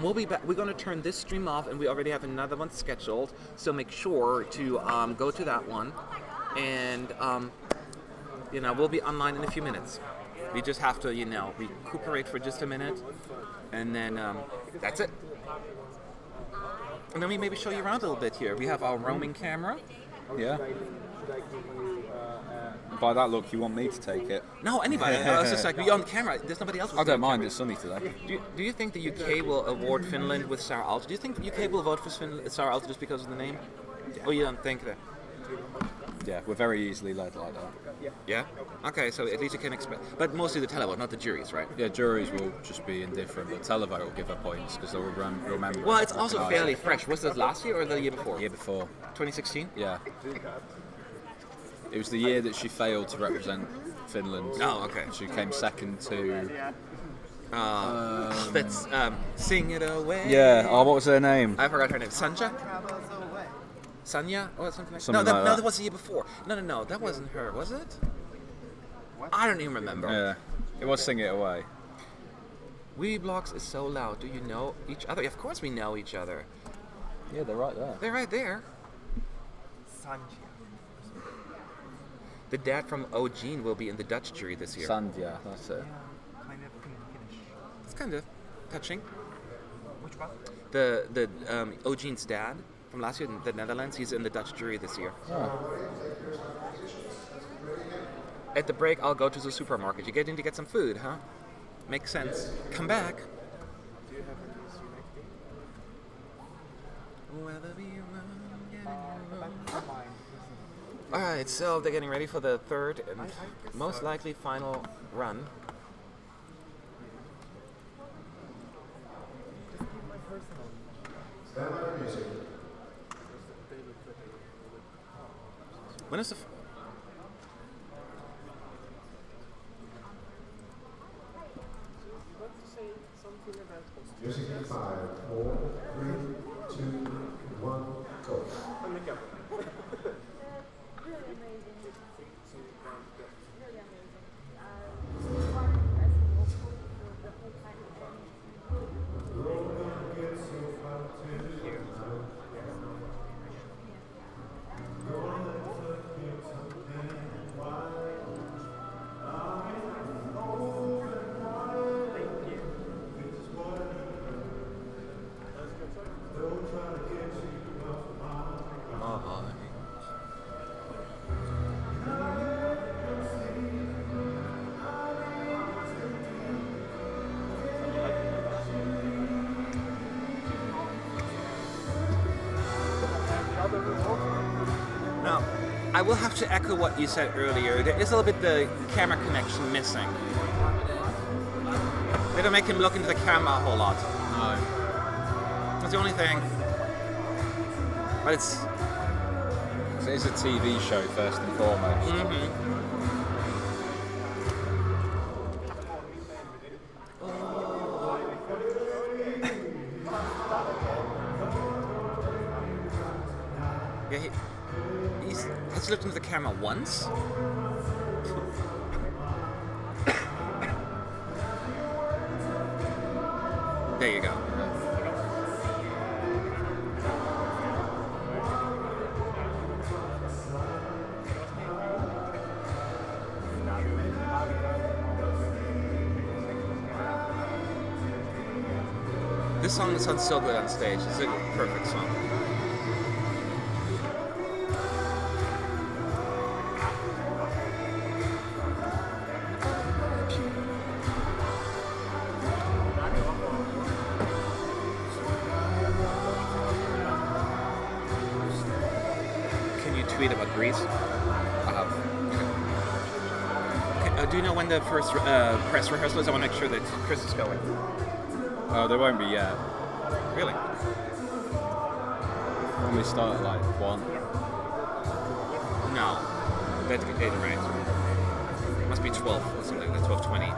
We'll be back. We're going to turn this stream off, and we already have another one scheduled. So make sure to go to that one, and we'll be online in a few minutes. We just have to, recuperate for just a minute, and then that's it. And then we maybe show you around a little bit here. We have our roaming camera. Yeah. By that look, you want me to take it? No, anybody. I was just like, we're on camera. There's nobody else. I don't mind. It's sunny today. Do you think the UK will award Finland with Sara Alto? Do you think the UK will vote for Sara Alto just because of the name? Yeah. Or you don't think that? Yeah, we're very easily led like that. Yeah? Okay, so at least you can expect. But mostly the televote, not the juries, right? Yeah, juries will just be indifferent, but televote will give her points because they'll remember. Well, it's also fairly fresh. Was this last year or the year before? Year before. 2016? Yeah. It was the year that she failed to represent Finland. Oh, okay. She came second to... Let's sing it away. Yeah, what was her name? I forgot her name. Sanja? Sanya? Or something like that? No, Something like that. that was the year before. No, that wasn't her, was it? What? I don't even remember. Yeah, it was Sing It Away. Weeblogs is so loud. Do you know each other? Of course we know each other. Yeah, they're right there. They're right there. Sanji. The dad from Eugene will be in the Dutch jury this year. Sandhya, that's it. Kind of Finnish. It's kind of touching. Which one? The Eugene's dad from last year in the Netherlands, he's in the Dutch jury this year. Oh. At the break, I'll go to the supermarket. You get in to get some food, huh? Makes sense. Come back. Do you have any issue next week? Alright, so they're getting ready for the third and most likely final run. When is the 5, 4, 3, 2, 1, go. Now, I will have to echo what you said earlier. There is a little bit the camera connection missing. They don't make him look into the camera a whole lot. No. That's the only thing. But it's a TV show first and foremost. Yeah, has looked into the camera once. There you go. This song sounds so good on stage. It's a perfect song. Tweet about Greece? I have. Okay, do you know when the first press rehearsal is? I want to make sure that Chris is going. Oh, there won't be yet. Really? When we start at like 1. No. That's good data, right? Must be 12 or something like that, 12:20.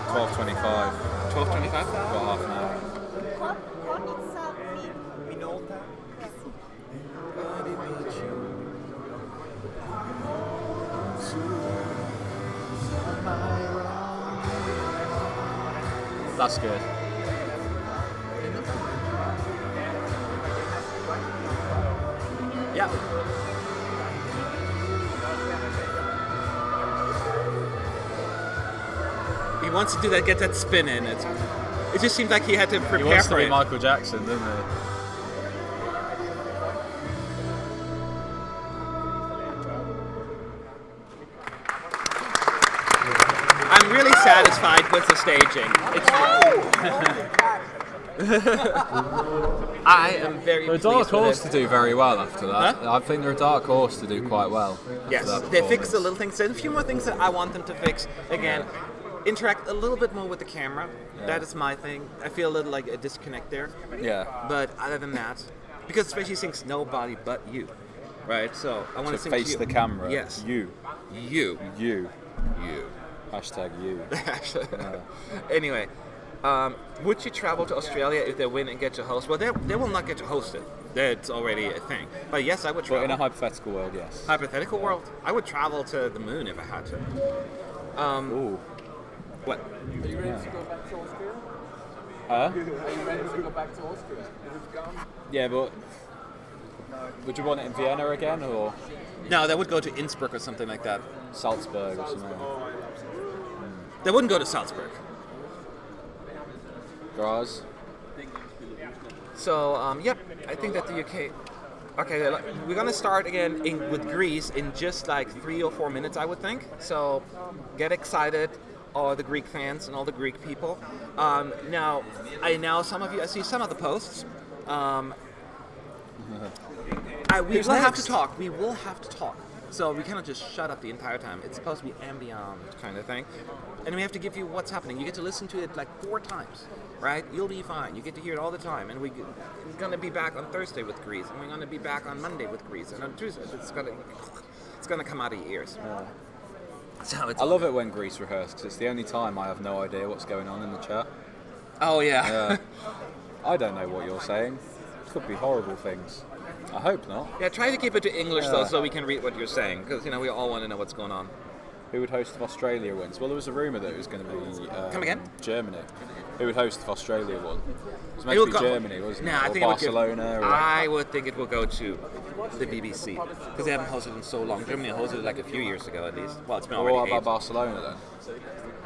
$12.25. 12:25? About half an hour. Minolta. That's good. Yeah. He wants to do that, get that spin in. It just seemed like he had to prepare He wants for to be it. Michael Jackson, doesn't he? I'm really satisfied with the staging. I am very They're a pleased dark with horse it. to do very well after that. Huh? I think they're a dark horse to do quite well. Yes, after that they fixed the performance. little things. There's a few more things that I want them to fix. Again, interact a little bit more with the camera. Yeah. That is my thing. I feel a little like a disconnect there. Yeah. But other than that, because especially since nobody but you, right? So I want To to sing face to you. the camera. Yes. You. You. You. You. Hashtag you. Anyway, would you travel to Australia if they win and get to host? Well, they will not get to host it. That's already a thing. But yes, I would But travel. in a hypothetical world, yes. hypothetical world, I would travel to the moon if I had to. Ooh. What? Are you ready to go back to Austria? Huh? Are you ready to go back to Austria? Is it gone? Yeah, but would you want it in Vienna again or No, they would go to Innsbruck or something like that. Salzburg or something? They wouldn't go to Salzburg. Graz? So, yep, I think that the UK... Okay, we're going to start again with Greece in just like 3 or 4 minutes, I would think. So, get excited, all the Greek fans and all the Greek people. Now, I see some of the posts. We will have to talk. We will have to talk. So we cannot just shut up the entire time. It's supposed to be ambient kind of thing. And we have to give you what's happening. You get to listen to it like 4 times, right? You'll be fine. You get to hear it all the time. And we're going to be back on Thursday with Greece. And we're going to be back on Monday with Greece. And on Tuesday, it's going to come out of your ears. So it's I love it when Greece rehearse because it's the only time I have no idea what's going on in the chat. Oh yeah. I don't know what you're saying. Could be horrible things. I hope not. Yeah, try to keep it to English though, so we can read what you're saying, because we all want to know what's going on. Who would host if Australia wins? Well, there was a rumour that it was going to be Come again? Germany. Who would host if Australia won? It was meant to be Germany, wasn't it? I or think Barcelona. I would think it will go to the BBC, because they haven't hosted in so long. Germany hosted it like a few years ago at least. Well, it's been already What about 8. Barcelona then?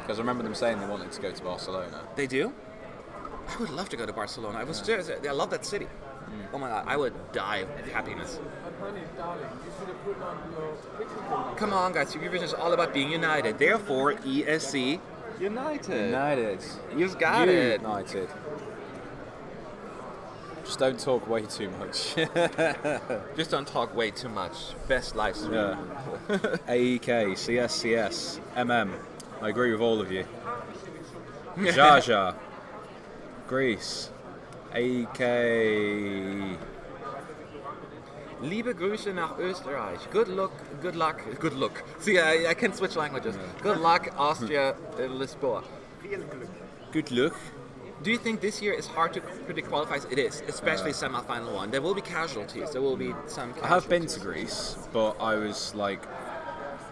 Because I remember them saying they wanted to go to Barcelona. They do? I would love to go to Barcelona. I love that city. Oh my god, I would die of happiness. Come on, guys, Eurovision is all about being united. Therefore, ESC, United. You've got it. United. Just don't talk way too much. Just don't talk way too much. Best live stream. Yeah. AEK, CSCS, MM. I agree with all of you. Jaja. Greece. AEK. Liebe Grüße nach Österreich. Good luck. See, I can switch languages. Good luck, Austria, Lisboa. Good luck. Do you think this year is hard to predict qualifiers? It is, especially semi-final one. There will be casualties. There will be some casualties. I have been to Greece, but I was like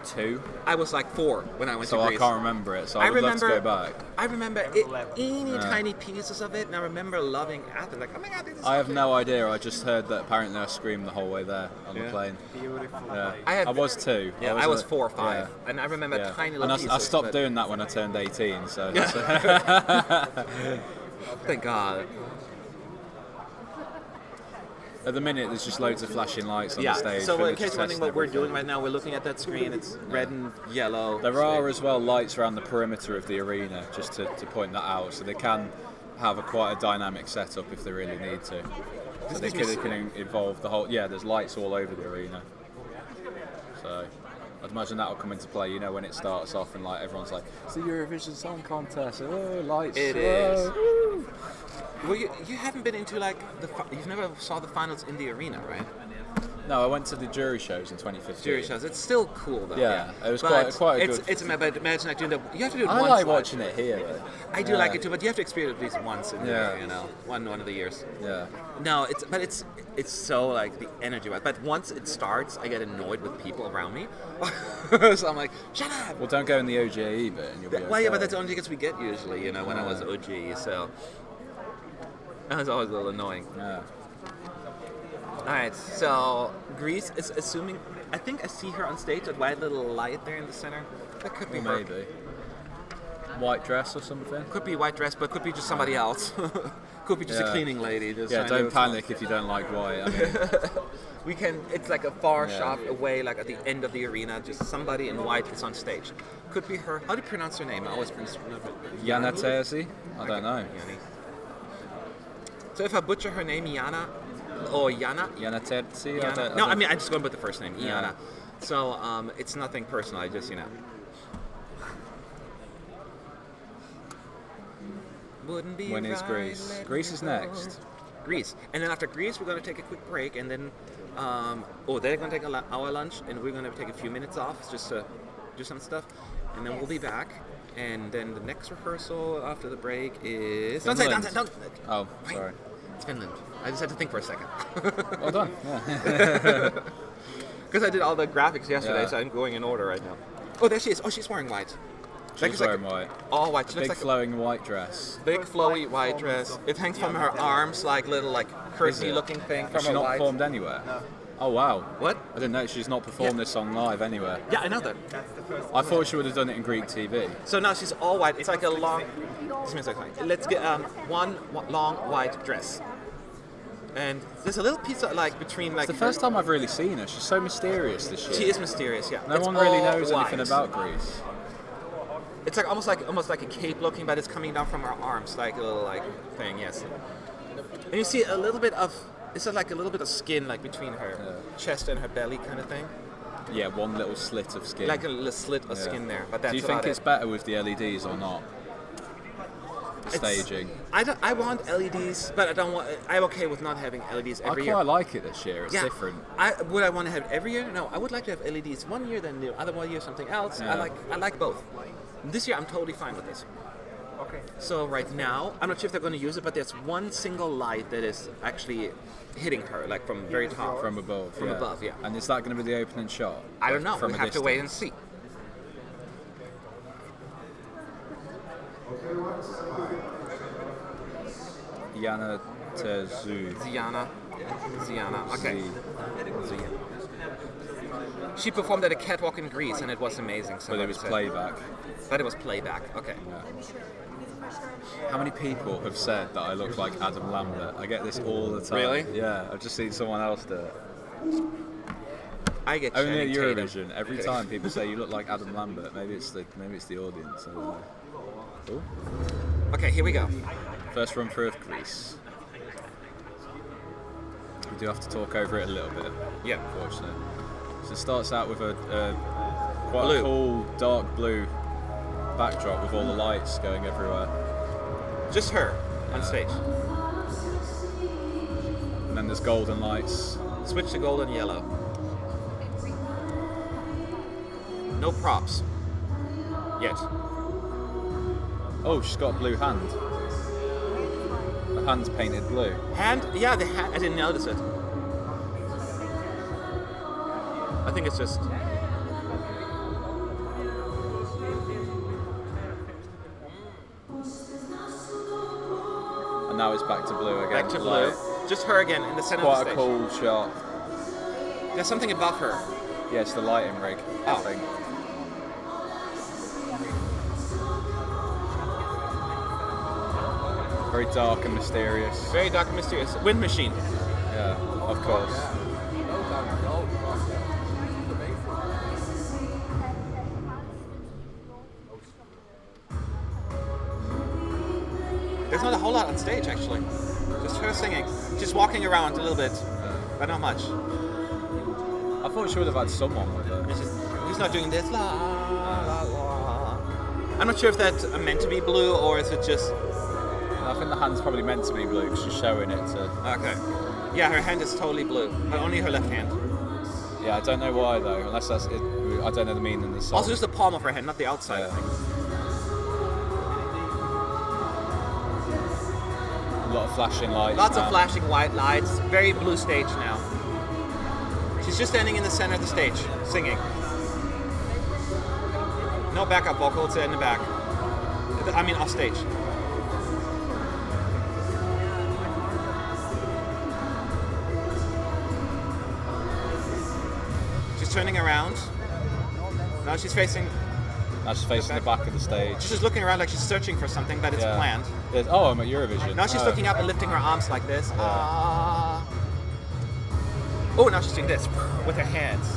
2. I was like 4 when I went to So Greece. I can't remember it, so I would love to go back. I remember tiny pieces of it, and I remember loving Athens. Like, oh my god, this is I have no idea. I just heard that apparently I screamed the whole way there on the plane. Beautiful. Yeah. I was 2. Yeah, I was 4 or 5, and I remember tiny little and pieces. I stopped doing that when I turned 18. So. Thank God. At the minute, there's just loads of flashing lights on the stage. So in village case you're wondering tests what and we're everything. doing right now, we're looking at that screen. It's red and yellow. There are as well lights around the perimeter of the arena, just to point that out, so they can have quite a dynamic setup if they really need to. So they can involve the whole. Yeah, there's lights all over the arena. So I'd imagine that'll come into play. When it starts off and like everyone's like, it's the Eurovision Song Contest. Oh, lights. It is. Well, you haven't been into you've never saw the finals in the arena, right? No, I went to the jury shows in 2015. Jury shows. It's still cool though. Yeah, it was quite a good. But imagine like doing that. You have to do it I once. like watching it here. Though. I do like it too, but you have to experience it at least once in one of the years. Yeah. No, it's so like the energy. But once it starts, I get annoyed with people around me. So I'm like, shut up. Well, don't go in the OGE bit, and you'll be okay. Well, yeah, but that's the only tickets we get usually. When I was OGE, so that was always a little annoying. Yeah. Alright, so Greece is assuming. I think I see her on stage, that white little light there in the center. That could be her. Maybe. White dress or something? Could be white dress, but could be just somebody else. Could be just a cleaning lady. Just don't panic if you don't like white. I mean, we can. It's like a far shot away, like at the end of the arena. Just somebody in white is on stage. Could be her. How do you pronounce her name? I always pronounce it. Yianna Terzi? I don't know. So if I butcher her name, Yianna. Or Yianna? Yianna Terzi? I mean, I just going with the first name, Yianna. So it's nothing personal. I just, Wouldn't be When is right, Greece? Greece is next. Greece. And then after Greece, we're going to take a quick break, and then, they're going to take our lunch, and we're going to take a few minutes off just to do some stuff, and then we'll be back. And then the next rehearsal after the break is... Finland. Don't. Oh, sorry. It's Finland. I just had to think for a second. Well done. Yeah. Because I did all the graphics yesterday, Yeah. so I'm going in order right now. Oh, there she is. Oh, she's wearing white. She's wearing white. All white. She Big looks like flowing white dress. a big flowy white dress. It hangs from her arms like little curtsy looking thing from Has she her not white. performed anywhere? No. Oh, wow. What? I didn't know she's not performed this song live anywhere. Yeah, I know that. I thought she would have done it in Greek TV. So now she's all white. It's like a long... Just a second. Let's get one long white dress. And there's a little piece of between It's the first time I've really seen her. She's so mysterious this year. She is mysterious, yeah. No one really knows anything about Greece. It's like almost like a cape looking, but it's coming down from her arms, like a little thing. Yes. And you see a little bit of like a little bit of skin between her chest and her belly, kind of thing. Yeah, one little slit of skin. Like a little slit of skin there. But that's Do you think it's better with the LEDs or not? staging. I want LEDs, but I don't want. I'm okay with not having LEDs every year. I quite like it this year. It's different. Would I want to have it every year? No, I would like to have LEDs one year, then the other one year something else. Yeah. I like both. This year I'm totally fine with this. Okay. So right now, I'm not sure if they're going to use it, but there's one single light that is actually hitting her, like from very top. From above. From above, yeah. And is that going to be the opening shot? I don't know. From We a have to wait and distance? see. Yianna Terzi. Yianna. Okay. She performed at a catwalk in Greece, and it was amazing. So But it was playback. But it was playback. Okay. How many people have said that I look like Adam Lambert? I get this all the time. Really? Yeah, I've just seen someone else do it. I get Only at Channing Tatum. Eurovision. Every time people say you look like Adam Lambert. Maybe it's the audience. I don't know. Cool. Okay, here we go. First run through of Greece. We do have to talk over it a little bit. Yeah. Unfortunately. So it starts out with a quite Blue. a cool dark blue backdrop with all the lights going everywhere. Just her on stage. And then there's golden lights. Switch to gold and yellow. No props. Yet. Oh, she's got a blue hand. The hand's painted blue. Hand? Yeah, the hand. I didn't notice it. I think it's just. And now it's back to blue again. Back to blue. Light. Just her again in the center Quite of the a stage. cool shot. There's something above her. Yeah, it's the lighting rig. I Oh. think. Very dark and mysterious. Very dark and mysterious. Wind machine. Yeah, of course. There's not a whole lot on stage actually. Just her singing. She's walking around a little bit, but not much. I thought she would have had someone with her. He's not doing this. La, la, la. I'm not sure if that's meant to be blue or is it just. I think the hand's probably meant to be blue because she's showing it to. Okay. Yeah, her hand is totally blue, but only her left hand. Yeah, I don't know why though, unless that's it. I don't know the meaning of the song. Also, just the palm of her hand, not the outside. I Yeah. think. A lot of flashing lights. Lots now. of flashing white lights. Very blue stage now. She's just standing in the center of the stage, singing. No backup vocals in the back. I mean, off stage. She's turning around. Now she's facing. Now she's facing the back of the stage. She's just looking around like she's searching for something, but it's Yeah. planned. Oh, I'm at Eurovision. Now she's Oh. looking up and lifting her arms like this. Oh, now she's doing this with her hands.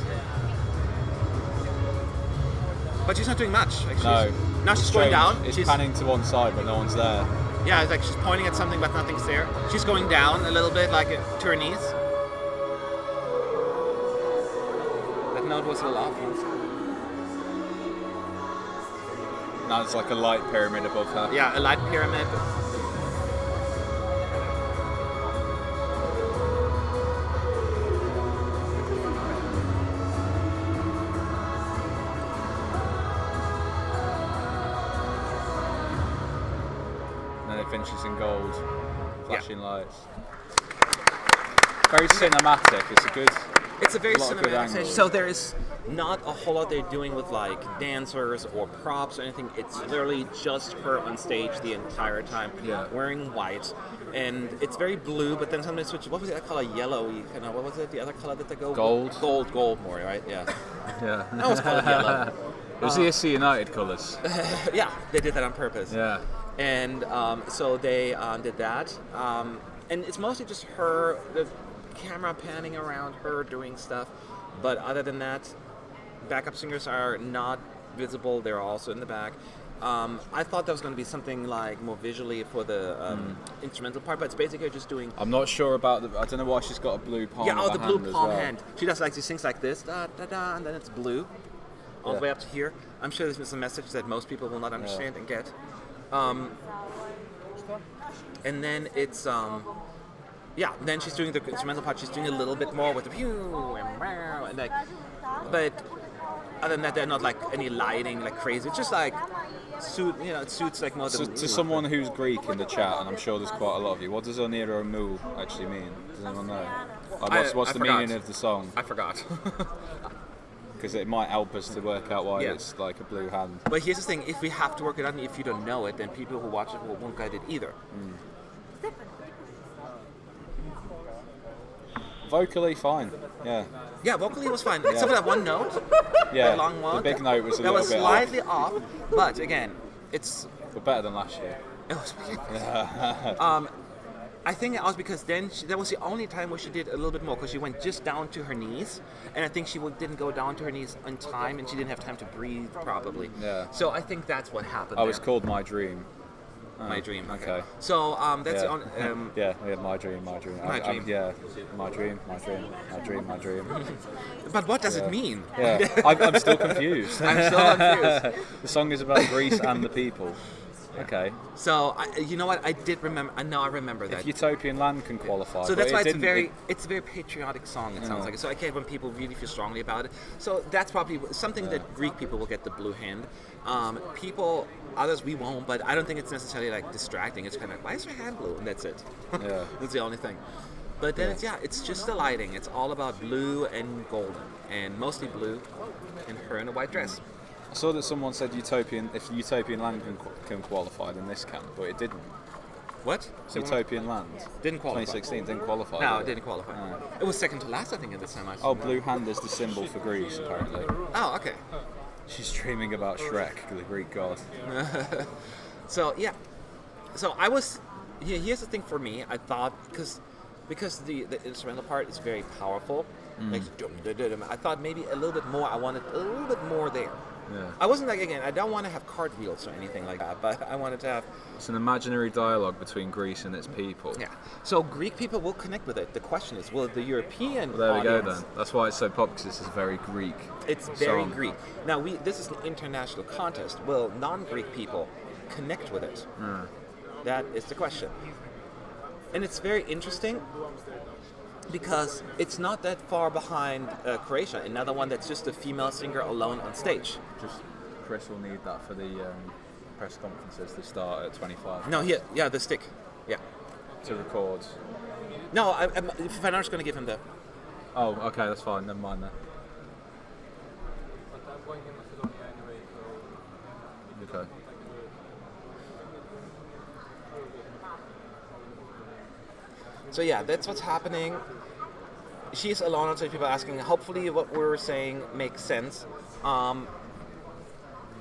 But she's not doing much. Like No. Now she's Strange. going down. It's She's, panning to one side, but no one's there. yeah, it's like she's pointing at something, but nothing's there. She's going down a little bit, like to her knees. That note was a little off. Now it's like a light pyramid above her. Yeah, a light pyramid. And then it finishes in gold, flashing lights. Very cinematic. It's a good. It's a very lot of good cinematic stage. angles. So there is not a whole lot they're doing with like dancers or props or anything. It's literally just her on stage the entire time, Yeah. wearing white, and it's very blue. But then sometimes switch. What was the other color? Yellowy. Kind of. What was it? The other color that they go. Gold. Gold more, right? Yeah. Yeah. I always call it yellow. It was the AC United colours. Yeah, they did that on purpose. Yeah. And so they did that, and it's mostly just her, the camera panning around her doing stuff. But other than that, backup singers are not visible. They're also in the back. I thought that was going to be something like more visually for the instrumental part, but it's basically just doing. I'm not sure about the. I don't know why she's got a blue palm. Yeah, of the her blue hand as palm well. hand. She does like she sings like this, da da da, and then it's blue, all the way up to here. I'm sure this is a message that most people will not understand and get. And then it's yeah. Then she's doing the instrumental part. She's doing a little bit more with the pew and like, but other than that, they're not like any lighting like crazy. It's just like it suits like more. So to someone who's Greek in the chat, and I'm sure there's quite a lot of you, what does Oniro mu actually mean? Does anyone know? Like, what's the meaning of the song? I forgot. Because it might help us to work out why it's like a blue hand. But here's the thing: if we have to work it out, and if you don't know it, then people who watch it won't get it either. Vocally, fine. Yeah. Yeah, vocally it was fine. Except for that one note. Yeah. The long one. The big note was a that little was bit slightly off. But again, it's. But better than last year. It was. I think it was because then that was the only time where she did a little bit more because she went just down to her knees, and I think she didn't go down to her knees on time, and she didn't have time to breathe probably. Yeah. So I think that's what happened. Oh, it's called My Dream. My Dream. Okay. So that's on. Yeah, My Dream. My Dream. My Dream. My Dream. But what does it mean? Yeah, I'm still confused. I'm still confused. The song is about Greece and the people. Okay. So you know what? I did remember. I remember that. If Utopian Land can qualify. So that's why it's a very patriotic song. It sounds like. So okay, when people really feel strongly about it. So that's probably something that Greek people will get the blue hand. Others we won't. But I don't think it's necessarily like distracting. It's kind of like, why is her hand blue? And that's it. Yeah. That's the only thing. But then it's just the lighting. It's all about blue and golden, and mostly blue, and her in a white dress. I saw that someone said Utopian Land can qualify, then this can, but it didn't. What? Utopian Land. Didn't qualify. 2016 didn't qualify. No, it didn't qualify. It was second to last, I think, at this time. Oh, blue hand is the symbol for Greece, apparently. Oh, okay. She's dreaming about Shrek, the Greek god. So, yeah. So I was... Here's the thing for me. I thought, because the instrumental part is very powerful, like, I thought maybe a little bit more. I wanted a little bit more there. Yeah. I wasn't like, again, I don't want to have cartwheels or anything like that, but I wanted to have... It's an imaginary dialogue between Greece and its people. Yeah. So Greek people will connect with it. The question is, will the European There we go audience... then. That's why it's so popular, because this is very Greek. It's very song. Greek. Now, this is an international contest. Will non-Greek people connect with it? That is the question. And it's very interesting because it's not that far behind Croatia, another one that's just a female singer alone on stage. Just Chris will need that for the press conferences that start at 25. No, the stick. Yeah. To record. No, Fanar's going to give him the... Oh, okay, that's fine. Never mind then. But I'm going in Macedonia anyway, so... Okay. So yeah, that's what's happening. She's alone on stage. People are asking. Hopefully, what we're saying makes sense.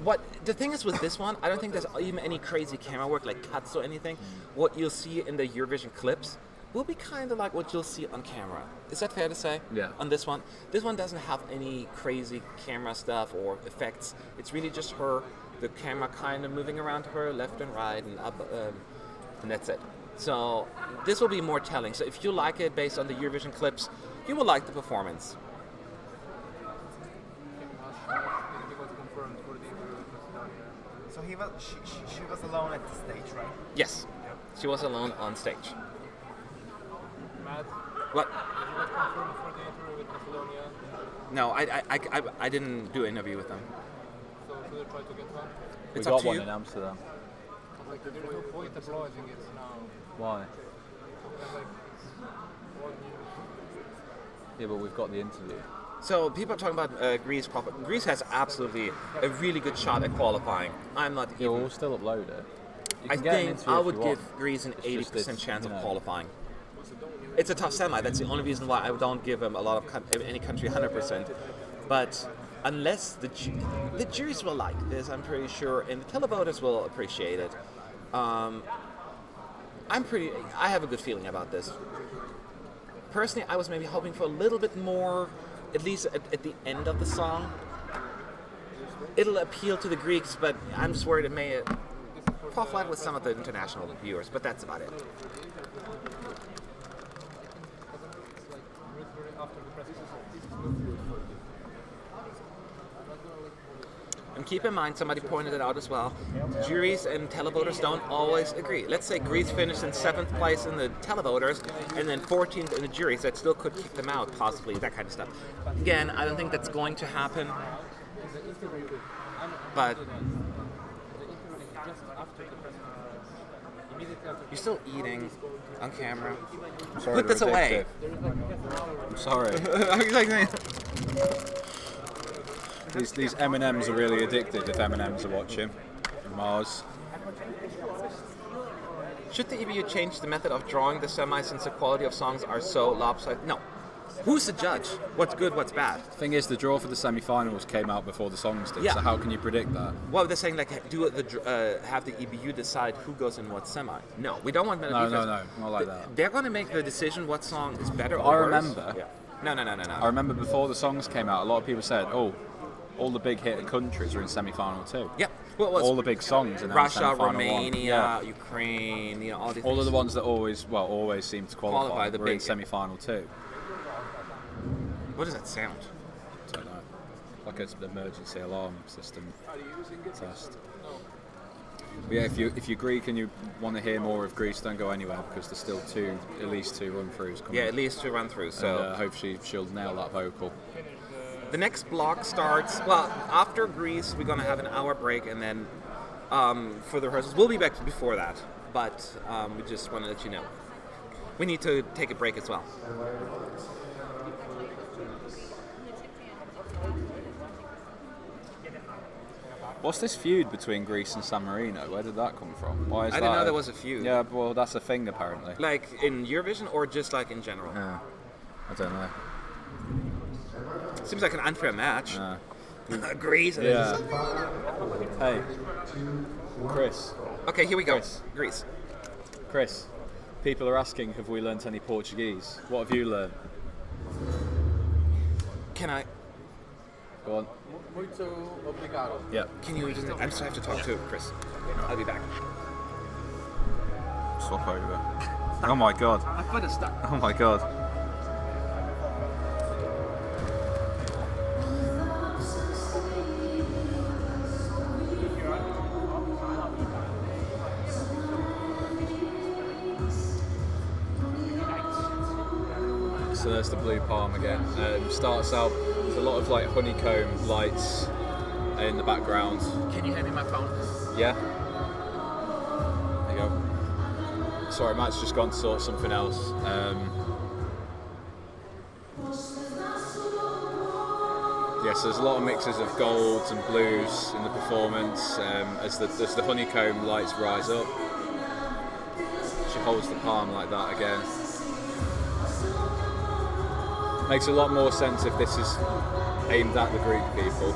What the thing is with this one, I don't think there's even any crazy camera work like cuts or anything. What you'll see in the Eurovision clips will be kind of like what you'll see on camera. Is that fair to say? Yeah. On this one doesn't have any crazy camera stuff or effects. It's really just her, the camera kind of moving around her left and right and up, and that's it. So this will be more telling. So if you like it based on the Eurovision clips, you will like the performance. So she was alone at the stage, right? Yes, she was alone on stage. Matt, What? did you get confirmed for the interview with Macedonia? No, I didn't do an interview with them. So should I try to get one? We It's got up to one you. in Amsterdam. Like, there's no point applauding it now. Why? Like, it's one news. Yeah, but we've got the interview. So people are talking about Greece. Greece has absolutely a really good shot at qualifying. I'm not Yeah, even. we'll still upload it. You I can get an think interview I if would you give want. Greece an It's just 80% it's, chance you of know. qualifying. It's a tough semi. That's the only reason why I don't give them a lot of any country 100%. But unless the juries will like this, I'm pretty sure, and the televoters will appreciate it. I have a good feeling about this. Personally, I was maybe hoping for a little bit more, at least at the end of the song. It'll appeal to the Greeks, but I'm just worried it may fall flat with some of the international viewers, but that's about it. And keep in mind, somebody pointed it out as well, juries and televoters don't always agree. Let's say Greece finished in 7th place in the televoters and then 14th in the juries. That still could kick them out, possibly, that kind of stuff. Again, I don't think that's going to happen. But you're still eating on camera. I'm sorry, put this away. I'm sorry. These M&Ms are really addictive if M&Ms are watching. Mars. Should the EBU change the method of drawing the semis since the quality of songs are so lopsided? No. Who's the judge? What's good, what's bad? The thing is, the draw for the semi-finals came out before the songs did, Yeah. so how can you predict that? Well, they're saying, like, have the EBU decide who goes in what semi. No, we don't want them to No, not like that. They're going to make the decision what song is better or I worse. remember. Yeah. No. I remember before the songs came out, a lot of people said, "Oh, all the big hit countries are in semi-final too." Yeah. Well, all the big songs in Russia, semi-final Romania, Ukraine, all these. All of the ones that always seem to qualify the were big in semi-final too. What does that sound? I don't know. Like an emergency alarm system test. But yeah, if you're Greek and you want to hear more of Greece, don't go anywhere because there's still at least two run-throughs coming. Yeah, at least 2 run-throughs. So and, hopefully she'll nail that vocal. The next block starts, well, after Greece, we're going to have an hour break, and then for the rehearsals, we'll be back before that, but we just want to let you know. We need to take a break as well. What's this feud between Greece and San Marino? Where did that come from? Why is I didn't know there was a feud. Yeah, well, that's a thing apparently. Like in Eurovision or just like in general? Yeah, I don't know. Seems like an unfair match. Greece. Yeah. Hey, Chris. Okay, here we go. Greece. Chris, people are asking, have we learnt any Portuguese? What have you learned? Can I? Go on. Muito obrigado. Yeah. Can you just? I just have to talk to Chris. I'll be back. Swap over. Oh my god. My foot is stuck. Oh my god. So there's the blue palm again. Starts out with a lot of like honeycomb lights in the background. Can you hand me my phone? Yeah. There you go. Sorry, Matt's just gone to sort something else. Yes, there's a lot of mixes of golds and blues in the performance as the honeycomb lights rise up. She holds the palm like that again. Makes a lot more sense if this is aimed at the Greek people.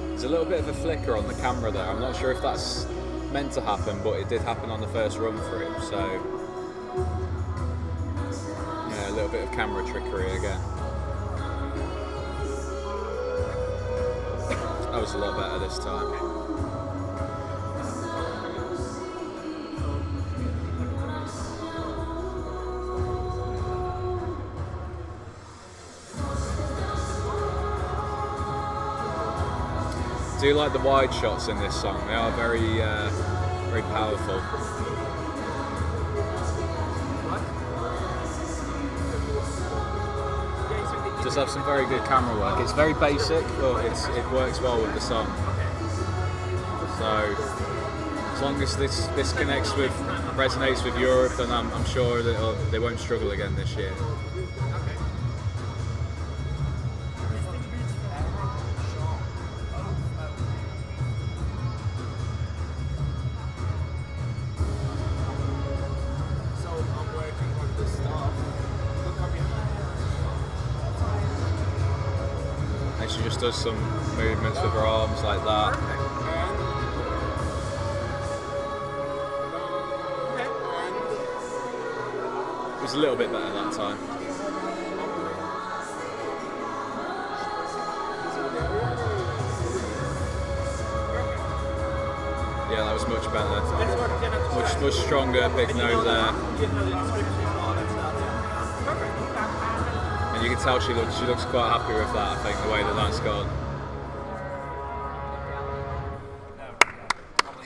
There's a little bit of a flicker on the camera there. I'm not sure if that's meant to happen, but it did happen on the first run through, so yeah, a little bit of camera trickery again. That was a lot better this time. I do like the wide shots in this song. They are very, very powerful. Does have some very good camera work. It's very basic, but it works well with the song. So as long as this resonates with Europe, then I'm sure that they won't struggle again this year. She just does some movements with her arms like that. It was a little bit better that time. Yeah, that was much better. Much stronger, big nose there. And you can tell she looks quite happy with that, I think, the way that's gone.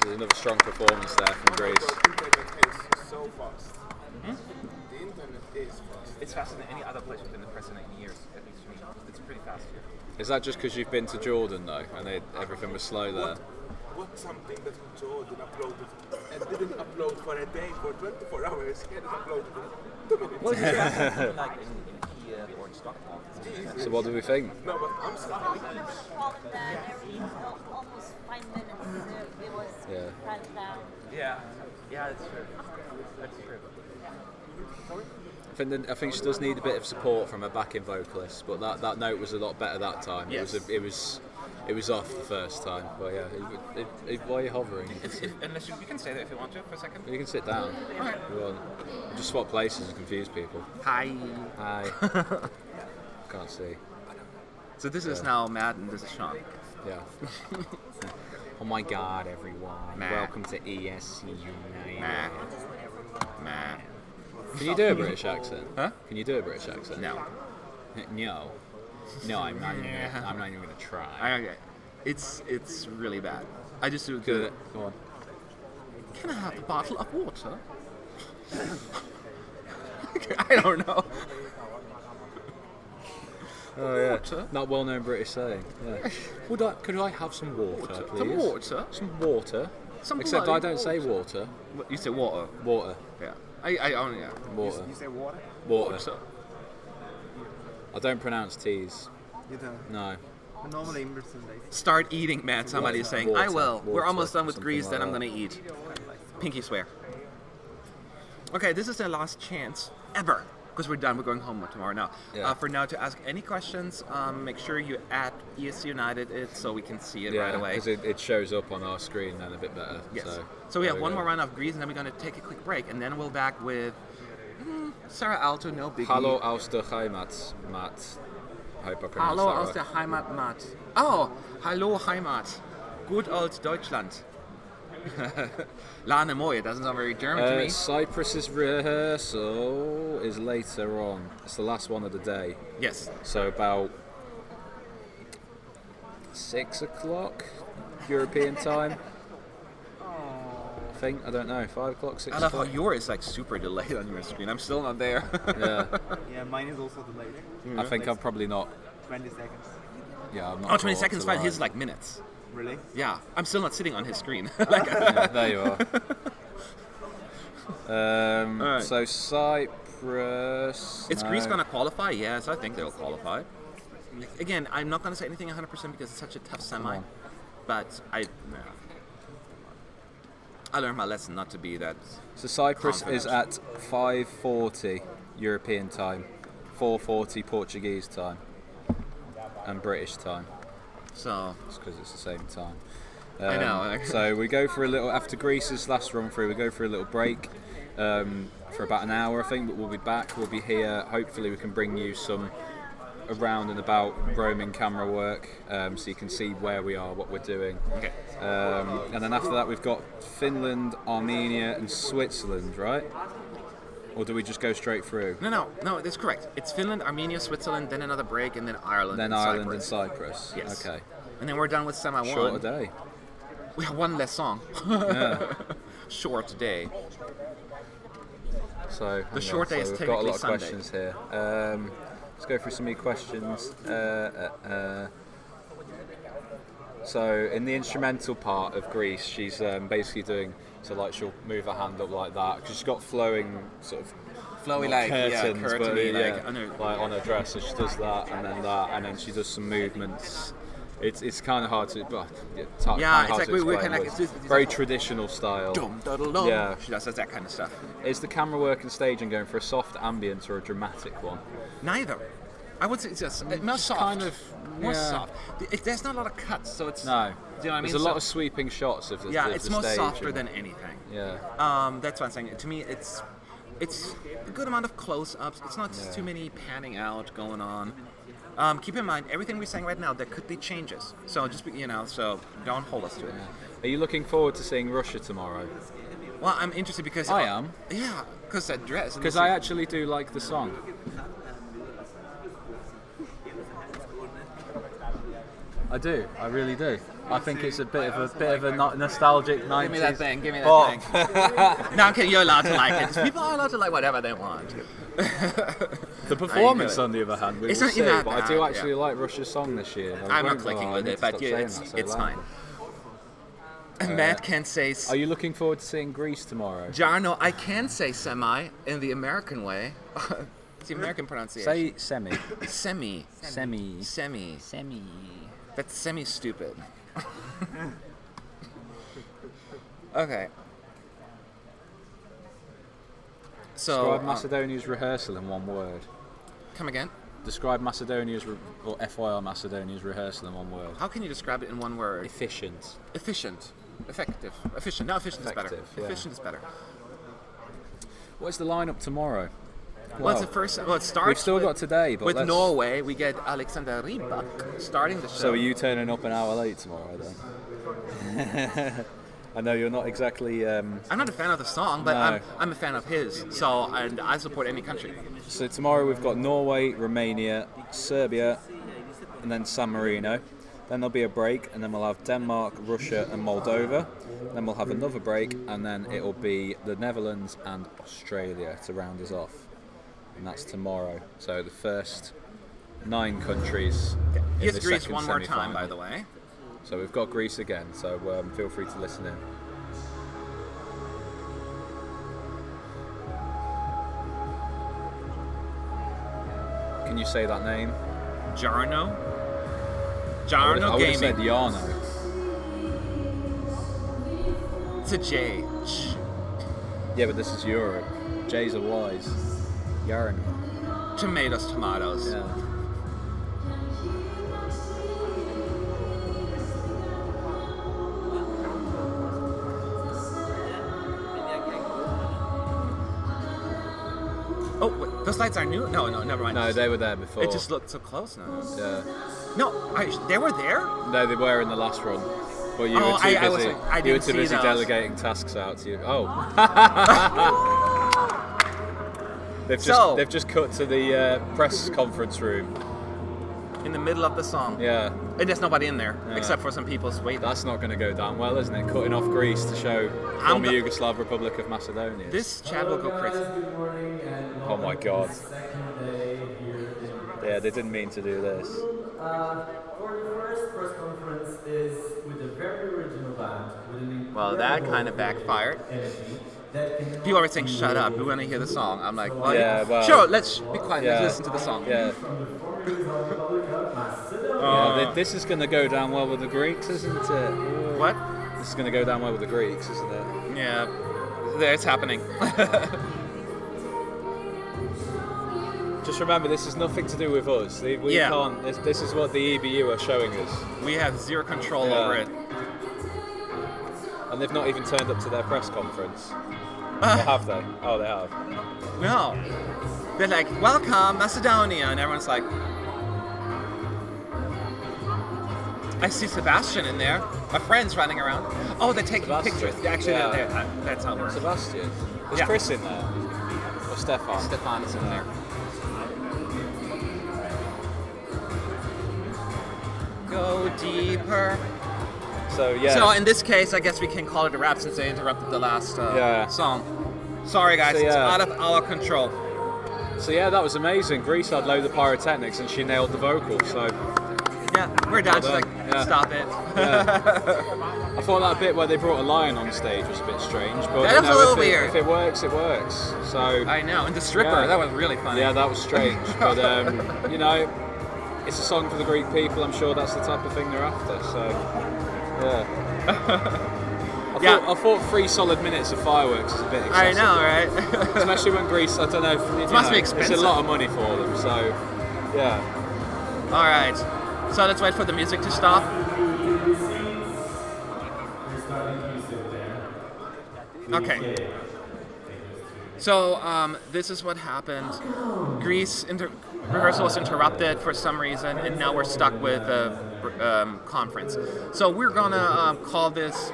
So another strong performance there from Greece. The internet is so fast. The internet is fast. It's faster than any other place within the preceding years, at least for me. It's pretty fast here. Is that just because you've been to Jordan though, and everything was slow there? What something that Jordan uploaded and didn't upload for a day, for 24 hours, and it uploaded in 2 minutes. Well, yeah. Like in Kiev or in Stockholm. So what do we think? No, but I'm sorry. Every almost 5 minutes it was kind down. Yeah, that's true. That's true. I think she does need a bit of support from her backing vocalist, but that note was a lot better that time. Yes. It was off the first time, but yeah. Why are you hovering? Unless you can stay there if you want to for a second. You can sit down. Alright. Just swap places and confuse people. Hi. Can't see. So this is now Matt and this is Sean. Yeah. Oh my God, everyone! Matt. Welcome to ESC United. Matt. Can you do a British accent? Huh? Can you do a British accent? No. No, I'm not even gonna try. Okay. It's really bad. I just do Good. Go on. Can I have a bottle of water? I don't know. Oh yeah. Water? Not well-known British saying. Yeah. Could I have some water, please? Some water? Some water. Some Except bloody I don't say water. You say water. Water. Yeah. I only Water. You say water? Water. I don't pronounce T's. You don't. No. But normally in Britain they Start eating, man. Somebody's saying, Water. I will. We're Water. almost done with Something Greece, like then I'm that. gonna eat. Pinky swear. Okay, this is their last chance ever. Because we're done, we're going home tomorrow now. Yeah. For now, to ask any questions, make sure you add ESC United so we can see it right away. because it shows up on our screen then a bit better. Yes. So we there have one go. more round of Greece, and then we're going to take a quick break, and then we'll back with Sarah Alto, no biggie. Hallo aus der Heimat, Matt. I hope I pronounced Hallo that aus right. der Heimat, Matt. Oh, hallo Heimat. Good old Deutschland. Lane Moje, doesn't sound very German to me. Cyprus's rehearsal is later on. It's the last one of the day. Yes. So about 6 o'clock European time. I think, I don't know, 5 o'clock, 6 I love how o'clock. yours is like super delayed on your screen. I'm still not there. Yeah, Yeah, mine is also delayed. I think I'm probably not. 20 seconds. Yeah, I'm not. Oh, 20 caught up seconds to fine. live. His is like minutes. Really? Yeah, I'm still not sitting on his screen. Yeah, there you are. Alright. So Cyprus. Is no. Greece going to qualify? Yes, I think they'll qualify. Again, I'm not going to say anything 100% because it's such a tough semi. on. But I learned my lesson not to be that. So Cyprus is confident. at 5:40 European time, 4:40 Portuguese time, and British time. So It's because it's the same time. I know. So we go for a little, after Greece's last run through, we go for a little break for about an hour, I think, but we'll be back. We'll be here. Hopefully we can bring you some around and about roaming camera work so you can see where we are, what we're doing. Okay. And then after that we've got Finland, Armenia and Switzerland, right? Or do we just go straight through? No, that's correct. It's Finland, Armenia, Switzerland, then another break, and then Ireland. Then and Ireland Cyprus. and Cyprus. Yes. Okay. And then we're done with semi Shorter one. day. We have one less song. Yeah. Short day. So The short day is we've got a lot of technically questions here. Let's go through some of your questions. So in the instrumental part of Greece, she's basically doing, so like she'll move her hand up like that because she's got flowing sort of Flowy not like, yeah, curtains, but curtainy, yeah, like, I know. like on her dress. So she does that, and then she does some movements. It's kind of hard to, but Yeah, it's like we're kind of like, it's very like, traditional style. dum, dum. Yeah. She does that kind of stuff. Is the camera work and staging going for a soft ambience or a dramatic one? Neither. I would say it's just more soft. kind of, more yeah. soft. There's not a lot of cuts, so it's. No. Do you know what I mean? There's a lot So- of sweeping shots of the Yeah, of it's the more stage softer and- than anything. Yeah. That's what I'm saying. To me, it's a good amount of close-ups. It's not just too many panning out going on. Keep in mind, everything we're saying right now, there could be changes. So just so don't hold us to it. Are you looking forward to seeing Russia tomorrow? Well, I'm interested because I am. Yeah, because that dress. Because I actually do like the song. I do. I really do. I think it's a bit of a nostalgic 90s. Give me that thing. Give me that thing. No, I'm kidding. You're allowed to like it. People are allowed to like whatever they want. The performance, on the other hand, we it's will not see. even But I do actually like Russia's song this year. I'm not clicking with it, but yeah, it's fine. Matt can say. Are you looking forward to seeing Greece tomorrow? Jarno, I can say semi in the American way. It's the American pronunciation. Say semi. Semi. Semi. Semi. Semi. That's semi-stupid. Okay. So describe Macedonia's rehearsal in one word. Come again? Describe Macedonia's or FYR Macedonia's rehearsal in one word. How can you describe it in one word? Efficient. Efficient. Effective. Efficient. No, efficient is better. Yeah. Efficient is better. What's the lineup tomorrow? Well, it's the first. Well, it starts. We've still got today, but with Norway, we get Alexander Rybak starting the show. So are you turning up an hour late tomorrow then? I know you're not exactly. I'm not a fan of the song, but no. I'm a fan of his. So, and I support any country. So tomorrow we've got Norway, Romania, Serbia, and then San Marino. Then there'll be a break, and then we'll have Denmark, Russia, and Moldova. Then we'll have another break, and then it'll be the Netherlands and Australia to round us off. And that's tomorrow. So the first 9 countries. Here's Greece one more time, by the way. So we've got Greece again. So feel free to listen in. Can you say that name? Jarno. I Jarno would have said Gaming. Yianna. It's a J. Yeah, but this is Europe. J's are Y's. Yarn. Tomatoes. Yeah. Oh, wait, those lights are new? No, never mind. No, they were there before. It just looked so close now. Yeah. No, they were there? No, they were in the last run. But you were too busy delegating tasks out to you. Oh. They've just cut to the press conference room. In the middle of the song. Yeah. And there's nobody in there, Yeah. except for some people's waiting. That's not going to go down well, isn't it? Cutting off Greece to show former Yugoslav Republic of Macedonia. This chat will go crazy. Oh my god. Yeah, they didn't mean to do this. For the first press conference is with a very original band. With an Well, that kind of backfired. People are saying, shut up, we want to hear the song. I'm like, well, Yeah, well, sure, let's be quiet, yeah. let's listen to the song. Yeah. This is going to go down well with the Greeks, isn't it? What? This is going to go down well with the Greeks, isn't it? Yeah, it's happening. Just remember, this is nothing to do with us. We can't. This is what the EBU are showing us. We have zero control over it. And they've not even turned up to their press conference. Or have they? Oh, they have. No. They're like, welcome, Macedonia. And everyone's like, I see Sebastian in there. My friend's running around. Oh, they're taking pictures. Actually, that's how it works. Sebastian. Is Chris in there? Or Stefan? Stefan is in there. Go deeper. So, yeah. So in this case, I guess we can call it a wrap since they interrupted the last song. Sorry guys, it's out of our control. So yeah, that was amazing. Greece had loads of pyrotechnics and she nailed the vocal, so... Yeah, we're done. She's like, stop it. Yeah. I thought that bit where they brought a lion on stage was a bit strange, but that was a little weird. If it works, it works. So I know, and the stripper, that was really funny. Yeah, that was strange, but you know, it's a song for the Greek people. I'm sure that's the type of thing they're after. So yeah. I thought 3 solid minutes of fireworks is a bit excessive. I know, right? Especially when Greece, I don't know. It must be expensive. It's a lot of money for them, so yeah. All right. So let's wait for the music to stop. Okay. So this is what happened. Greece rehearsal was interrupted for some reason, and now we're stuck with conference. So we're gonna call this.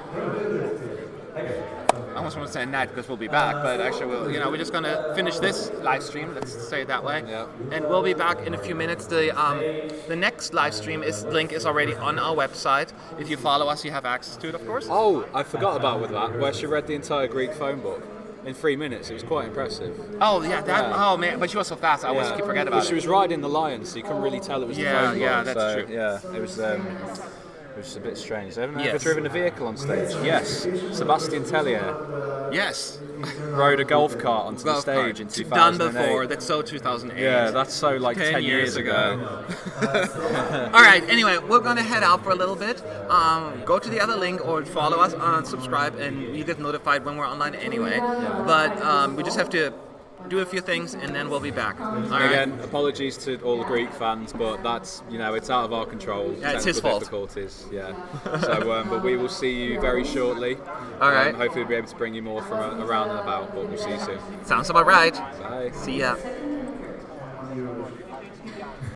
I almost want to say a night because we'll be back, but actually, we're just gonna finish this live stream. Let's say it that way. Yeah. And we'll be back in a few minutes. The next live stream link is already on our website. If you follow us, you have access to it, of course. Oh, I forgot about with that, where she read the entire Greek phone book in 3 minutes. It was quite impressive. Oh yeah, oh man, but she was so fast. I always keep forgetting about it. She was riding the lion, so you couldn't really tell it was the phone book. Yeah, that's true. Yeah, it was a bit strange. Have you ever driven a vehicle on stage? Yes. Sebastian Tellier Yes. rode a golf cart onto the stage in 2008. Done before. That's so 2008. Yeah, that's so like 10 years ago. All right. Anyway, we're gonna head out for a little bit. Go to the other link or follow us on subscribe, and you get notified when we're online anyway. But we just have to do a few things, and then we'll be back. All right. Again, apologies to all the Greek fans, but that's it's out of our control. Yeah, it's his fault. Difficulties. Yeah. So, but we will see you very shortly. All right. Hopefully, we'll be able to bring you more from around and about. But we'll see you soon. Sounds about right. Bye. See ya.